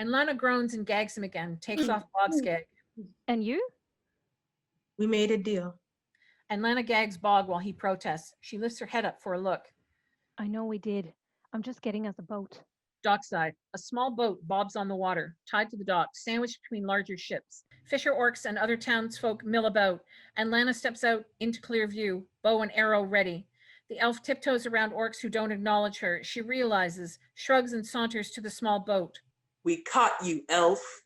Speaker 1: And Lana groans and gags him again, takes off Bog's gag.
Speaker 2: And you?
Speaker 5: We made a deal.
Speaker 1: And Lana gags Bog while he protests. She lifts her head up for a look.
Speaker 2: I know we did. I'm just getting us a boat.
Speaker 1: Dockside. A small boat bobs on the water, tied to the dock, sandwiched between larger ships. Fisher orcs and other townsfolk mill about, and Lana steps out into clear view, bow and arrow ready. The elf tiptoes around orcs who don't acknowledge her. She realizes, shrugs and saunters to the small boat.
Speaker 11: We caught you, elf.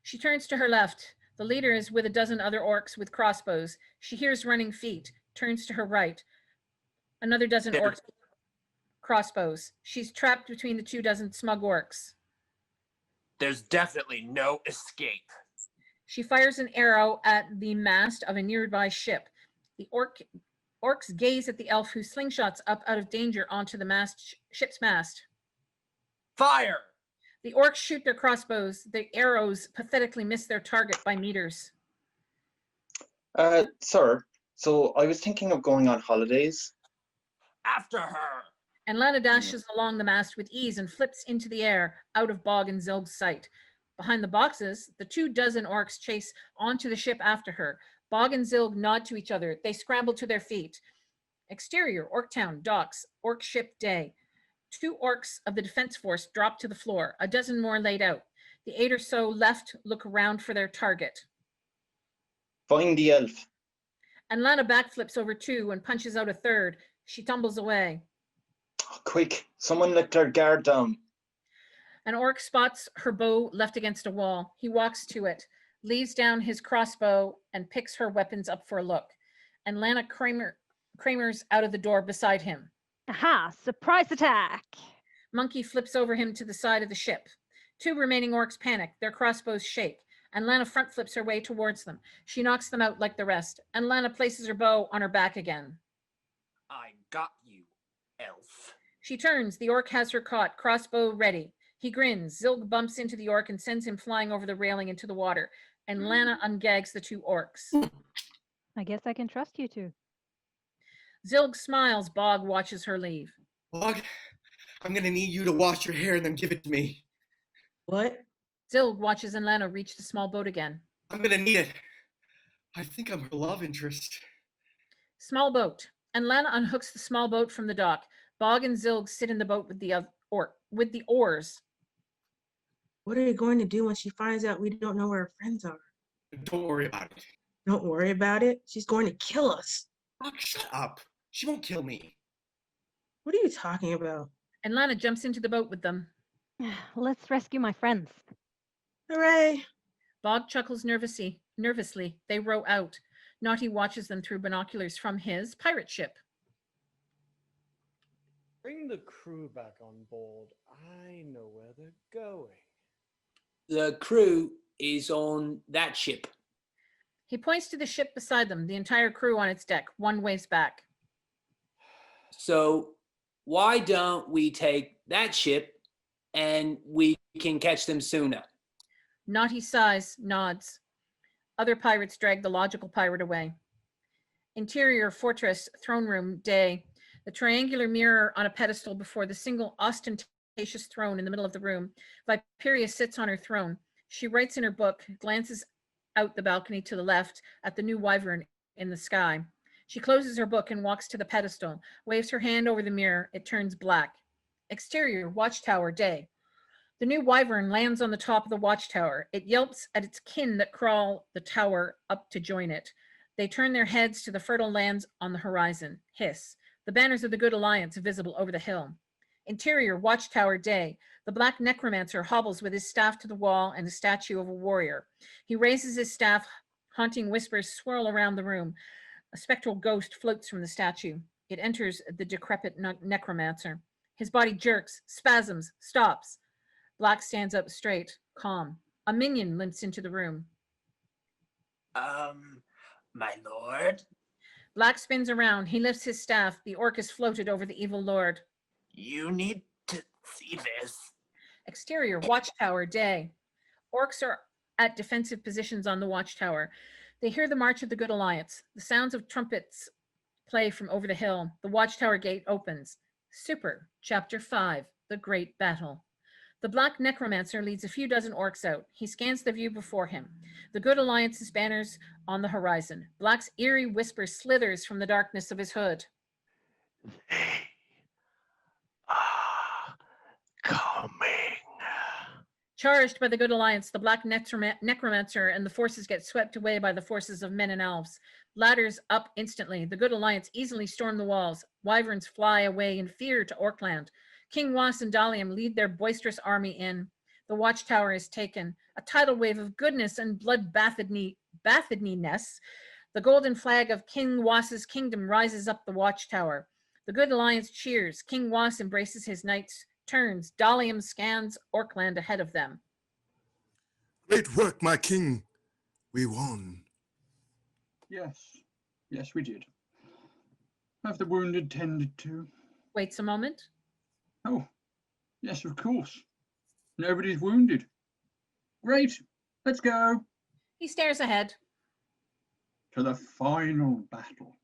Speaker 1: She turns to her left. The leader is with a dozen other orcs with crossbows. She hears running feet, turns to her right. Another dozen orcs with crossbows. She's trapped between the 24 smug orcs.
Speaker 12: There's definitely no escape.
Speaker 1: She fires an arrow at the mast of a nearby ship. The orcs gaze at the elf who slingshots up out of danger onto the ship's mast.
Speaker 12: Fire!
Speaker 1: The orcs shoot their crossbows. The arrows pathetically miss their target by meters.
Speaker 13: Sir, so I was thinking of going on holidays.
Speaker 12: After her!
Speaker 1: And Lana dashes along the mast with ease and flips into the air, out of Bog and Zilg's sight. Behind the boxes, the 24 orcs chase onto the ship after her. Bog and Zilg nod to each other. They scramble to their feet. Exterior, Orktown, docks, orc ship, day. 2 orcs of the defense force drop to the floor. A dozen more laid out. The 8 or so left look around for their target.
Speaker 13: Find the elf.
Speaker 1: And Lana backflips over 2 and punches out a third. She tumbles away.
Speaker 13: Oh, quick, someone let their guard down.
Speaker 1: An orc spots her bow left against a wall. He walks to it, leaves down his crossbow, and picks her weapons up for a look. And Lana Kramer's out of the door beside him.
Speaker 2: Aha! Surprise attack!
Speaker 1: Monkey flips over him to the side of the ship. 2 remaining orcs panic. Their crossbows shake. And Lana front flips her way towards them. She knocks them out like the rest. And Lana places her bow on her back again.
Speaker 12: I got you, elf.
Speaker 1: She turns. The orc has her caught, crossbow ready. He grins. Zilg bumps into the orc and sends him flying over the railing into the water. And Lana ungags the 2 orcs.
Speaker 2: I guess I can trust you two.
Speaker 1: Zilg smiles. Bog watches her leave.
Speaker 6: Bog, I'm gonna need you to wash your hair and then give it to me.
Speaker 5: What?
Speaker 1: Zilg watches and Lana reach the small boat again.
Speaker 6: I'm gonna need it. I think I'm her love interest.
Speaker 1: Small boat. And Lana unhooks the small boat from the dock. Bog and Zilg sit in the boat with the oars.
Speaker 5: What are you going to do when she finds out we don't know where our friends are?
Speaker 6: Don't worry about it.
Speaker 5: Don't worry about it. She's going to kill us.
Speaker 6: Bog, shut up. She won't kill me.
Speaker 5: What are you talking about?
Speaker 1: And Lana jumps into the boat with them.
Speaker 2: Let's rescue my friends.
Speaker 5: Hooray!
Speaker 1: Bog chuckles nervously. They row out. Naughty watches them through binoculars from his pirate ship.
Speaker 10: Bring the crew back on board. I know where they're going.
Speaker 7: The crew is on that ship.
Speaker 1: He points to the ship beside them, the entire crew on its deck, one waist back.
Speaker 7: So why don't we take that ship and we can catch them sooner?
Speaker 1: Naughty sighs, nods. Other pirates drag the logical pirate away. Interior, fortress, throne room, day. The triangular mirror on a pedestal before the single ostentatious throne in the middle of the room. Viperia sits on her throne. She writes in her book, glances out the balcony to the left at the new wyvern in the sky. She closes her book and walks to the pedestal, waves her hand over the mirror. It turns black. Exterior, watchtower, day. The new wyvern lands on the top of the watchtower. It yelps at its kin that crawl the tower up to join it. They turn their heads to the fertile lands on the horizon. Hiss. The banners of the Good Alliance visible over the hill. Interior, watchtower, day. The black necromancer hobbles with his staff to the wall and a statue of a warrior. He raises his staff. Haunting whispers swirl around the room. A spectral ghost floats from the statue. It enters the decrepit necromancer. His body jerks, spasms, stops. Black stands up straight, calm. A minion limps into the room.
Speaker 14: My lord?
Speaker 1: Black spins around. He lifts his staff. The orc is floated over the evil lord.
Speaker 14: You need to see this.
Speaker 1: Exterior, watchtower, day. Orcs are at defensive positions on the watchtower. They hear the march of the Good Alliance. The sounds of trumpets play from over the hill. The watchtower gate opens. Super, Chapter 5, The Great Battle. The black necromancer leads a few dozen orcs out. He scans the view before him. The Good Alliance's banners on the horizon. Black's eerie whisper slithers from the darkness of his hood.
Speaker 8: Coming.
Speaker 1: Charged by the Good Alliance, the black necromancer and the forces get swept away by the forces of men and elves. Ladders up instantly. The Good Alliance easily storm the walls. Wyverns fly away in fear to Orkland. King Was and Dalium lead their boisterous army in. The watchtower is taken. A tidal wave of goodness and blood-bathedness. The golden flag of King Was's kingdom rises up the watchtower. The Good Alliance cheers. King Was embraces his knights, turns. Dalium scans Orkland ahead of them.
Speaker 9: Great work, my king. We won.
Speaker 4: Yes, yes, we did. Have the wounded tended to?
Speaker 1: Waits a moment.
Speaker 4: Oh, yes, of course. Nobody's wounded. Great, let's go.
Speaker 1: He stares ahead.
Speaker 4: To the final battle.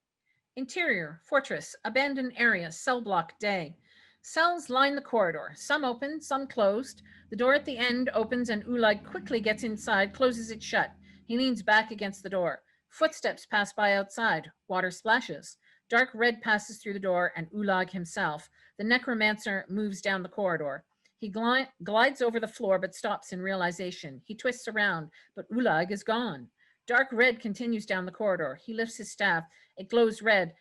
Speaker 1: Interior, fortress, abandoned area, cell block, day. Cells line the corridor, some open, some closed. The door at the end opens and Ulag quickly gets inside, closes it shut. He leans back against the door. Footsteps pass by outside. Water splashes. Dark red passes through the door and Ulag himself. The necromancer moves down the corridor. He glides over the floor but stops in realization. He twists around, but Ulag is gone. Dark red continues down the corridor. He lifts his staff. It glows red,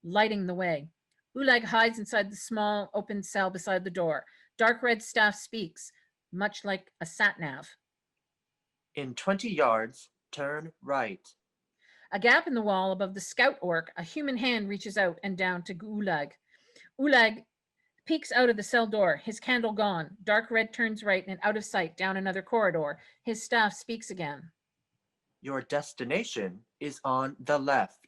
Speaker 1: lighting the way. Ulag hides inside the small open cell beside the door. Dark red staff speaks, much like a sat-nav.
Speaker 14: In 20 yards, turn right.
Speaker 1: A gap in the wall above the scout orc, a human hand reaches out and down to Ulag. Ulag peeks out of the cell door, his candle gone. Dark red turns right and out of sight down another corridor. His staff speaks again.
Speaker 14: Your destination is on the left.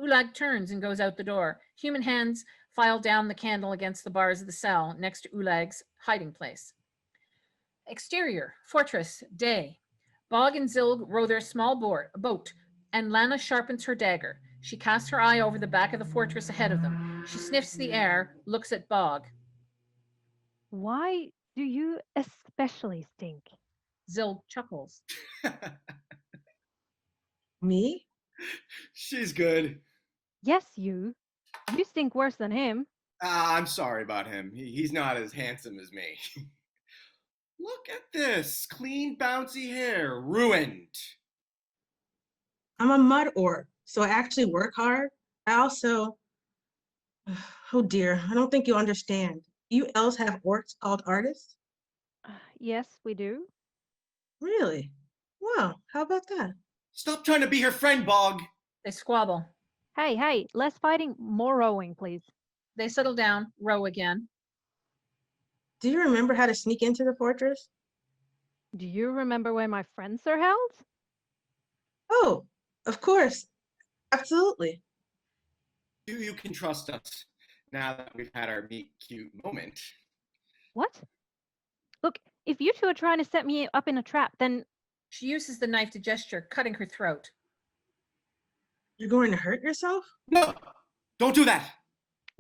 Speaker 1: Ulag turns and goes out the door. Human hands file down the candle against the bars of the cell next to Ulag's hiding place. Exterior, fortress, day. Bog and Zilg row their small boat, and Lana sharpens her dagger. She casts her eye over the back of the fortress ahead of them. She sniffs the air, looks at Bog.
Speaker 2: Why do you especially stink?
Speaker 1: Zilg chuckles.
Speaker 5: Me?
Speaker 6: She's good.
Speaker 2: Yes, you. You stink worse than him.
Speaker 6: I'm sorry about him. He's not as handsome as me. Look at this. Clean, bouncy hair. Ruined.
Speaker 5: I'm a mud orc, so I actually work hard. I also, oh dear, I don't think you understand. You elves have orcs called artists?
Speaker 2: Yes, we do.
Speaker 5: Really? Wow, how about that?
Speaker 6: Stop trying to be her friend, Bog.
Speaker 1: They squabble.
Speaker 2: Hey, less fighting, more rowing, please.
Speaker 1: They settle down, row again.
Speaker 5: Do you remember how to sneak into the fortress?
Speaker 2: Do you remember where my friends are held?
Speaker 5: Oh, of course. Absolutely.
Speaker 6: You can trust us now that we've had our meet cute moment.
Speaker 2: What? Look, if you two are trying to set me up in a trap, then...
Speaker 1: She uses the knife to gesture, cutting her throat.
Speaker 5: You're going to hurt yourself?
Speaker 6: No, don't do that.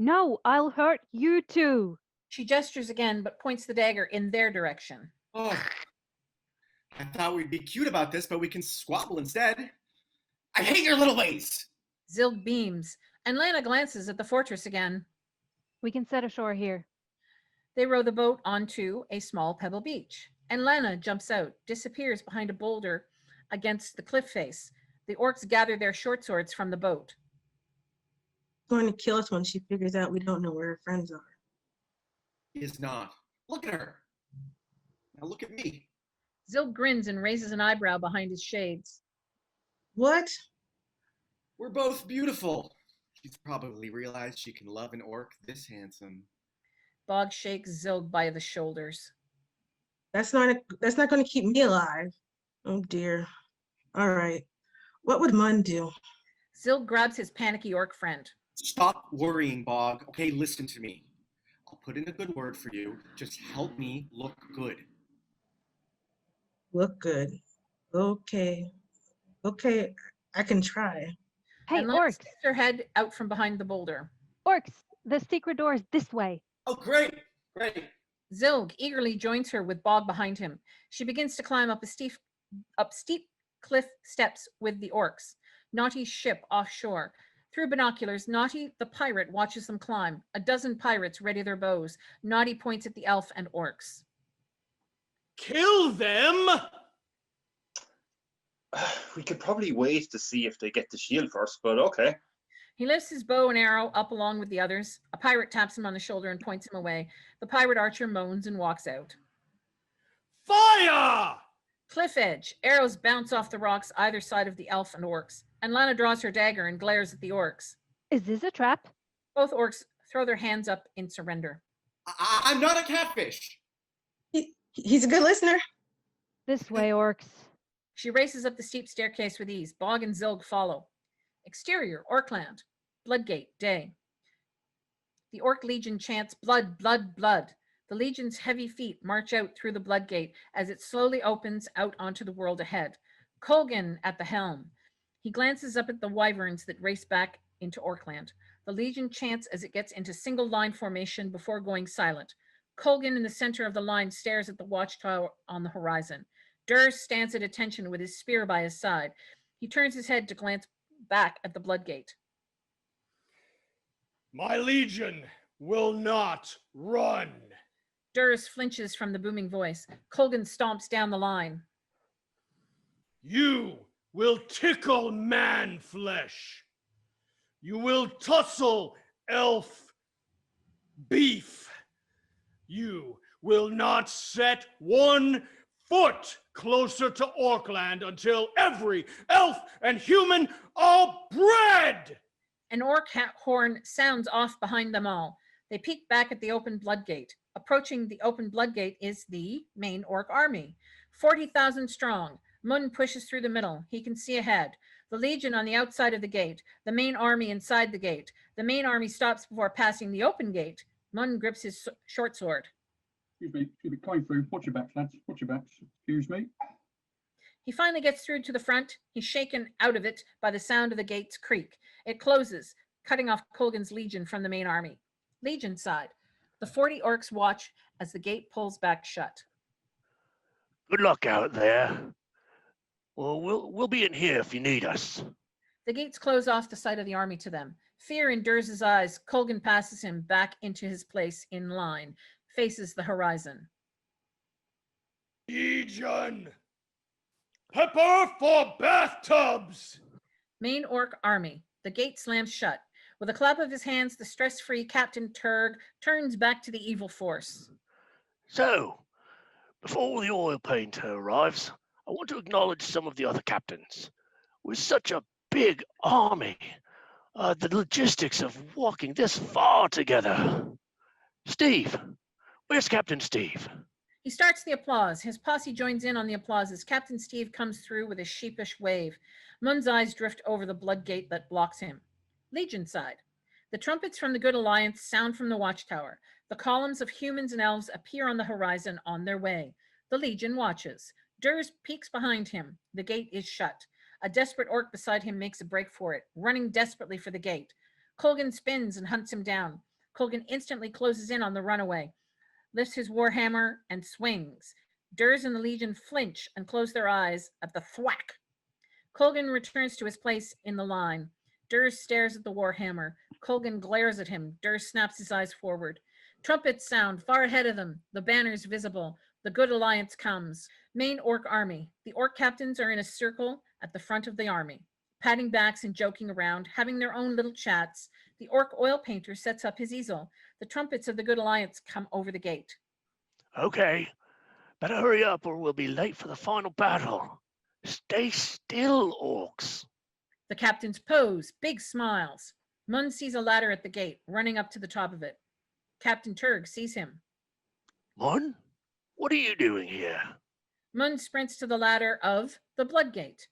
Speaker 2: No, I'll hurt you too.
Speaker 1: She gestures again, but points the dagger in their direction.
Speaker 6: Oh, I thought we'd be cute about this, but we can squabble instead. I hate your little ways.
Speaker 1: Zilg beams, and Lana glances at the fortress again.
Speaker 2: We can set ashore here.
Speaker 1: They row the boat onto a small pebble beach, and Lana jumps out, disappears behind a boulder against the cliff face. The orcs gather their short swords from the boat.
Speaker 5: Going to kill us when she figures out we don't know where her friends are.
Speaker 6: He is not. Look at her. Now look at me.
Speaker 1: Zilg grins and raises an eyebrow behind his shades.
Speaker 5: What?
Speaker 6: We're both beautiful. She's probably realized she can love an orc this handsome.
Speaker 1: Bog shakes Zilg by the shoulders.
Speaker 5: That's not going to keep me alive. Oh dear. All right. What would Mun do?
Speaker 1: Zilg grabs his panicky orc friend.
Speaker 6: Stop worrying, Bog. Okay, listen to me. I'll put in a good word for you. Just help me look good.
Speaker 5: Look good. Okay. Okay, I can try.
Speaker 2: Hey,
Speaker 1: And Lana
Speaker 2: orcs!
Speaker 1: sticks her head out from behind the boulder.
Speaker 2: Orcs! The secret door is this way.
Speaker 6: Oh, great. Great.
Speaker 1: Zilg eagerly joins her with Bog behind him. She begins to climb up steep cliff steps with the orcs. Naughty's ship offshore. Through binoculars, Naughty the pirate watches them climb. A dozen pirates ready their bows. Naughty points at the elf and orcs.
Speaker 15: Kill them?
Speaker 13: We could probably wait to see if they get the shield first, but okay.
Speaker 1: He lifts his bow and arrow up along with the others. A pirate taps him on the shoulder and points him away. The pirate archer moans and walks out.
Speaker 15: Fire!
Speaker 1: Cliff edge. Arrows bounce off the rocks either side of the elf and orcs. And Lana draws her dagger and glares at the orcs.
Speaker 2: Is this a trap?
Speaker 1: Both orcs throw their hands up in surrender.
Speaker 6: I'm not a catfish.
Speaker 5: He's a good listener.
Speaker 2: This way, orcs.
Speaker 1: She races up the steep staircase with ease. Bog and Zilg follow. Exterior, Orkland. Bloodgate, day. The Orc Legion chants, blood, blood, blood. The Legion's heavy feet march out through the Bloodgate as it slowly opens out onto the world ahead. Colgan at the helm. He glances up at the wyverns that race back into Orkland. The Legion chants as it gets into single line formation before going silent. Colgan in the center of the line stares at the watchtower on the horizon. Durs stands at attention with his spear by his side. He turns his head to glance back at the Bloodgate.
Speaker 15: My legion will not run.
Speaker 1: Durs flinches from the booming voice. Colgan stomps down the line.
Speaker 15: You will tickle man flesh. You will tussle elf beef. You will not set one foot closer to Orkland until every elf and human are bred.
Speaker 1: An orc horn sounds off behind them all. They peek back at the open Bloodgate. Approaching the open Bloodgate is the main orc army, 40,000 strong. Mun pushes through the middle. He can see ahead. The Legion on the outside of the gate. The main army inside the gate. The main army stops before passing the open gate. Mun grips his short sword.
Speaker 4: Excuse me, coming through. Watch your backs, lads. Watch your backs. Excuse me.
Speaker 1: He finally gets through to the front. He's shaken out of it by the sound of the gate's creak. It closes, cutting off Colgan's Legion from the main army. Legion side. The 40 orcs watch as the gate pulls back shut.
Speaker 8: Good luck out there. Well, we'll be in here if you need us.
Speaker 1: The gates close off the sight of the army to them. Fear in Durs's eyes. Colgan passes him back into his place in line, faces the horizon.
Speaker 15: Legion! Pepper for bathtubs!
Speaker 1: Main orc army. The gate slams shut. With a clap of his hands, the stress-free Captain Turg turns back to the evil force.
Speaker 8: So, before the oil painter arrives, I want to acknowledge some of the other captains. With such a big army, the logistics of walking this far together. Steve, where's Captain Steve?
Speaker 1: He starts the applause. His posse joins in on the applause as Captain Steve comes through with a sheepish wave. Mun's eyes drift over the Bloodgate that blocks him. Legion side. The trumpets from the Good Alliance sound from the watchtower. The columns of humans and elves appear on the horizon on their way. The Legion watches. Durs peeks behind him. The gate is shut. A desperate orc beside him makes a break for it, running desperately for the gate. Colgan spins and hunts him down. Colgan instantly closes in on the runaway, lifts his warhammer and swings. Durs and the Legion flinch and close their eyes at the thwack. Colgan returns to his place in the line. Durs stares at the warhammer. Colgan glares at him. Durs snaps his eyes forward. Trumpets sound far ahead of them. The banners visible. The Good Alliance comes. Main Orc army. The Orc captains are in a circle at the front of the army, patting backs and joking around, having their own little chats. The Orc oil painter sets up his easel. The trumpets of the Good Alliance come over the gate.
Speaker 8: Okay, better hurry up or we'll be late for the final battle. Stay still, orcs.
Speaker 1: The captains pose, big smiles. Mun sees a ladder at the gate, running up to the top of it. Captain Turg sees him.
Speaker 8: Mun, what are you doing here?
Speaker 1: Mun sprints to the ladder of the Blood Gate.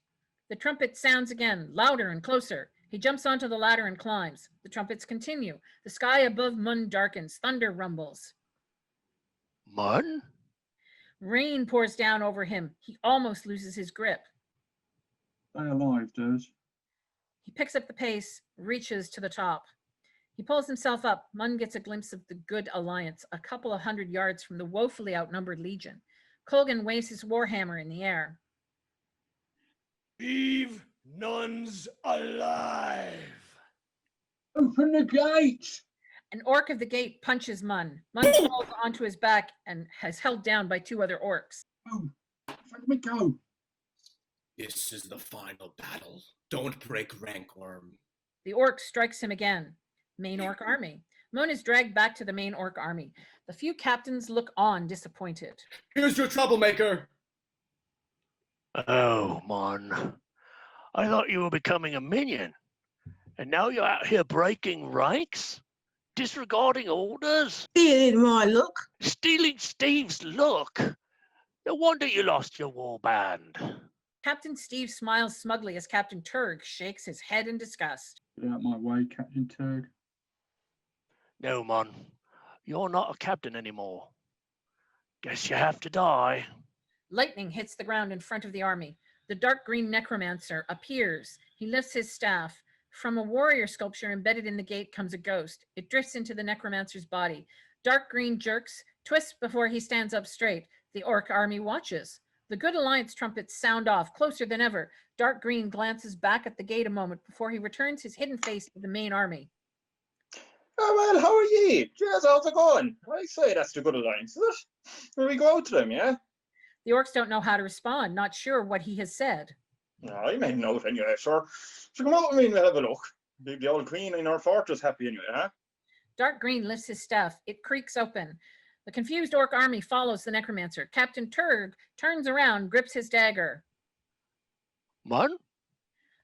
Speaker 1: The trumpet sounds again, louder and closer. He jumps onto the ladder and climbs. The trumpets continue. The sky above Mun darkens. Thunder rumbles.
Speaker 8: Mun?
Speaker 1: Rain pours down over him. He almost loses his grip.
Speaker 4: Stay alive, Durs.
Speaker 1: He picks up the pace, reaches to the top. He pulls himself up. Mun gets a glimpse of the Good Alliance, a couple of 100 yards from the woefully outnumbered Legion. Colgan waves his warhammer in the air.
Speaker 15: Leave nuns alive.
Speaker 4: Open the gate.
Speaker 1: An orc of the gate punches Mun. Mun falls onto his back and is held down by 2 other orcs.
Speaker 4: Oh, let me go.
Speaker 6: This is the final battle. Don't break rank, worm.
Speaker 1: The orc strikes him again. Main Orc army. Mun is dragged back to the main Orc army. The few captains look on, disappointed.
Speaker 6: Here's your troublemaker.
Speaker 8: Oh, Mun. I thought you were becoming a minion. And now you're out here breaking ranks? Disregarding orders?
Speaker 5: Stealing my look.
Speaker 8: Stealing Steve's look? No wonder you lost your warband.
Speaker 1: Captain Steve smiles smugly as Captain Turg shakes his head in disgust.
Speaker 4: Get out my way, Captain Turg.
Speaker 8: No, Mun. You're not a captain anymore. Guess you have to die.
Speaker 1: Lightning hits the ground in front of the army. The dark green necromancer appears. He lifts his staff. From a warrior sculpture embedded in the gate comes a ghost. It drifts into the necromancer's body. Dark green jerks, twists before he stands up straight. The orc army watches. The Good Alliance trumpets sound off, closer than ever. Dark green glances back at the gate a moment before he returns his hidden face to the main army.
Speaker 13: Oh, well, how are ye? Cheers, how's it going? I say that's the Good Alliance, is it? Will we go out to them, yeah?
Speaker 1: The orcs don't know how to respond, not sure what he has said.
Speaker 13: No, I made a note anyway, sure. So come out with me and we'll have a look. Leave the old queen in our fortress happy anyway, huh?
Speaker 1: Dark green lifts his staff. It creaks open. The confused orc army follows the necromancer. Captain Turg turns around, grips his dagger.
Speaker 8: Mun?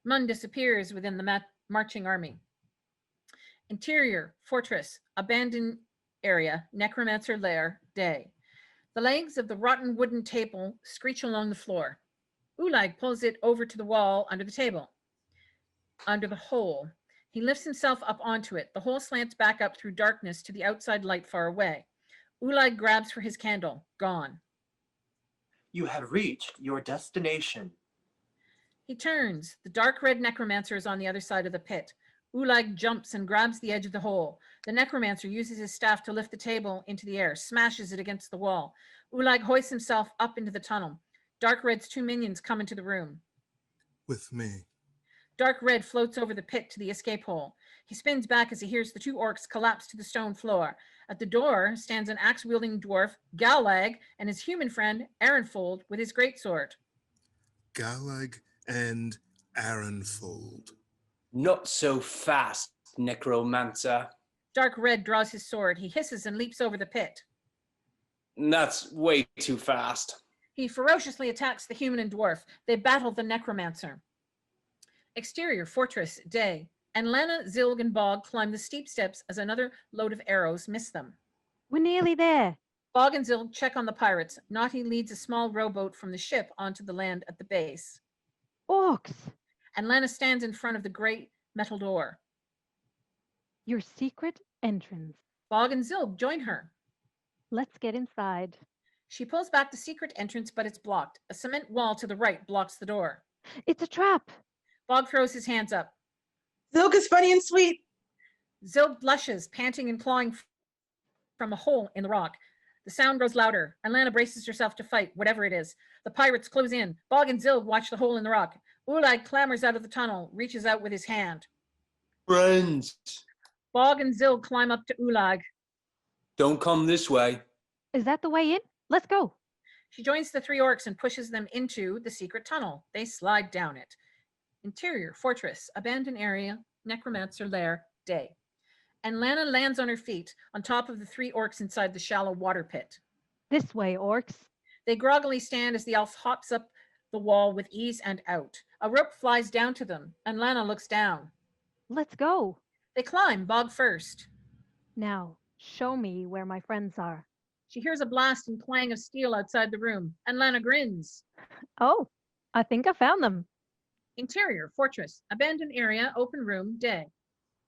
Speaker 1: Mun disappears within the marching army. Interior, fortress, abandoned area, necromancer lair, day. The legs of the rotten wooden table screech along the floor. Ulag pulls it over to the wall under the table. Under the hole. He lifts himself up onto it. The hole slants back up through darkness to the outside light far away. Ulag grabs for his candle. Gone.
Speaker 14: You have reached your destination.
Speaker 1: He turns. The dark red necromancer is on the other side of the pit. Ulag jumps and grabs the edge of the hole. The necromancer uses his staff to lift the table into the air, smashes it against the wall. Ulag hoists himself up into the tunnel. Dark Red's 2 minions come into the room.
Speaker 9: With me.
Speaker 1: Dark Red floats over the pit to the escape hole. He spins back as he hears the 2 orcs collapse to the stone floor. At the door stands an axe-wielding dwarf, Galag, and his human friend, Aaronfold, with his greatsword.
Speaker 9: Galag and Aaronfold.
Speaker 7: Not so fast, necromancer.
Speaker 1: Dark Red draws his sword. He hisses and leaps over the pit.
Speaker 7: That's way too fast.
Speaker 1: He ferociously attacks the human and dwarf. They battle the necromancer. Exterior, fortress, day. And Lana, Zilg, and Bog climb the steep steps as another load of arrows miss them.
Speaker 2: We're nearly there.
Speaker 1: Bog and Zilg check on the pirates. Naughty leads a small rowboat from the ship onto the land at the base.
Speaker 2: Orcs!
Speaker 1: And Lana stands in front of the great metal door.
Speaker 2: Your secret entrance.
Speaker 1: Bog and Zilg join her.
Speaker 2: Let's get inside.
Speaker 1: She pulls back the secret entrance, but it's blocked. A cement wall to the right blocks the door.
Speaker 2: It's a trap.
Speaker 1: Bog throws his hands up.
Speaker 5: Zilk is funny and sweet.
Speaker 1: Zilg blushes, panting and clawing from a hole in the rock. The sound grows louder, and Lana braces herself to fight, whatever it is. The pirates close in. Bog and Zilg watch the hole in the rock. Ulag clambers out of the tunnel, reaches out with his hand.
Speaker 7: Friends,
Speaker 1: Bog and Zilg climb up to Ulag.
Speaker 7: don't come this way.
Speaker 2: Is that the way in? Let's go.
Speaker 1: She joins the 3 orcs and pushes them into the secret tunnel. They slide down it. Interior, fortress, abandoned area, necromancer lair, day. And Lana lands on her feet on top of the 3 orcs inside the shallow water pit.
Speaker 2: This way, orcs.
Speaker 1: They groggily stand as the elf hops up the wall with ease and out. A rope flies down to them, and Lana looks down.
Speaker 2: Let's go.
Speaker 1: They climb, Bog first.
Speaker 2: Now, show me where my friends are.
Speaker 1: She hears a blast and clang of steel outside the room, and Lana grins.
Speaker 2: Oh, I think I found them.
Speaker 1: Interior, fortress, abandoned area, open room, day.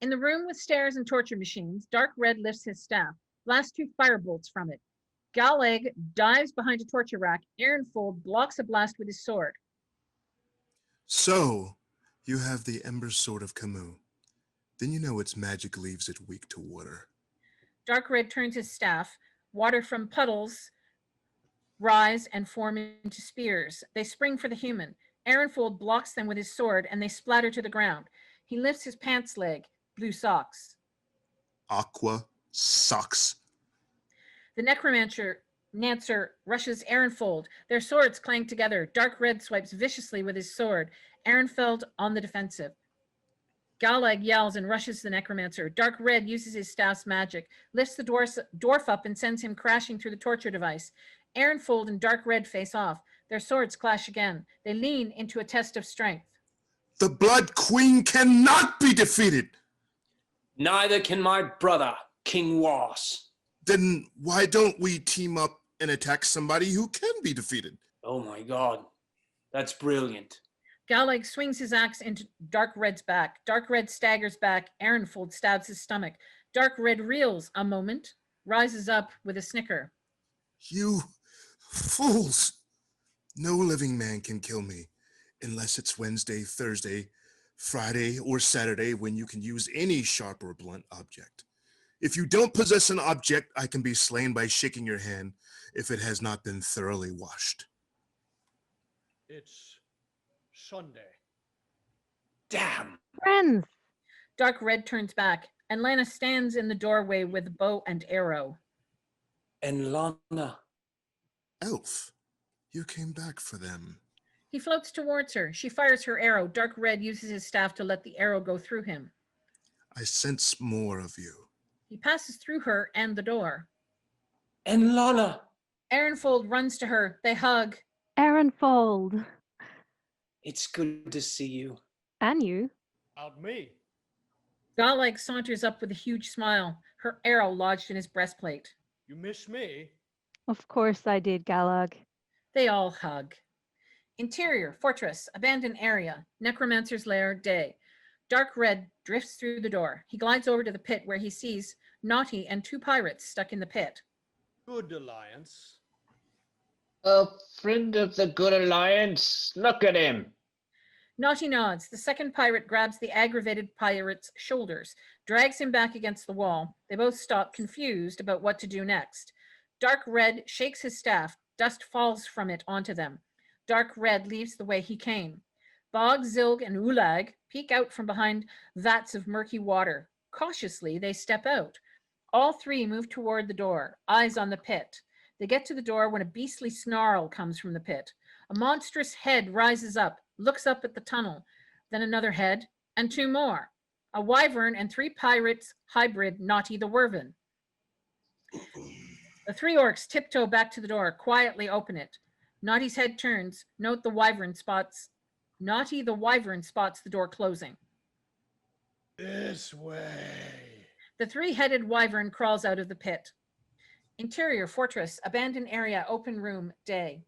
Speaker 1: In the room with stairs and torture machines, Dark Red lifts his staff, blasts 2 firebolts from it. Galeg dives behind a torture rack. Aaronfold blocks a blast with his sword.
Speaker 9: So, you have the Ember Sword of Camus. Then you know its magic leaves it weak to water.
Speaker 1: Dark Red turns his staff. Water from puddles rise and form into spears. They spring for the human. Aaronfold blocks them with his sword, and they splatter to the ground. He lifts his pants leg. Blue socks.
Speaker 9: Aqua socks.
Speaker 1: The necromancer rushes Aaronfold. Their swords clang together. Dark Red swipes viciously with his sword. Aaronfeld on the defensive. Galeg yells and rushes the necromancer. Dark Red uses his staff's magic, lifts the dwarf up and sends him crashing through the torture device. Aaronfold and Dark Red face off. Their swords clash again. They lean into a test of strength.
Speaker 9: The Blood Queen cannot be defeated.
Speaker 7: Neither can my brother, King Was.
Speaker 9: Then why don't we team up and attack somebody who can be defeated?
Speaker 7: Oh my god, that's brilliant.
Speaker 1: Galeg swings his axe into Dark Red's back. Dark Red staggers back. Aaronfold stabs his stomach. Dark Red reels a moment, rises up with a snicker.
Speaker 9: You fools! No living man can kill me unless it's Wednesday, Thursday, Friday, or Saturday when you can use any sharp or blunt object. If you don't possess an object, I can be slain by shaking your hand if it has not been thoroughly washed.
Speaker 15: It's Sunday.
Speaker 7: Damn.
Speaker 2: Friends.
Speaker 1: Dark Red turns back, and Lana stands in the doorway with bow and arrow.
Speaker 7: And Lana.
Speaker 9: Elf, you came back for them.
Speaker 1: He floats towards her. She fires her arrow. Dark Red uses his staff to let the arrow go through him.
Speaker 9: I sense more of you.
Speaker 1: He passes through her and the door.
Speaker 7: And Lana.
Speaker 1: Aaronfold runs to her. They hug.
Speaker 2: Aaronfold.
Speaker 7: It's good to see you.
Speaker 2: And you.
Speaker 15: Out me.
Speaker 1: Galeg saunters up with a huge smile, her arrow lodged in his breastplate.
Speaker 15: You miss me?
Speaker 2: Of course I did, Galag.
Speaker 1: They all hug. Interior, fortress, abandoned area, necromancer's lair, day. Dark Red drifts through the door. He glides over to the pit where he sees Naughty and 2 pirates stuck in the pit.
Speaker 15: Good alliance.
Speaker 3: A friend of the Good Alliance. Look at him.
Speaker 1: Naughty nods. The second pirate grabs the aggravated pirate's shoulders, drags him back against the wall. They both stop, confused about what to do next. Dark Red shakes his staff. Dust falls from it onto them. Dark Red leaves the way he came. Bog, Zilg, and Ulag peek out from behind vats of murky water. Cautiously, they step out. All 3 move toward the door, eyes on the pit. They get to the door when a beastly snarl comes from the pit. A monstrous head rises up, looks up at the tunnel, then another head, and 2 more. A wyvern and 3 pirates hybrid Naughty the Wyvern. The 3 orcs tiptoe back to the door, quietly open it. Naughty's head turns. Naughty the Wyvern spots the door closing.
Speaker 15: This way.
Speaker 1: The 3-headed wyvern crawls out of the pit. Interior, fortress, abandoned area, open room, day.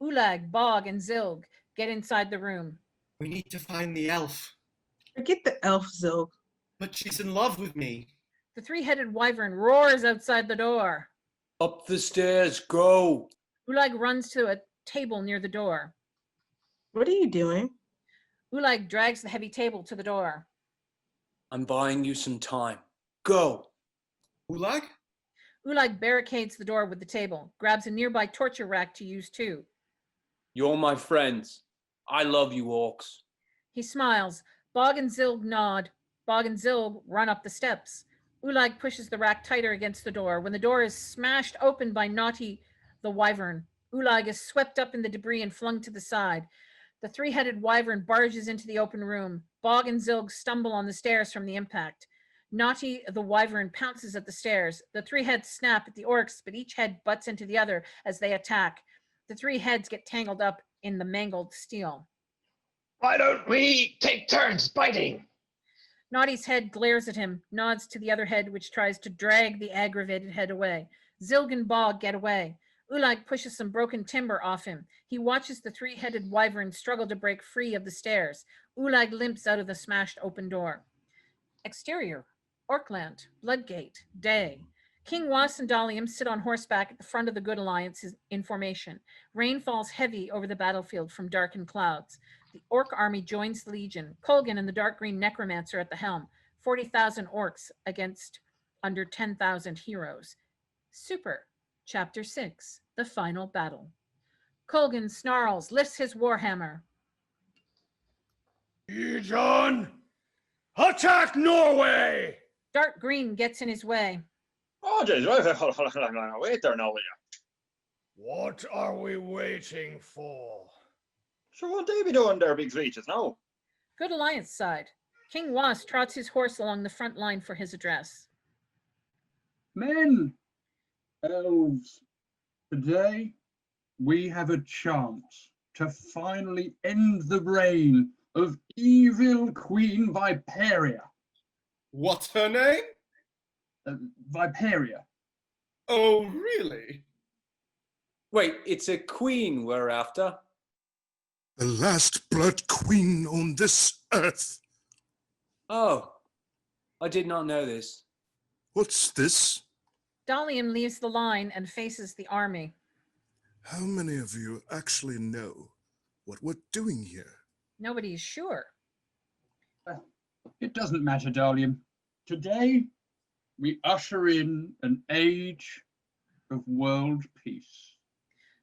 Speaker 1: Ulag, Bog, and Zilg get inside the room.
Speaker 6: We need to find the elf.
Speaker 5: Forget the elf, Zilg.
Speaker 6: But she's in love with me.
Speaker 1: The 3-headed wyvern roars outside the door.
Speaker 7: Up the stairs, go.
Speaker 1: Ulag runs to a table near the door.
Speaker 5: What are you doing?
Speaker 1: Ulag drags the heavy table to the door.
Speaker 7: I'm buying you some time. Go.
Speaker 6: Ulag?
Speaker 1: Ulag barricades the door with the table, grabs a nearby torture rack to use too.
Speaker 7: You're my friends. I love you, orcs.
Speaker 1: He smiles. Bog and Zilg nod. Bog and Zilg run up the steps. Ulag pushes the rack tighter against the door. When the door is smashed open by Naughty the Wyvern, Ulag is swept up in the debris and flung to the side. The three-headed wyvern barges into the open room. Bog and Zilg stumble on the stairs from the impact. Naughty the Wyvern pounces at the stairs. The three heads snap at the orcs, but each head butts into the other as they attack. The three heads get tangled up in the mangled steel.
Speaker 3: Why don't we take turns biting?
Speaker 1: Naughty's head glares at him, nods to the other head, which tries to drag the aggravated head away. Zilg and Bog get away. Ulag pushes some broken timber off him. He watches the three-headed wyvern struggle to break free of the stairs. Ulag limps out of the smashed open door. Exterior, Orkland, Bloodgate, day. King Was and Dalium sit on horseback at the front of the Good Alliance in formation. Rain falls heavy over the battlefield from darkened clouds. The orc army joins the legion. Colgan and the dark green necromancer at the helm. 40,000 orcs against under 10,000 heroes. Super. Chapter 6. The final battle. Colgan snarls, lifts his warhammer.
Speaker 15: John, attack Norway!
Speaker 1: Dark green gets in his way.
Speaker 13: Oh, jeez, wait there now, will you?
Speaker 15: What are we waiting for?
Speaker 13: Sure, what they be doing there, big speeches now?
Speaker 1: Good Alliance side. King Was trots his horse along the front line for his address.
Speaker 4: Men, elves, today we have a chance to finally end the reign of evil Queen Viperia.
Speaker 6: What's her name?
Speaker 4: Viperia.
Speaker 6: Oh, really?
Speaker 7: Wait, it's a queen we're after.
Speaker 9: The last blood queen on this earth.
Speaker 7: Oh, I did not know this.
Speaker 9: What's this?
Speaker 1: Dalium leaves the line and faces the army.
Speaker 9: How many of you actually know what we're doing here?
Speaker 1: Nobody is sure.
Speaker 4: It doesn't matter, Dalium. Today, we usher in an age of world peace.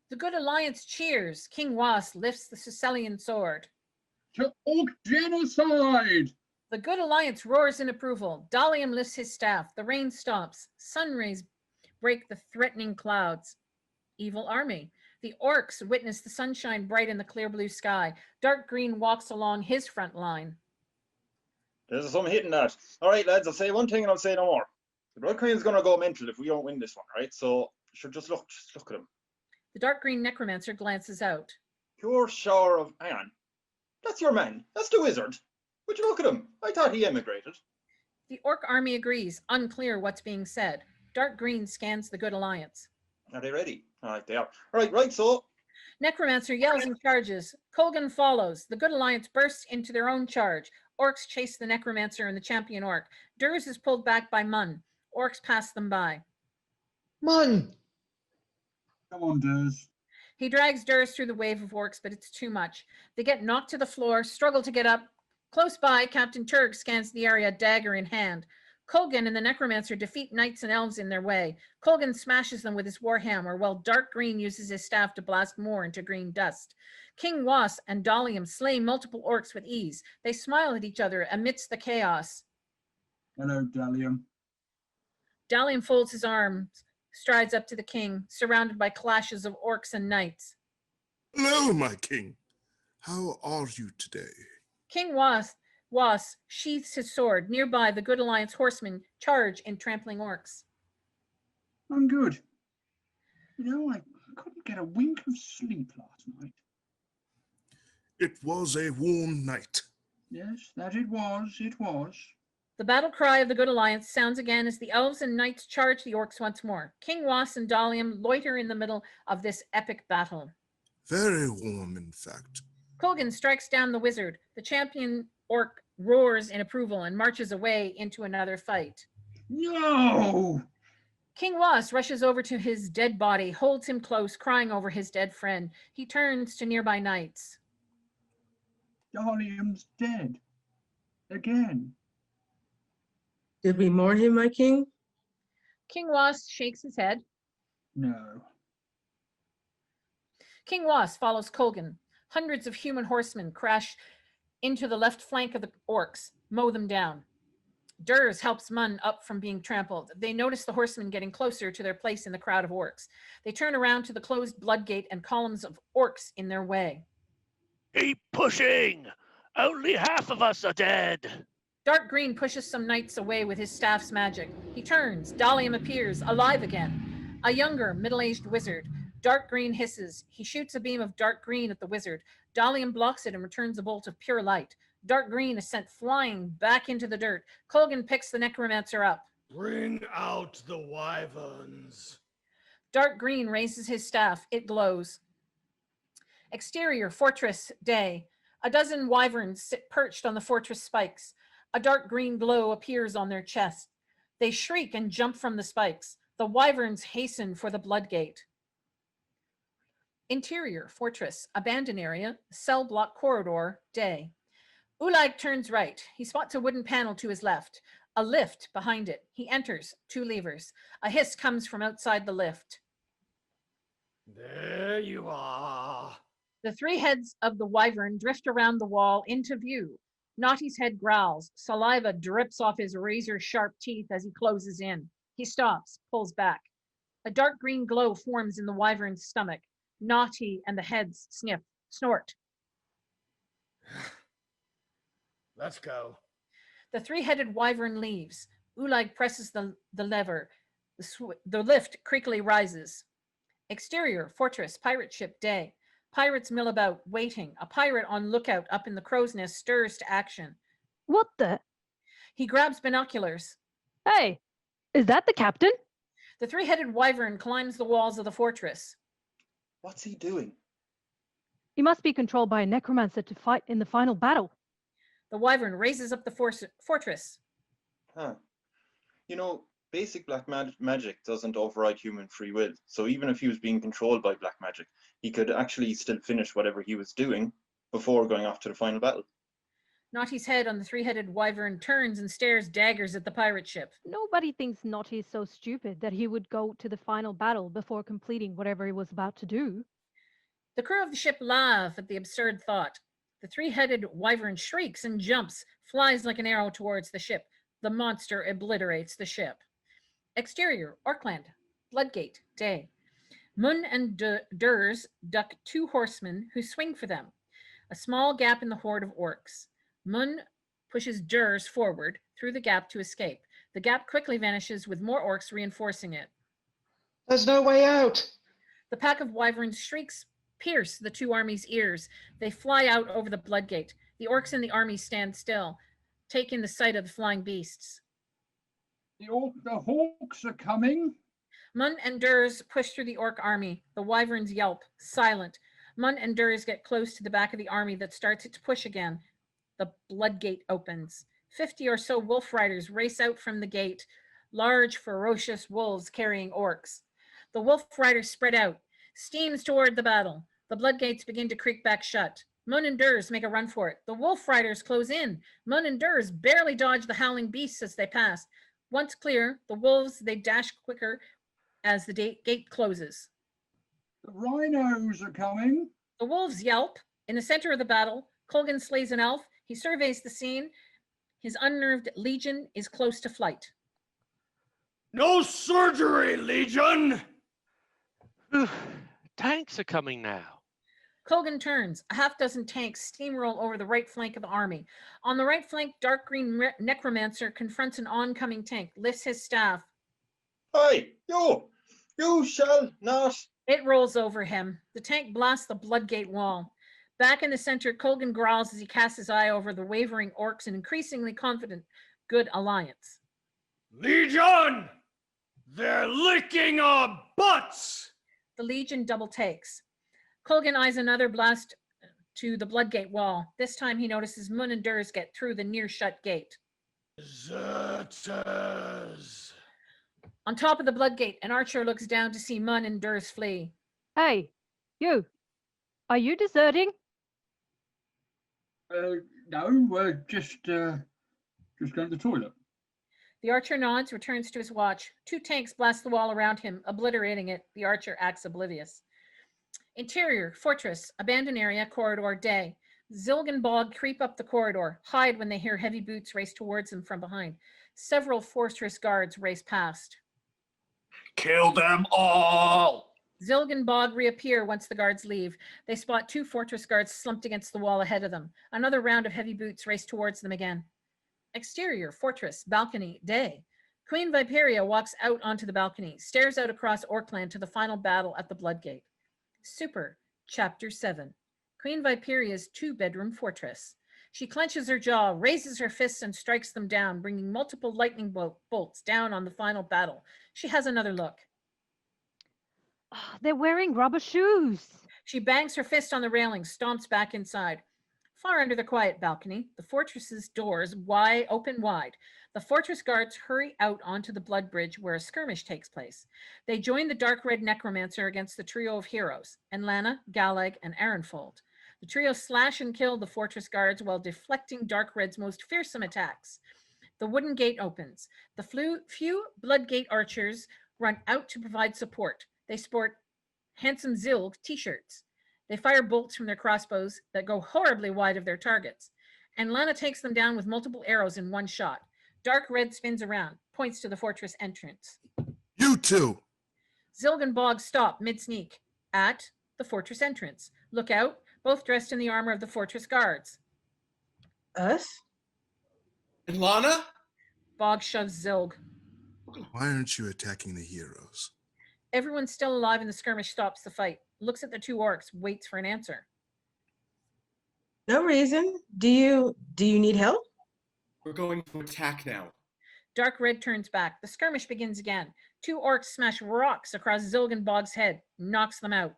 Speaker 1: The Good Alliance cheers. King Was lifts the Sicilian sword.
Speaker 4: To orc genocide!
Speaker 1: The Good Alliance roars in approval. Dalium lifts his staff. The rain stops. Sun rays break the threatening clouds. Evil army. The orcs witness the sunshine bright in the clear blue sky. Dark green walks along his front line.
Speaker 13: There's some hitting that. All right, lads, I'll say one thing and I'll say no more. The Blood Queen's going to go mental if we don't win this one, right? So, sure, just look at him.
Speaker 1: The dark green necromancer glances out.
Speaker 13: Pure shower of... Hang on. That's your man. That's the wizard. Would you look at him? I thought he emigrated.
Speaker 1: The orc army agrees, unclear what's being said. Dark green scans the Good Alliance.
Speaker 13: Are they ready? All right, they are. All right, so...
Speaker 1: Necromancer yells and charges. Colgan follows. The Good Alliance bursts into their own charge. Orcs chase the necromancer and the champion orc. Durs is pulled back by Mun. Orcs pass them by.
Speaker 3: Mun!
Speaker 4: Come on, Durs.
Speaker 1: He drags Durs through the wave of orcs, but it's too much. They get knocked to the floor, struggle to get up. Close by, Captain Turg scans the area, dagger in hand. Colgan and the necromancer defeat knights and elves in their way. Colgan smashes them with his warhammer, while Dark Green uses his staff to blast more into green dust. King Was and Dalium slay multiple orcs with ease. They smile at each other amidst the chaos.
Speaker 4: Hello, Dalium.
Speaker 1: Dalium folds his arms, strides up to the king, surrounded by clashes of orcs and knights.
Speaker 9: Hello, my king. How are you today?
Speaker 1: King Was sheaths his sword. Nearby, the Good Alliance horsemen charge in trampling orcs.
Speaker 4: I'm good. You know, I couldn't get a wink of sleep last night.
Speaker 9: It was a warm night.
Speaker 4: Yes, that it was.
Speaker 1: The battle cry of the Good Alliance sounds again as the elves and knights charge the orcs once more. King Was and Dalium loiter in the middle of this epic battle.
Speaker 9: Very warm, in fact.
Speaker 1: Colgan strikes down the wizard. The champion orc roars in approval and marches away into another fight.
Speaker 4: No!
Speaker 1: King Was rushes over to his dead body, holds him close, crying over his dead friend. He turns to nearby knights.
Speaker 4: Dalium's dead. Again.
Speaker 5: Did we mourn him, my king?
Speaker 1: King Was shakes his head.
Speaker 4: No.
Speaker 1: King Was follows Colgan. Hundreds of human horsemen crash into the left flank of the orcs, mow them down. Durs helps Mun up from being trampled. They notice the horsemen getting closer to their place in the crowd of orcs. They turn around to the closed blood gate and columns of orcs in their way.
Speaker 8: Keep pushing! Only half of us are dead!
Speaker 1: Dark Green pushes some knights away with his staff's magic. He turns. Dalium appears, alive again. A younger, middle-aged wizard. Dark Green hisses. He shoots a beam of dark green at the wizard. Dalium blocks it and returns a bolt of pure light. Dark Green is sent flying back into the dirt. Colgan picks the necromancer up.
Speaker 15: Bring out the wyverns.
Speaker 1: Dark Green raises his staff. It glows. Exterior, fortress, day. A dozen wyverns sit perched on the fortress spikes. A dark green glow appears on their chest. They shriek and jump from the spikes. The wyverns hasten for the blood gate. Interior, fortress, abandoned area, cell block corridor, day. Ulag turns right. He spots a wooden panel to his left. A lift behind it. He enters. 2 levers. A hiss comes from outside the lift.
Speaker 15: There you are.
Speaker 1: The 3 heads of the wyvern drift around the wall into view. Naughty's head growls. Saliva drips off his razor-sharp teeth as he closes in. He stops, pulls back. A dark green glow forms in the wyvern's stomach. Naughty and the heads snort.
Speaker 15: Let's go.
Speaker 1: The 3-headed wyvern leaves. Ulag presses the lever. The lift creakily rises. Exterior, fortress, pirate ship, day. Pirates mill about, waiting. A pirate on lookout up in the crow's nest stirs to action.
Speaker 2: What the?
Speaker 1: He grabs binoculars.
Speaker 2: Hey, is that the captain?
Speaker 1: The 3-headed wyvern climbs the walls of the fortress.
Speaker 13: What's he doing?
Speaker 2: He must be controlled by a necromancer to fight in the final battle.
Speaker 1: The wyvern raises up the fortress.
Speaker 13: Huh. You know, basic black magic doesn't override human free will. So even if he was being controlled by black magic, he could actually still finish whatever he was doing before going off to the final battle.
Speaker 1: Naughty's head on the 3-headed wyvern turns and stares daggers at the pirate ship.
Speaker 2: Nobody thinks Naughty is so stupid that he would go to the final battle before completing whatever he was about to do.
Speaker 1: The crew of the ship laugh at the absurd thought. The 3-headed wyvern shrieks and jumps, flies like an arrow towards the ship. The monster obliterates the ship. Exterior, Orkland, Bloodgate, day. Mun and Durs duck 2 horsemen who swing for them. A small gap in the horde of orcs. Mun pushes Durs forward through the gap to escape. The gap quickly vanishes with more orcs reinforcing it.
Speaker 3: There's no way out.
Speaker 1: The pack of wyverns shrieks pierce the 2 armies' ears. They fly out over the Bloodgate. The orcs in the army stand still, take in the sight of the flying beasts.
Speaker 4: The hawks are coming.
Speaker 1: Mun and Durs push through the orc army. The wyverns yelp, silent. Mun and Durs get close to the back of the army that starts to push again. The Bloodgate opens. 50 or so wolf riders race out from the gate, large, ferocious wolves carrying orcs. The wolf riders spread out, steams toward the battle. The Bloodgates begin to creak back shut. Mun and Durs make a run for it. The wolf riders close in. Mun and Durs barely dodge the howling beasts as they pass. Once clear, the wolves, they dash quicker as the gate closes.
Speaker 4: The rhinos are coming.
Speaker 1: The wolves yelp. In the center of the battle, Colgan slays an elf. He surveys the scene. His unnerved legion is close to flight.
Speaker 15: No surgery, Legion!
Speaker 8: Tanks are coming now.
Speaker 1: Colgan turns. A half-dozen tanks steamroll over the right flank of the army. On the right flank, dark green necromancer confronts an oncoming tank, lifts his staff.
Speaker 13: Hey, you shall not.
Speaker 1: It rolls over him. The tank blasts the Bloodgate wall. Back in the center, Colgan growls as he casts his eye over the wavering orcs and increasingly confident good alliance.
Speaker 15: Legion! They're licking our butts!
Speaker 1: The Legion double takes. Colgan eyes another blast to the Bloodgate wall. This time he notices Mun and Durs get through the near-shut gate.
Speaker 15: Deserters!
Speaker 1: On top of the Bloodgate, an archer looks down to see Mun and Durs flee.
Speaker 2: Hey, you. Are you deserting?
Speaker 4: No, just going to the toilet.
Speaker 1: The archer nods, returns to his watch. 2 tanks blast the wall around him, obliterating it. The archer acts oblivious. Interior, fortress, abandoned area, corridor, day. Zilg and Bog creep up the corridor, hide when they hear heavy boots race towards them from behind. Several fortress guards race past.
Speaker 12: Kill them all!
Speaker 1: Zilg and Bog reappear once the guards leave. They spot 2 fortress guards slumped against the wall ahead of them. Another round of heavy boots race towards them again. Exterior, fortress, balcony, day. Queen Viperia walks out onto the balcony, stares out across Orkland to the final battle at the Bloodgate. Super, Chapter 7. Queen Viperia's 2-bedroom fortress. She clenches her jaw, raises her fists, and strikes them down, bringing multiple lightning bolts down on the final battle. She has another look.
Speaker 2: Oh, they're wearing rubber shoes.
Speaker 1: She bangs her fist on the railing, stomps back inside. Far under the quiet balcony, the fortress's doors open wide. The fortress guards hurry out onto the blood bridge where a skirmish takes place. They join the dark red necromancer against the trio of heroes, Enlana, Galag, and Arenfold. The trio slash and kill the fortress guards while deflecting Dark Red's most fearsome attacks. The wooden gate opens. The few Bloodgate archers run out to provide support. They sport handsome Zilg t-shirts. They fire bolts from their crossbows that go horribly wide of their targets. And Lana takes them down with multiple arrows in one shot. Dark Red spins around, points to the fortress entrance.
Speaker 9: You two!
Speaker 1: Zilg and Bog stop mid-sneak at the fortress entrance. Look out, both dressed in the armor of the fortress guards.
Speaker 5: Us?
Speaker 6: And Lana?
Speaker 1: Bog shoves Zilg.
Speaker 9: Why aren't you attacking the heroes?
Speaker 1: Everyone still alive in the skirmish stops the fight, looks at the 2 orcs, waits for an answer.
Speaker 5: No reason. Do you need help?
Speaker 6: We're going to attack now.
Speaker 1: Dark Red turns back. The skirmish begins again. 2 orcs smash rocks across Zilg and Bog's head, knocks them out.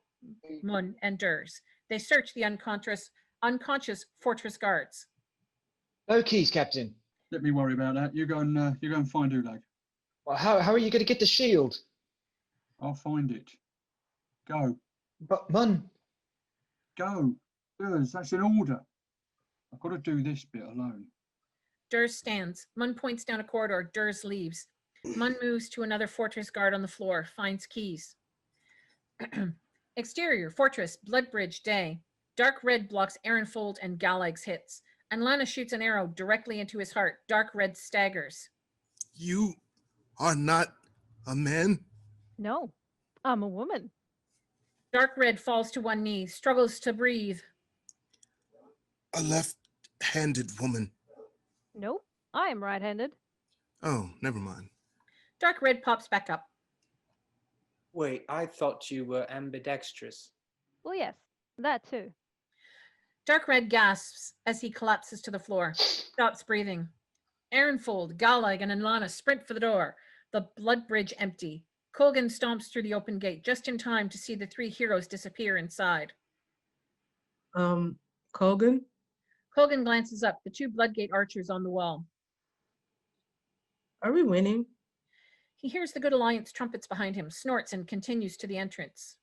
Speaker 1: Mun enters. They search the unconscious fortress guards.
Speaker 3: No keys, Captain.
Speaker 4: Let me worry about that. You go and find Ulag.
Speaker 3: Well, how are you going to get the shield?
Speaker 4: I'll find it. Go.
Speaker 3: But, Mun.
Speaker 4: Go. Durs, that's an order. I've got to do this bit alone.
Speaker 1: Durs stands. Mun points down a corridor. Durs leaves. Mun moves to another fortress guard on the floor, finds keys. Exterior, fortress, blood bridge, day. Dark Red blocks Arenfold and Galag's hits. And Lana shoots an arrow directly into his heart. Dark Red staggers.
Speaker 9: You are not a man?
Speaker 2: No, I'm a woman.
Speaker 1: Dark Red falls to one knee, struggles to breathe.
Speaker 9: A left-handed woman.
Speaker 2: Nope, I am right-handed.
Speaker 9: Oh, never mind.
Speaker 1: Dark Red pops back up.
Speaker 7: Wait, I thought you were ambidextrous.
Speaker 2: Well, yes, that too.
Speaker 1: Dark Red gasps as he collapses to the floor, stops breathing. Arenfold, Galag, and Enlana sprint for the door. The blood bridge empty. Colgan stomps through the open gate just in time to see the 3 heroes disappear inside.
Speaker 5: Colgan?
Speaker 1: Colgan glances up, the 2 Bloodgate archers on the wall.
Speaker 5: Are we winning?
Speaker 1: He hears the Good Alliance trumpets behind him, snorts, and continues to the entrance.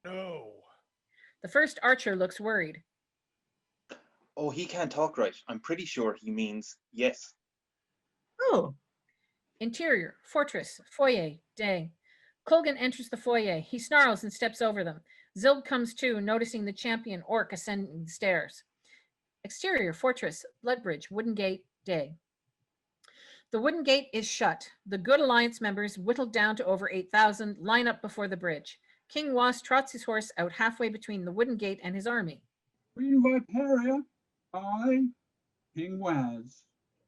Speaker 15: No.
Speaker 1: The first archer looks worried.
Speaker 13: Oh, he can't talk right. I'm pretty sure he means yes.
Speaker 5: Oh.
Speaker 1: Interior, fortress, foyer, day. Colgan enters the foyer. He snarls and steps over them. Zilg comes to, noticing the champion orc ascending the stairs. Exterior, fortress, blood bridge, wooden gate, day. The wooden gate is shut. The Good Alliance members, whittled down to over 8,000, line up before the bridge. King Was trots his horse out halfway between the wooden gate and his army.
Speaker 4: Queen Viperia, I, King Was,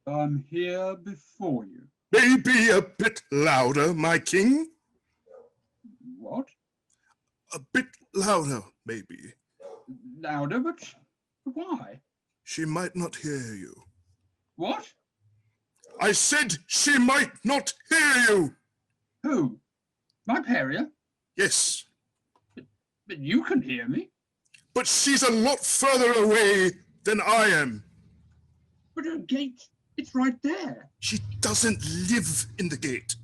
Speaker 4: am here before you.
Speaker 9: Maybe a bit louder, my king.
Speaker 4: What?
Speaker 9: A bit louder, maybe.
Speaker 4: Louder, but why?
Speaker 9: She might not hear you.
Speaker 4: What?
Speaker 9: I said she might not hear you.
Speaker 4: Who? Viperia?
Speaker 9: Yes.
Speaker 4: But you can hear me.
Speaker 9: But she's a lot further away than I am.
Speaker 4: But her gate, it's right there.
Speaker 9: She doesn't live in the gate.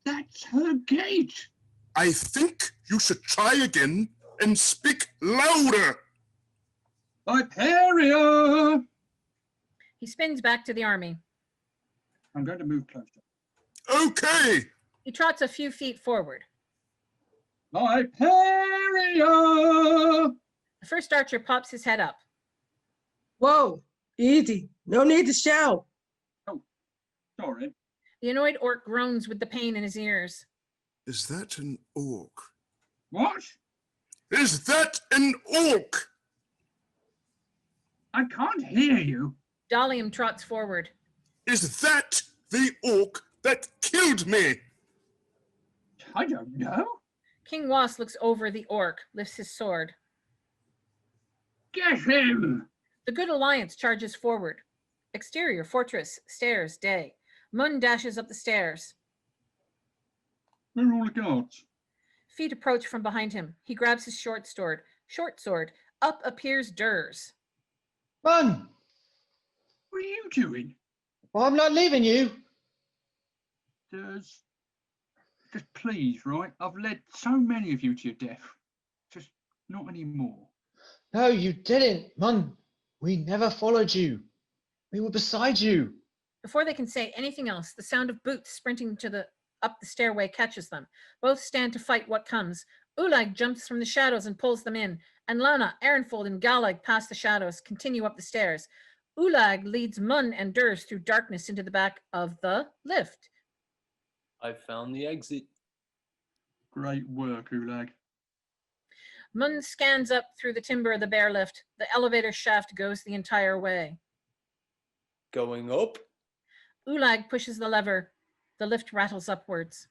Speaker 4: That's her gate.
Speaker 9: I think you should try again and speak louder.
Speaker 4: Viperia!
Speaker 1: He spins back to the army.
Speaker 4: I'm going to move closer.
Speaker 9: Okay.
Speaker 1: He trots a few feet forward.
Speaker 4: Viperia!
Speaker 1: The first archer pops his head up.
Speaker 5: Whoa, easy. No need to shout.
Speaker 4: Oh, sorry.
Speaker 1: The annoyed orc groans with the pain in his ears.
Speaker 9: Is that an orc?
Speaker 4: What?
Speaker 9: Is that an orc?
Speaker 4: I can't hear you.
Speaker 1: Dalium trots forward.
Speaker 9: Is that the orc that killed me?
Speaker 4: I don't know.
Speaker 1: King Was looks over the orc, lifts his sword.
Speaker 4: Get him!
Speaker 1: The Good Alliance charges forward. Exterior, fortress, stairs, day. Mun dashes up the stairs.
Speaker 4: Where are all the guards?
Speaker 1: Feet approach from behind him. He grabs his short sword. Short sword. Up appears Durs.
Speaker 3: Run!
Speaker 4: What are you doing?
Speaker 3: Well, I'm not leaving you.
Speaker 4: Just please, right? I've led so many of you to your death. Just not anymore.
Speaker 3: No, you didn't, Mun. We never followed you. We were beside you.
Speaker 1: Before they can say anything else, the sound of boots sprinting up the stairway catches them. Both stand to fight what comes. Ulag jumps from the shadows and pulls them in, and Lana, Ehrenfold, and Galag pass the shadows, continue up the stairs. Ulag leads Mun and Durs through darkness into the back of the lift.
Speaker 7: I found the exit.
Speaker 4: Great work, Ulag.
Speaker 1: Mun scans up through the timber of the bear lift. The elevator shaft goes the entire way.
Speaker 7: Going up?
Speaker 1: Ulag pushes the lever. The lift rattles upwards.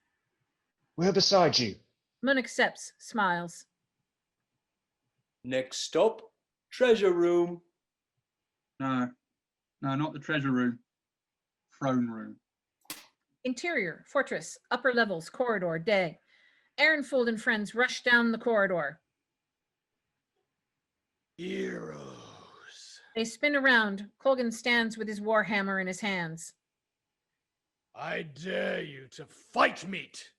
Speaker 3: We're beside you.
Speaker 1: Mun accepts, smiles.
Speaker 7: Next stop, treasure room.
Speaker 4: No, not the treasure room. Throne room.
Speaker 1: Interior, fortress, upper levels, corridor, day. Ehrenfold and friends rush down the corridor.
Speaker 15: Heroes.
Speaker 1: They spin around. Colgan stands with his warhammer in his hands.
Speaker 15: I dare you to fight meet.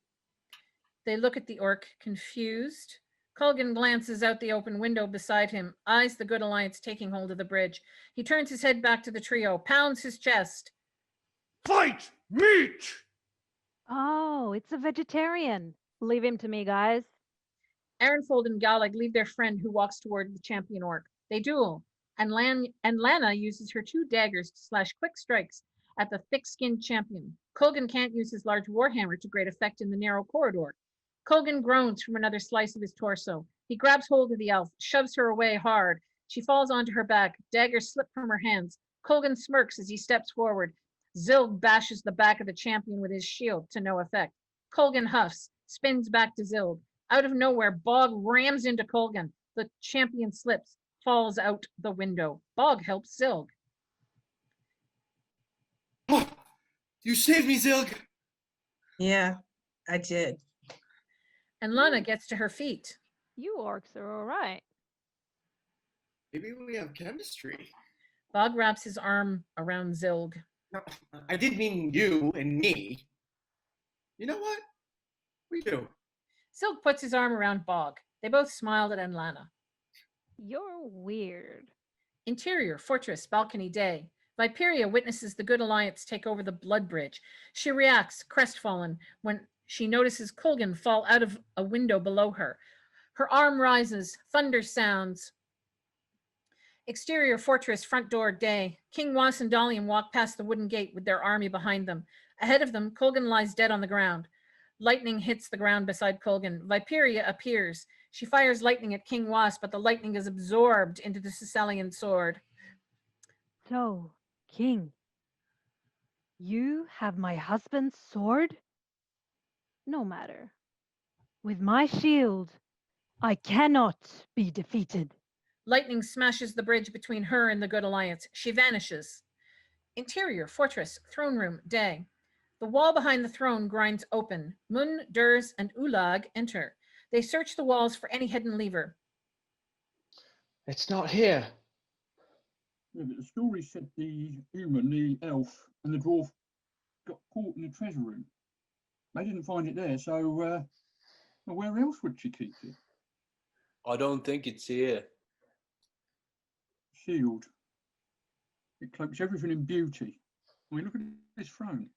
Speaker 1: They look at the orc, confused. Colgan glances out the open window beside him, eyes the Good Alliance taking hold of the bridge. He turns his head back to the trio, pounds his chest.
Speaker 15: Fight meet.
Speaker 2: Oh, it's a vegetarian. Leave him to me, guys.
Speaker 1: Ehrenfold and Galag leave their friend who walks toward the champion orc. They duel, and Lana uses her 2 daggers to slash quick strikes at the thick-skinned champion. Colgan can't use his large warhammer to great effect in the narrow corridor. Colgan groans from another slice of his torso. He grabs hold of the elf, shoves her away hard. She falls onto her back. Daggers slip from her hands. Colgan smirks as he steps forward. Zilg bashes the back of the champion with his shield to no effect. Colgan huffs, spins back to Zilg. Out of nowhere, Bog rams into Colgan. The champion slips, falls out the window. Bog helps Zilg.
Speaker 6: Oh, you saved me, Zilg.
Speaker 5: Yeah, I did.
Speaker 1: And Lana gets to her feet.
Speaker 2: You orcs are all right.
Speaker 6: Maybe we have chemistry.
Speaker 1: Bog wraps his arm around Zilg.
Speaker 6: No, I did mean you and me. You know what? We do.
Speaker 1: Zilg puts his arm around Bog. They both smiled at Enlana.
Speaker 2: You're weird.
Speaker 1: Interior, fortress, balcony, day. Viperia witnesses the Good Alliance take over the Blood Bridge. She reacts, crestfallen, when she notices Colgan fall out of a window below her. Her arm rises, thunder sounds. Exterior, fortress, front door, day. King Was and Dalian walk past the wooden gate with their army behind them. Ahead of them, Colgan lies dead on the ground. Lightning hits the ground beside Colgan. Viperia appears. She fires lightning at King Was, but the lightning is absorbed into the Sicilian sword.
Speaker 2: So, King, you have my husband's sword? No matter. With my shield, I cannot be defeated.
Speaker 1: Lightning smashes the bridge between her and the Good Alliance. She vanishes. Interior, fortress, throne room, day. The wall behind the throne grinds open. Mun, Durs, and Ulag enter. They search the walls for any hidden lever.
Speaker 3: It's not here.
Speaker 4: Yeah, but the story said the human, the elf, and the dwarf got caught in the treasure room. They didn't find it there, so well, where else would she keep it?
Speaker 7: I don't think it's here.
Speaker 4: Shield. It cloaks everything in beauty. I mean, look at this throne.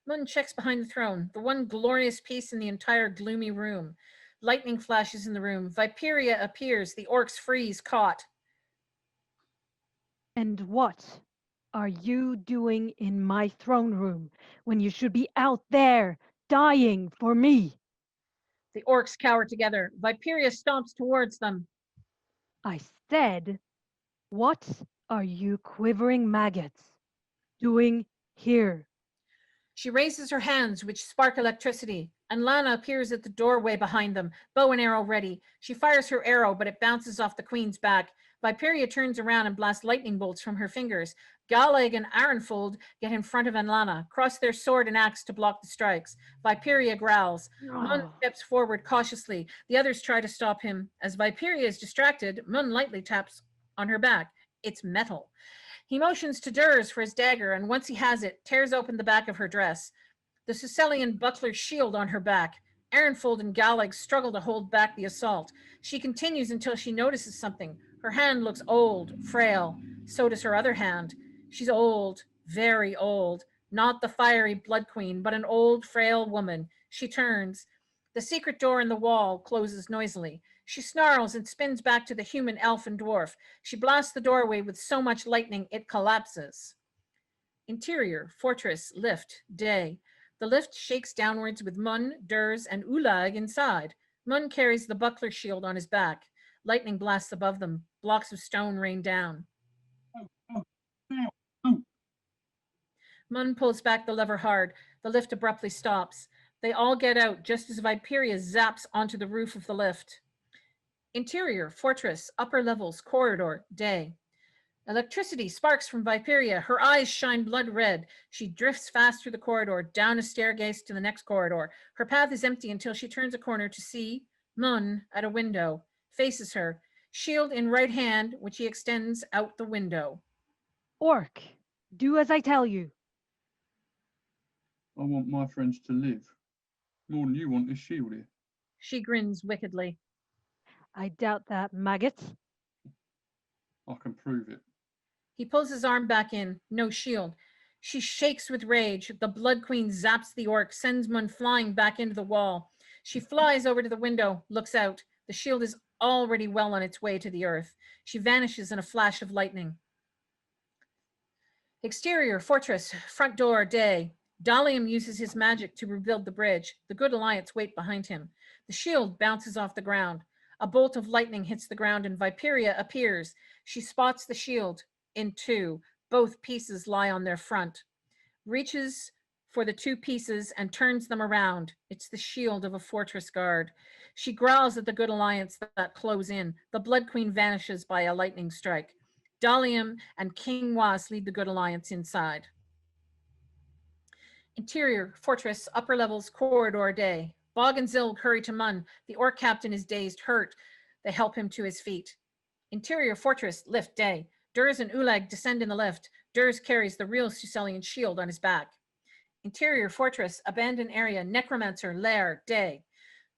Speaker 1: Mun checks behind the throne, the one glorious piece in the entire gloomy room. Lightning flashes in the room. Viperia appears. The orcs freeze, caught.
Speaker 2: And what are you doing in my throne room when you should be out there dying for me?
Speaker 1: The orcs cower together. Viperia stomps towards them.
Speaker 2: I said, what are you quivering maggots doing here?
Speaker 1: She raises her hands, which spark electricity, and Lana appears at the doorway behind them, bow and arrow ready. She fires her arrow, but it bounces off the queen's back. Viperia turns around and blasts lightning bolts from her fingers. Galeg and Arenfold get in front of Anlana, cross their sword and axe to block the strikes. Viperia growls. Mun steps forward cautiously. The others try to stop him. As Viperia is distracted, Mun lightly taps on her back. It's metal. He motions to Durs for his dagger, and once he has it, tears open the back of her dress. The Sicilian buckler's shield on her back. Arenfold and Galeg struggle to hold back the assault. She continues until she notices something. Her hand looks old, frail. So does her other hand. She's old, very old. Not the fiery blood queen, but an old, frail woman. She turns. The secret door in the wall closes noisily. She snarls and spins back to the human elf and dwarf. She blasts the doorway with so much lightning it collapses. Interior, fortress, lift, day. The lift shakes downwards with Mun, Durs, and Ulag inside. Mun carries the buckler shield on his back. Lightning blasts above them. Blocks of stone rain down. Mun pulls back the lever hard. The lift abruptly stops. They all get out just as Viperia zaps onto the roof of the lift. Interior, fortress, upper levels, corridor, day. Electricity sparks from Viperia. Her eyes shine blood red. She drifts fast through the corridor, down a staircase to the next corridor. Her path is empty until she turns a corner to see Mun at a window. Faces her, shield in right hand, which he extends out the window.
Speaker 2: Orc, do as I tell you.
Speaker 4: I want my friends to live. More than you want this shield here.
Speaker 1: She grins wickedly.
Speaker 2: I doubt that, maggot.
Speaker 4: I can prove it.
Speaker 1: He pulls his arm back in. No shield. She shakes with rage. The Blood Queen zaps the orc, sends Mun flying back into the wall. She flies over to the window, looks out. The shield is already well on its way to the earth. She vanishes in a flash of lightning. Exterior, fortress, front door, day. Dalium uses his magic to rebuild the bridge. The Good Alliance wait behind him. The shield bounces off the ground. A bolt of lightning hits the ground and Viperia appears. She spots the shield in two. Both pieces lie on their front. Reaches for the two pieces and turns them around. It's the shield of a fortress guard. She growls at the Good Alliance that close in. The Blood Queen vanishes by a lightning strike. Dalium and King Was lead the Good Alliance inside. Interior, fortress, upper levels, corridor, day. Bog and Zilg hurry to Mun. The orc captain is dazed, hurt. They help him to his feet. Interior, fortress, lift, day. Durs and Ulag descend in the lift. Durs carries the real Suselian shield on his back. Interior, fortress, abandoned area, necromancer, lair, day.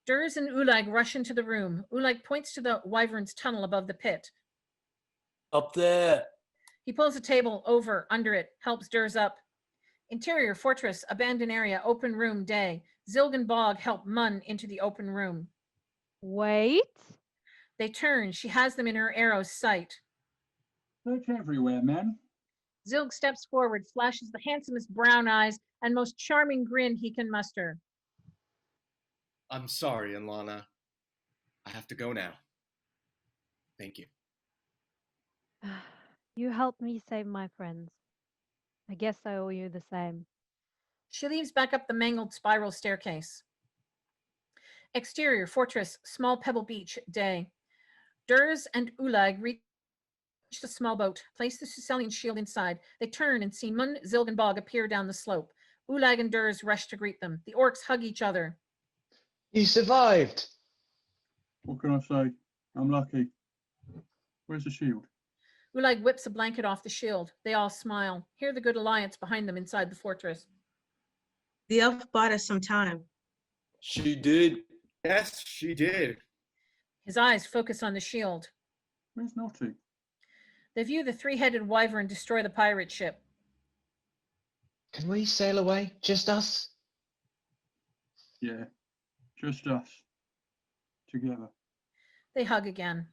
Speaker 1: Durs and Ulag rush into the room. Ulag points to the wyvern's tunnel above the pit.
Speaker 7: Up there.
Speaker 1: He pulls a table over, under it, helps Durs up. Interior, fortress, abandoned area, open room, day. Zilg and Bog help Mun into the open room.
Speaker 2: Wait.
Speaker 1: They turn. She has them in her arrow's sight.
Speaker 4: Look everywhere, man.
Speaker 1: Zilg steps forward, flashes the handsomest brown eyes and most charming grin he can muster.
Speaker 6: I'm sorry, Anlana. I have to go now. Thank you.
Speaker 2: You helped me save my friends. I guess I owe you the same.
Speaker 1: She leaves back up the mangled spiral staircase. Exterior, fortress, small pebble beach, day. Durs and Ulag reach the small boat, place the Suselian shield inside. They turn and see Mun, Zilg, and Bog appear down the slope. Ulag and Durs rush to greet them. The orcs hug each other.
Speaker 3: You survived!
Speaker 4: What can I say? I'm lucky. Where's the shield?
Speaker 1: Ulag whips a blanket off the shield. They all smile. Hear the Good Alliance behind them inside the fortress.
Speaker 5: The elf bought us some time.
Speaker 7: She did.
Speaker 6: Yes, she did.
Speaker 1: His eyes focus on the shield.
Speaker 4: Where's Naughty?
Speaker 1: They view the three-headed wyvern destroy the pirate ship.
Speaker 3: Can we sail away? Just us?
Speaker 4: Yeah, just us. Together.
Speaker 1: They hug again.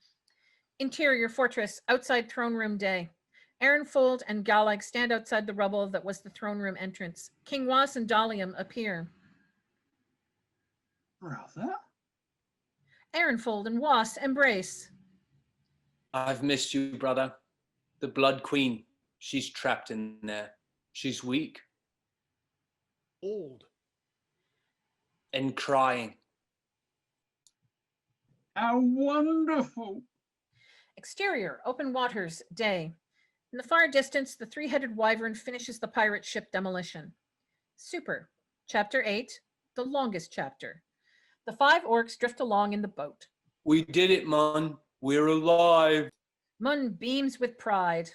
Speaker 1: Interior fortress, outside throne room day. Aaronfold and Galag stand outside the rubble that was the throne room entrance. King Was and Dalium appear.
Speaker 4: Brother?
Speaker 1: Aaronfold and Was embrace.
Speaker 7: I've missed you, brother. The Blood Queen, she's trapped in there. She's weak
Speaker 15: Old.
Speaker 7: and crying.
Speaker 4: How wonderful!
Speaker 1: Exterior, open waters, day. In the far distance, the three-headed wyvern finishes the pirate ship demolition. Super. Chapter 8, the longest chapter. The 5 orcs drift along in the boat.
Speaker 7: We did it, Mun. We're alive.
Speaker 1: Mun beams with pride.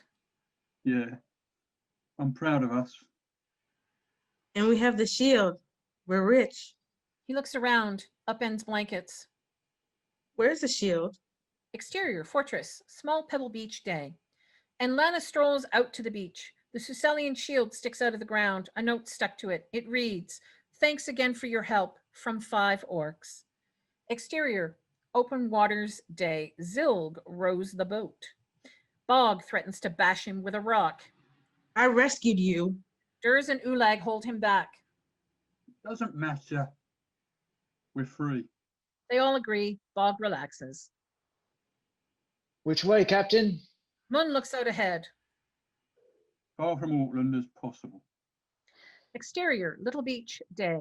Speaker 4: Yeah, I'm proud of us.
Speaker 5: And we have the shield. We're rich.
Speaker 1: He looks around, upends blankets.
Speaker 5: Where's the shield?
Speaker 1: Exterior, fortress, small pebble beach day. And Lana strolls out to the beach. The Suselian shield sticks out of the ground, a note stuck to it. It reads, "Thanks again for your help, from 5 orcs." Exterior, open waters day. Zilg rows the boat. Bog threatens to bash him with a rock.
Speaker 5: I rescued you.
Speaker 1: Durs and Ulag hold him back.
Speaker 4: Doesn't matter. We're free.
Speaker 1: They all agree. Bog relaxes.
Speaker 3: Which way, Captain?
Speaker 1: Mun looks out ahead.
Speaker 4: Far from Auckland as possible.
Speaker 1: Exterior, little beach, day.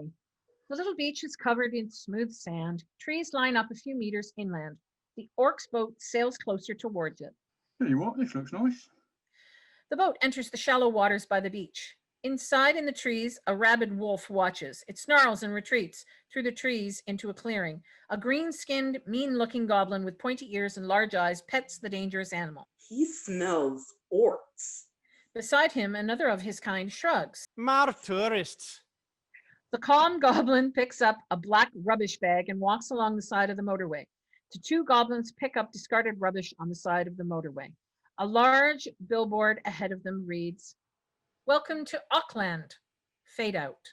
Speaker 1: The little beach is covered in smooth sand. Trees line up a few meters inland. The orc's boat sails closer towards it.
Speaker 4: Tell you what, this looks nice.
Speaker 1: The boat enters the shallow waters by the beach. Inside in the trees, a rabid wolf watches. It snarls and retreats through the trees into a clearing. A green-skinned, mean-looking goblin with pointy ears and large eyes pets the dangerous animal.
Speaker 11: He smells orcs.
Speaker 1: Beside him, another of his kind shrugs.
Speaker 15: More tourists.
Speaker 1: The calm goblin picks up a black rubbish bag and walks along the side of the motorway. The 2 goblins pick up discarded rubbish on the side of the motorway. A large billboard ahead of them reads, "Welcome to Auckland." Fade out.